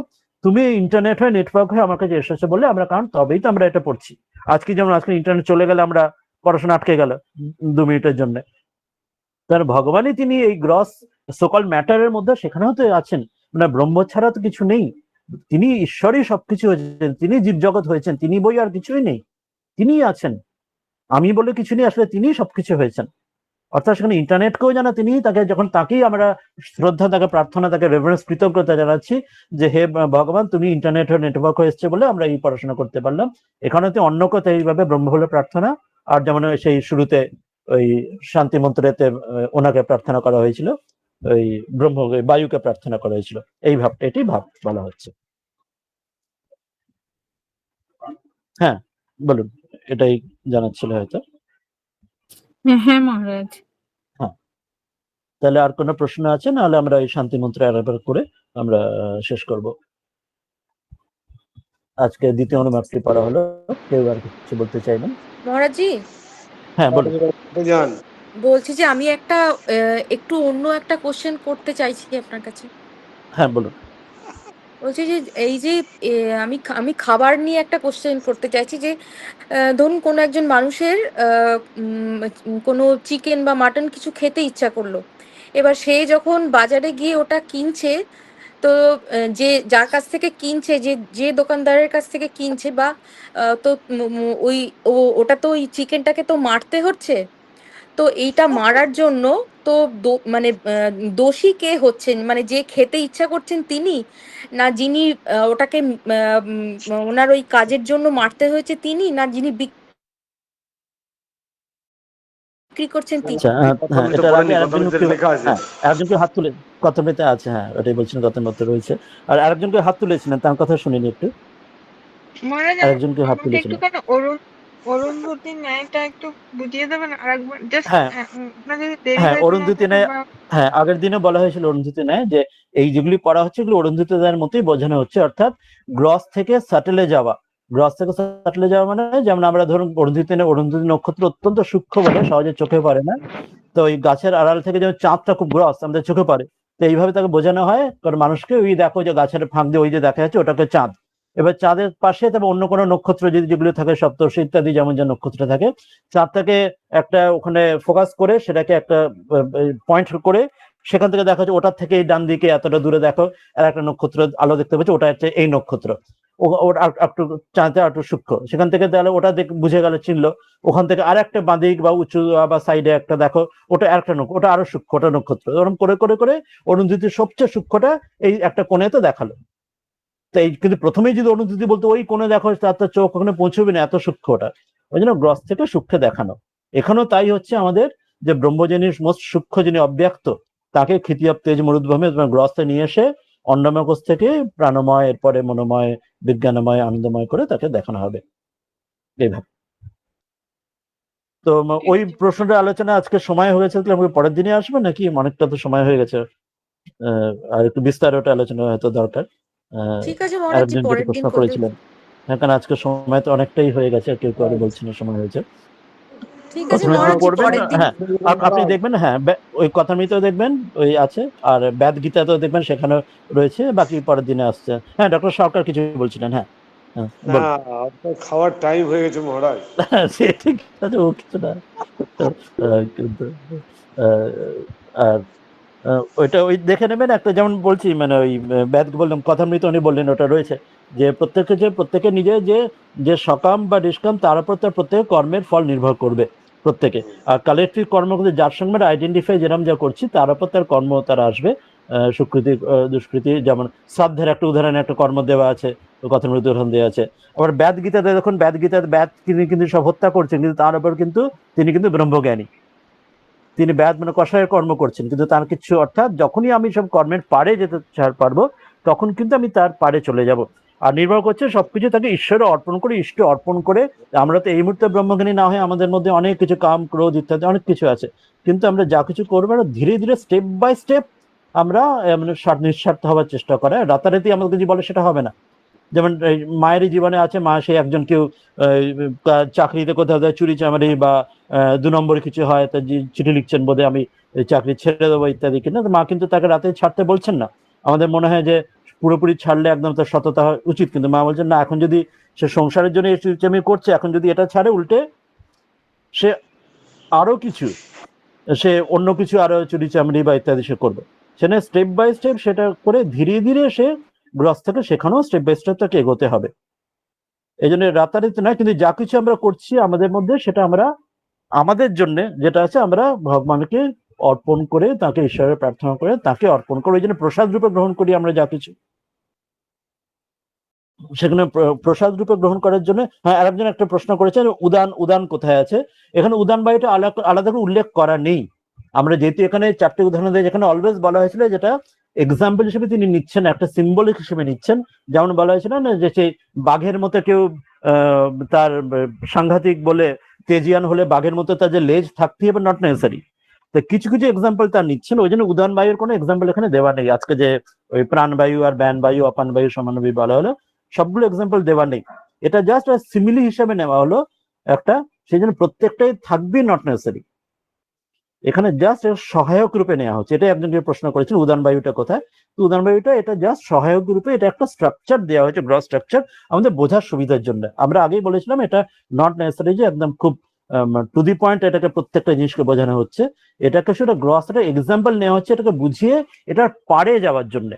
তুমি ইন্টারনেট হয়ে নেটওয়ার্ক হয়ে আমার কাছে এসেছে বলে আমরা, কারণ তবেই তো আমরা এটা পড়ছি। আজকে যেমন আজকে ইন্টারনেট চলে গেলে আমরা পড়াশোনা আটকে গেল 2 মিনিটের জন্য, তার ভগবানই তিনি এই গ্রস সকল ম্যাটারের মধ্যে সেখানেও তো আছেন, মানে ব্রহ্ম ছাড়া তো কিছু নেই, তিনি ঈশ্বরই সবকিছু হয়েছেন, তিনি জীবজগৎ হয়েছেন, তিনি বই আর কিছুই নেই, তিনি আছেন, আমি বলে কিছু নেই, আসলে তিনি সবকিছু হয়েছেন। অর্থাৎ সেখানে ইন্টারনেটকেও জানা তিনি, তাকে যখন তাকেই আমরা শ্রদ্ধা, তাকে প্রার্থনা, তাকে রেফারেন্স, কৃতজ্ঞতা জানাচ্ছি যে হে ভগবান, তুমি ইন্টারনেট নেটওয়ার্ক হয়ে এসছে বলে আমরা এই পড়াশোনা করতে পারলাম। এখানে তো অন্য কথা এইভাবে ব্রহ্ম বলে প্রার্থনা, আর যেমন সেই শুরুতে ওই শান্তি মন্ত্রেতে ওনাকে প্রার্থনা করা হয়েছিল, ওই ব্রহ্ম বায়ুকে প্রার্থনা করা হয়েছিল, এই ভাবটা, এটি ভাব বলা হচ্ছে। হ্যাঁ বলুন, এটাই জানাচ্ছিল হয়তো। হ্যাঁ মহারাজ। তাহলে আর কোনো প্রশ্ন আছে, নাহলে আমরা এই শান্তি মন্ত্র আরেকবার করে আমরা শেষ করব। আজকে দ্বিতীয় অনুবাদটি পড়া হলো, কেউ আর কিছু বলতে চাইবেন? মহারাজজি, হ্যাঁ বলুন। বলছি যে আমি একটা একটু অন্য একটা কোশ্চেন করতে চাইছি আপনার কাছে। হ্যাঁ বলুন। বলছি যে এই যে আমি খাবার নিয়ে একটা কোশ্চেন করতে চাইছি, যে ধরুন কোনো একজন মানুষের কোনো চিকেন বা মাটন কিছু খেতে ইচ্ছা করলো, এবার সে যখন বাজারে গিয়ে ওটা কিনছে, তো যে যার কাছ থেকে কিনছে, যে দোকানদারের কাছ থেকে কিনছে, বা তো ওই ওটা তো ওই চিকেনটাকে তো মারতে হচ্ছে, তো এইটা মারার জন্য তো মানে দোষী কে হচ্ছেন, মানে যে খেতে ইচ্ছা করছেন তিনি, না যিনি ওটাকে ওনার ওই কাজের জন্য মারতে হয়েছে তিনি, না যিনি বিক্রি করছেন তিনি? আচ্ছা, হ্যাঁ, এটা আগে আরেকজনকে হাত তুলে, কথামৃতে আছে, হ্যাঁ ওটাই বলছেন, কথামৃতে রয়েছে, আর আরেকজনকে হাত তুলেছিলেন, তার কথা শুনিনি একটু, আরেকজনকে হাত তুলেছিলেন। অরুন্ধতী ন্যায়টা একটু বুঝিয়ে দেবেন আরেকবার, জাস্ট হ্যাঁ আপনার যদি দেরি হ্যাঁ হয়ে না অরুন্ধতী থাকে ন্যায়, বা হ্যাঁ আগের দিনে বলা হয়েছিল অরুন্ধতী ন্যায় যে এই যেগুলি পড়া হচ্ছে এগুলো অরুন্ধতী ন্যায়ের মতোই বোঝানো হচ্ছে, অর্থাৎ গ্রস থেকে স্যাটেলে যাওয়া। গ্রস থেকে স্যাটেলে যাওয়া মানে যেমন আমরা ধরুন অরুন্ধতী নক্ষত্র অত্যন্ত সূক্ষ্ম বলে সহজে চোখে পড়ে না, তো ওই গাছের আড়াল থেকে যেমন চাঁদটা খুব গ্রস আমাদের চোখে পড়ে, তো এইভাবে তাকে বোঝানো হয় কারণ মানুষকে ওই দেখো যে গাছের ফাঁক দিয়ে ওই যে দেখা যাচ্ছে ওটাকে চাঁদ। এবার চাঁদের পাশে তবে অন্য কোনো নক্ষত্র যদি যেগুলো থাকে সপ্তর্ষি ইত্যাদি যেমন যে নক্ষত্র থাকে, চাঁদটাকে একটা ওখানে ফোকাস করে সেটাকে একটা পয়েন্ট করে সেখান থেকে দেখা যাচ্ছে ওটার থেকে এই ডান দিকে এতটা দূরে দেখো আর একটা নক্ষত্র আলো দেখতে পাচ্ছি, ওটা হচ্ছে এই নক্ষত্র, ওটা একটু চাঁদটা একটু সূক্ষ্ম, সেখান থেকে তাহলে ওটা বুঝে গেল চিনলো। ওখান থেকে আর একটা বাঁদিক বা উঁচু বা সাইডে একটা দেখো ওটা একটা ওটা আরো সূক্ষ্ম, ওটা নক্ষত্র, এরকম করে করে করে অরুন্ধতির সবচেয়ে সূক্ষ্মটা এই একটা কোণেতে দেখালো। তো এই কিন্তু প্রথমেই যদি অরুন্ধতি বলতো ওই কোণে দেখো তার চোখ ওখানে পৌঁছবে না, এত সূক্ষ্ম ওটা, ওই জন্য গ্রস থেকে সূক্ষ্মে দেখানো। এখানেও তাই হচ্ছে আমাদের যে ব্রহ্মজনীর মোস্ট সূক্ষ্ম যিনি অব্যক্ত তাকে ক্ষিতিয়ব তেজ মরুদ্ভূমে গ্রসে নিয়ে এসে অন্নময় কোষ থেকে প্রাণময় এরপরে মনোময় বিজ্ঞানময় আনন্দময় করে তাকে দেখানো হবে এইভাবে। তো ওই প্রশ্নটা আলোচনা আজকে সময় হয়েছে, তাহলে আমাকে পরের দিনে আসবে নাকি? অনেকটা তো সময় হয়ে গেছে, আর একটু বিস্তার ওটা আলোচনা হয়তো দরকার। ঠিক আছে মহারাজ, আরেকজন যেটা পরের দিন প্রশ্ন করলে করেছিলেন, হ্যাঁ কারণ আজকে সময় তো অনেকটাই হয়ে গেছে, কেউ কেউ আরো বলছেন সময় হয়েছে। ঠিক আছে প্রথমে মহারাজ, করবেন, পরের দিন। হ্যাঁ আপনি দেখবেন, হ্যাঁ ওই কথামৃতেও দেখবেন ওই আছে, আর বেদ গীতাতেও দেখবেন সেখানে রয়েছে, বাকি পরের দিনে আসছে। হ্যাঁ ডক্টর সরকার কিছু বলছিলেন, হ্যাঁ হ্যাঁ না, আপনার খাওয়ার টাইম হয়ে গেছে মহারাজ। সে ঠিক আছে, ও কিছু না। কিন্তু আর ওইটা ওই দেখে নেবেন একটা, যেমন বলছি মানে ওই ব্যাদ বললাম কথামৃত উনি বললেন ওটা রয়েছে যে প্রত্যেকে নিজে যে যে সকাম বা নিষ্কাম তার উপর তার প্রত্যেক কর্মের ফল নির্ভর করবে প্রত্যেকে। আর কালেক্টিভ কর্ম কিন্তু যার সঙ্গে আইডেন্টিফাই যেরকম যা করছি তার উপর তার কর্ম তার আসবে। সুকৃতি দুষ্কৃতি, যেমন শ্রাদ্ধের একটা উদাহরণ একটা কর্ম দেওয়া আছে, কথামৃত উদাহরণ দেওয়া আছে। আবার ব্যাদ গীতাতে দেখুন, ব্যাদ তিনি কিন্তু সব হত্যা করছেন, কিন্তু তার উপর কিন্তু তিনি কিন্তু ব্রহ্মজ্ঞানী, তিনি ব্যাদ মানে কষায়ের কর্ম করছেন, কিন্তু তার কিছু অর্থাৎ যখনই আমি সব কর্মের পারে যেতে পারবো তখন কিন্তু আমি তার পারে চলে যাব। আর নির্ভর করছে সবকিছু তাকে ঈশ্বরে অর্পণ করে, ইষ্ট অর্পণ করে। আমরা তো এই মুহূর্তে ব্রহ্মজ্ঞানী না হয়ে আমাদের মধ্যে অনেক কিছু কাম ক্রোধ ইত্যাদি অনেক কিছু আছে, কিন্তু আমরা যা কিছু করবো ধীরে ধীরে স্টেপ বাই স্টেপ আমরা মানে নিঃস্বার্থ হওয়ার চেষ্টা করে, রাতারাতি আমাদের যদি বলে সেটা হবে না। যেমন মায়েরই জীবনে আছে, মা সে একজন কেউ চাকরিতে কোথাও চুরি চামারি বা 2 নম্বরে কিছু হয়, তা চিঠি লিখছেন বোধে আমি চাকরি ছেড়ে দেবো ইত্যাদি, কিনা মা কিন্তু তাকে রাতে ছাড়তে বলছেন না। আমাদের মনে হয় যে পুরোপুরি ছাড়লে একদম তার সততা উচিত, কিন্তু মা বলছেন না, এখন যদি সে সংসারের জন্য এই চুরি চামারি করছে, এখন যদি এটা ছাড়ে উল্টে সে আরো কিছু, সে অন্য কিছু আরো চুরি চামড়ি বা ইত্যাদি সে করবে। সেখানে স্টেপ বাই স্টেপ সেটা করে ধীরে ধীরে সে গ্রস থেকে সেখানেও স্টেপ বাই স্টেপ তাকে এগোতে হবে। এই জন্য রাতারাতি নয়, কিন্তু যা কিছু আমরা করছি আমাদের মধ্যে সেটা আমরা আমাদের জন্য যেটা আছে আমরা ভগবানকে অর্পণ করে, তাকে ঈশ্বরের প্রার্থনা করে তাকে অর্পণ করে, ওই জন্য প্রসাদ রূপে গ্রহণ করি আমরা যা কিছু, সেখানে প্রসাদ রূপে গ্রহণ করার জন্য। হ্যাঁ আরেকজন একটা প্রশ্ন করেছেন উদান কোথায় আছে, এখানে উদান বায়ুটা আলাদা করে উল্লেখ করা নেই। আমরা যেহেতু এখানে 4টে উদাহরণ দিয়ে, যেখানে অলওয়েজ বলা হয়েছিল যেটা এক্সাম্পল হিসেবে তিনি নিচ্ছেন, একটা সিম্বলিক হিসেবে নিচ্ছেন, যেমন বলা হয়েছিল না যে সেই বাঘের মতো কেউ তার সাংঘাতিক বলে তেজিয়ান হলে বাঘের মতো তার যে লেজ থাকতে হবে, নট নেসেসারি। তো কিছু কিছু এক্সাম্পল তার নিচ্ছেন, ওই জন্য উদান বায়ুর কোনো এক্সাম্পল এখানে দেওয়া নেই। আজকে যে ওই প্রাণবায়ু আর ব্যান বায়ু অপান বায়ু সমানবায়ু বলা হলো, সবগুলো এক্সাম্পল দেওয়া নেই, এটা জাস্ট সিমিলি হিসেবে নেওয়া হলো একটা, সেই জন্য প্রত্যেকটাই থাকবে নট নেসেসারি, এখানে জাস্ট সহায়ক রূপে নেওয়া হচ্ছে। এটা একজনকে প্রশ্ন করেছেন উদান বায়ুটা কোথায়, তো উদান বায়ুটা এটা জাস্ট সহায়ক রূপে, এটা একটা স্ট্রাকচার দেওয়া হয়েছে, গ্রস স্ট্রাকচার আমাদের বোঝার সুবিধার জন্য। আমরা আগেই বলেছিলাম এটা নট নেসেসারি যে একদম খুব টু দি পয়েন্ট এটাকে প্রত্যেকটা জিনিসকে বোঝানো হচ্ছে, এটাকে সেটা গ্রস একটা এক্সাম্পল নেওয়া হচ্ছে, এটাকে বুঝিয়ে এটা পারে যাওয়ার জন্য,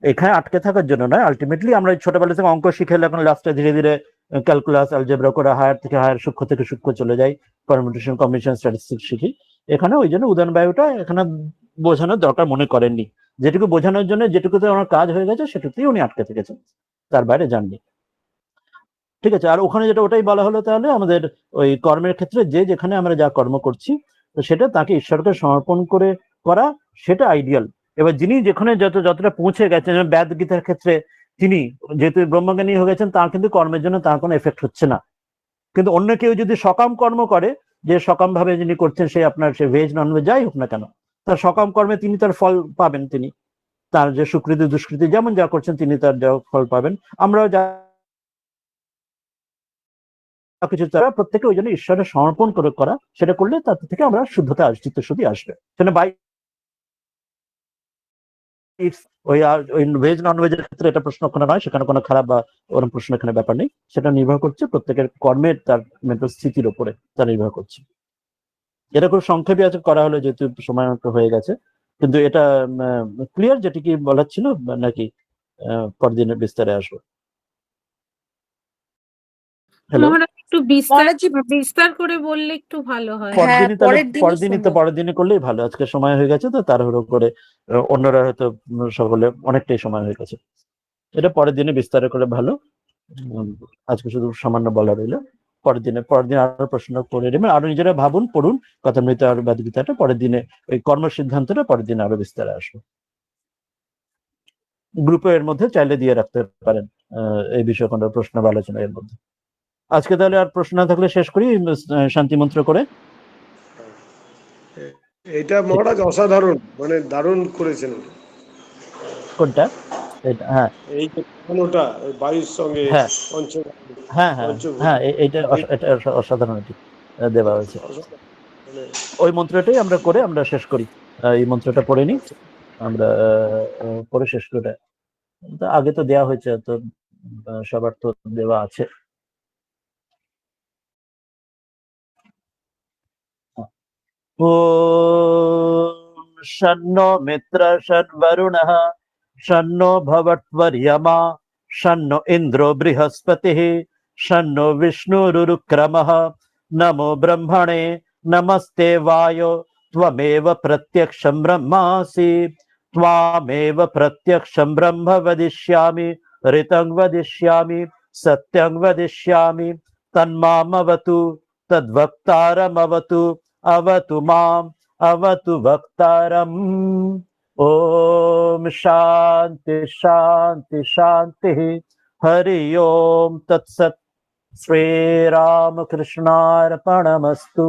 এখানে আটকে থাকার জন্য নয়। আলটিমেটলি আমরা ছোটবেলা থেকে অঙ্ক শিখে এখন লাস্টে ধীরে ধীরে ক্যালকুলাস অ্যালজেব্রা করে হায়ার থেকে হায়ার, সূক্ষ্ম থেকে সূক্ষ্ম চলে যাই, পারমিউটেশন কম্বিনেশন স্ট্যাটিস্টিক্স শিখি। এখানে ওই জন্য উদান বায়ুটা এখানে বোঝানোর দরকার মনে করেননি, যেটুকু বোঝানোর জন্য যেটুকুতে ওনার কাজ হয়ে গেছে সেটুকুতেই উনি আটকে থেকেছেন, তার বাইরে যাননি। ঠিক আছে, আর ওখানে যেটা ওটাই বলা হলো, তাহলে আমাদের ওই কর্মের ক্ষেত্রে যে যেখানে আমরা যা কর্ম করছি তো সেটা তাকে ঈশ্বরকে সমর্পণ করে করা, সেটা আইডিয়াল। এবার যিনি যেখানে যতটা পৌঁছে গেছেন, ব্যাদ গীতার ক্ষেত্রে তিনি যেহেতু ব্রহ্মজ্ঞানী হয়ে গেছেন, তার কিন্তু কর্মের জন্য তার কোনো এফেক্ট হচ্ছে না, কিন্তু অন্য কেউ যদি সকাম কর্ম করে, যে সকাম ভাবে যিনি করছেন, সে আপনার সে ভেজ নন ভেজ যাই হোক না কেন, তার সকাম কর্মে তিনি তার ফল পাবেন। তিনি তার যে সুকৃতি দুষ্কৃতি যেমন যা করছেন তিনি তার যা ফল পাবেন। আমরাও যা কিছু তারা প্রত্যেকে ওই জন্য ঈশ্বরের সমর্পণ করে করা, সেটা করলে তার থেকে আমরা শুদ্ধতা চিত্তশুদ্ধি আসবে। সেটা বাই ওই ভেজ নন ভেজের ক্ষেত্রে এটা প্রশ্ন ওখানে নয়, সেখানে কোনো খারাপ বা ওরকম প্রশ্ন এখানে ব্যাপার নেই। সেটা নির্ভর করছে প্রত্যেকের কর্মের, তার মেন্টাল স্থিতির উপরে তা নির্ভর করছে। এটা খুব সংক্ষেপে আছে করা হলো, যেহেতু সময় হয়ে গেছে। কিন্তু এটা ক্লিয়ার, যেটি কি বলার ছিল নাকি পরদিনের বিস্তারে আসবো? হ্যালো, মহারাজ একটু বিস্তার করে বললে একটু ভালো হয়। পরদিনই তাহলে পরদিনই তো শুনবো। পরদিনই করলেই ভালো। আজকে সময় হয়ে গেছে তো তাড়াহুড়ো করে, অন্যরা হয়তো সকলে অনেকটাই সময় হয়ে গেছে। এটা পরের দিনে বিস্তার করে ভালো। আজকে শুধু সামান্য বলা রইল। পরের দিন আরো প্রশ্ন করে নেবেন, আরো নিজেরা ভাবুন, পড়ুন কথামৃত আর বাদ গীতাটা। পরের দিনে ওই কর্ম সিদ্ধান্তটা পরের দিনে আরো বিস্তারে আসবে। গ্রুপে এর মধ্যে চাইলে দিয়ে রাখতে পারেন এই বিষয়ে কোনো প্রশ্ন বা আলোচনা এর মধ্যে। আজকে তাহলে আর প্রশ্ন না থাকলে শেষ করি শান্তি মন্ত্র করে। এটা মহারাজ অসাধারণ, মানে দারুণ করেছেন। কোনটা? এটা? হ্যাঁ, এই যে ওটা বায়ুর সঙ্গে হ্যাঁ, হ্যাঁ, হ্যাঁ, পঞ্চভূত হ্যাঁ, এটা অসাধারণ এটি দেওয়া হয়েছে। মানে ওই মন্ত্রটাই আমরা করে আমরা শেষ করি। এই মন্ত্রটা পড়ে নি, আমরা পরে শেষ করে। আগে তো দেওয়া হয়েছে, তো সবার তো দেওয়া আছে। ওম শন্নো মিত্র শন্বরুণঃ শন্নো ভবৎবর্য়মা শন্নো ইন্দ্রো বৃহস্পতিঃ শন্নো বিষ্ণুরুক্রমঃ নমো ব্রহ্মণে নমস্তে वायो त्वमेव प्रत्यक्षं ब्रह्मासि त्वामेव प्रत्यक्षं ब्रह्म वदिष्यामि ऋतं वदिष्यामि सत्यं वदिष्यामि तन्मामवतु तद्वक्तारमवतु अवतु माम् अवतु वक्तारम्। ओम शांति शांति शांति। हरि ओम तत्सत्। श्री राम कृष्णार्पणमस्तु।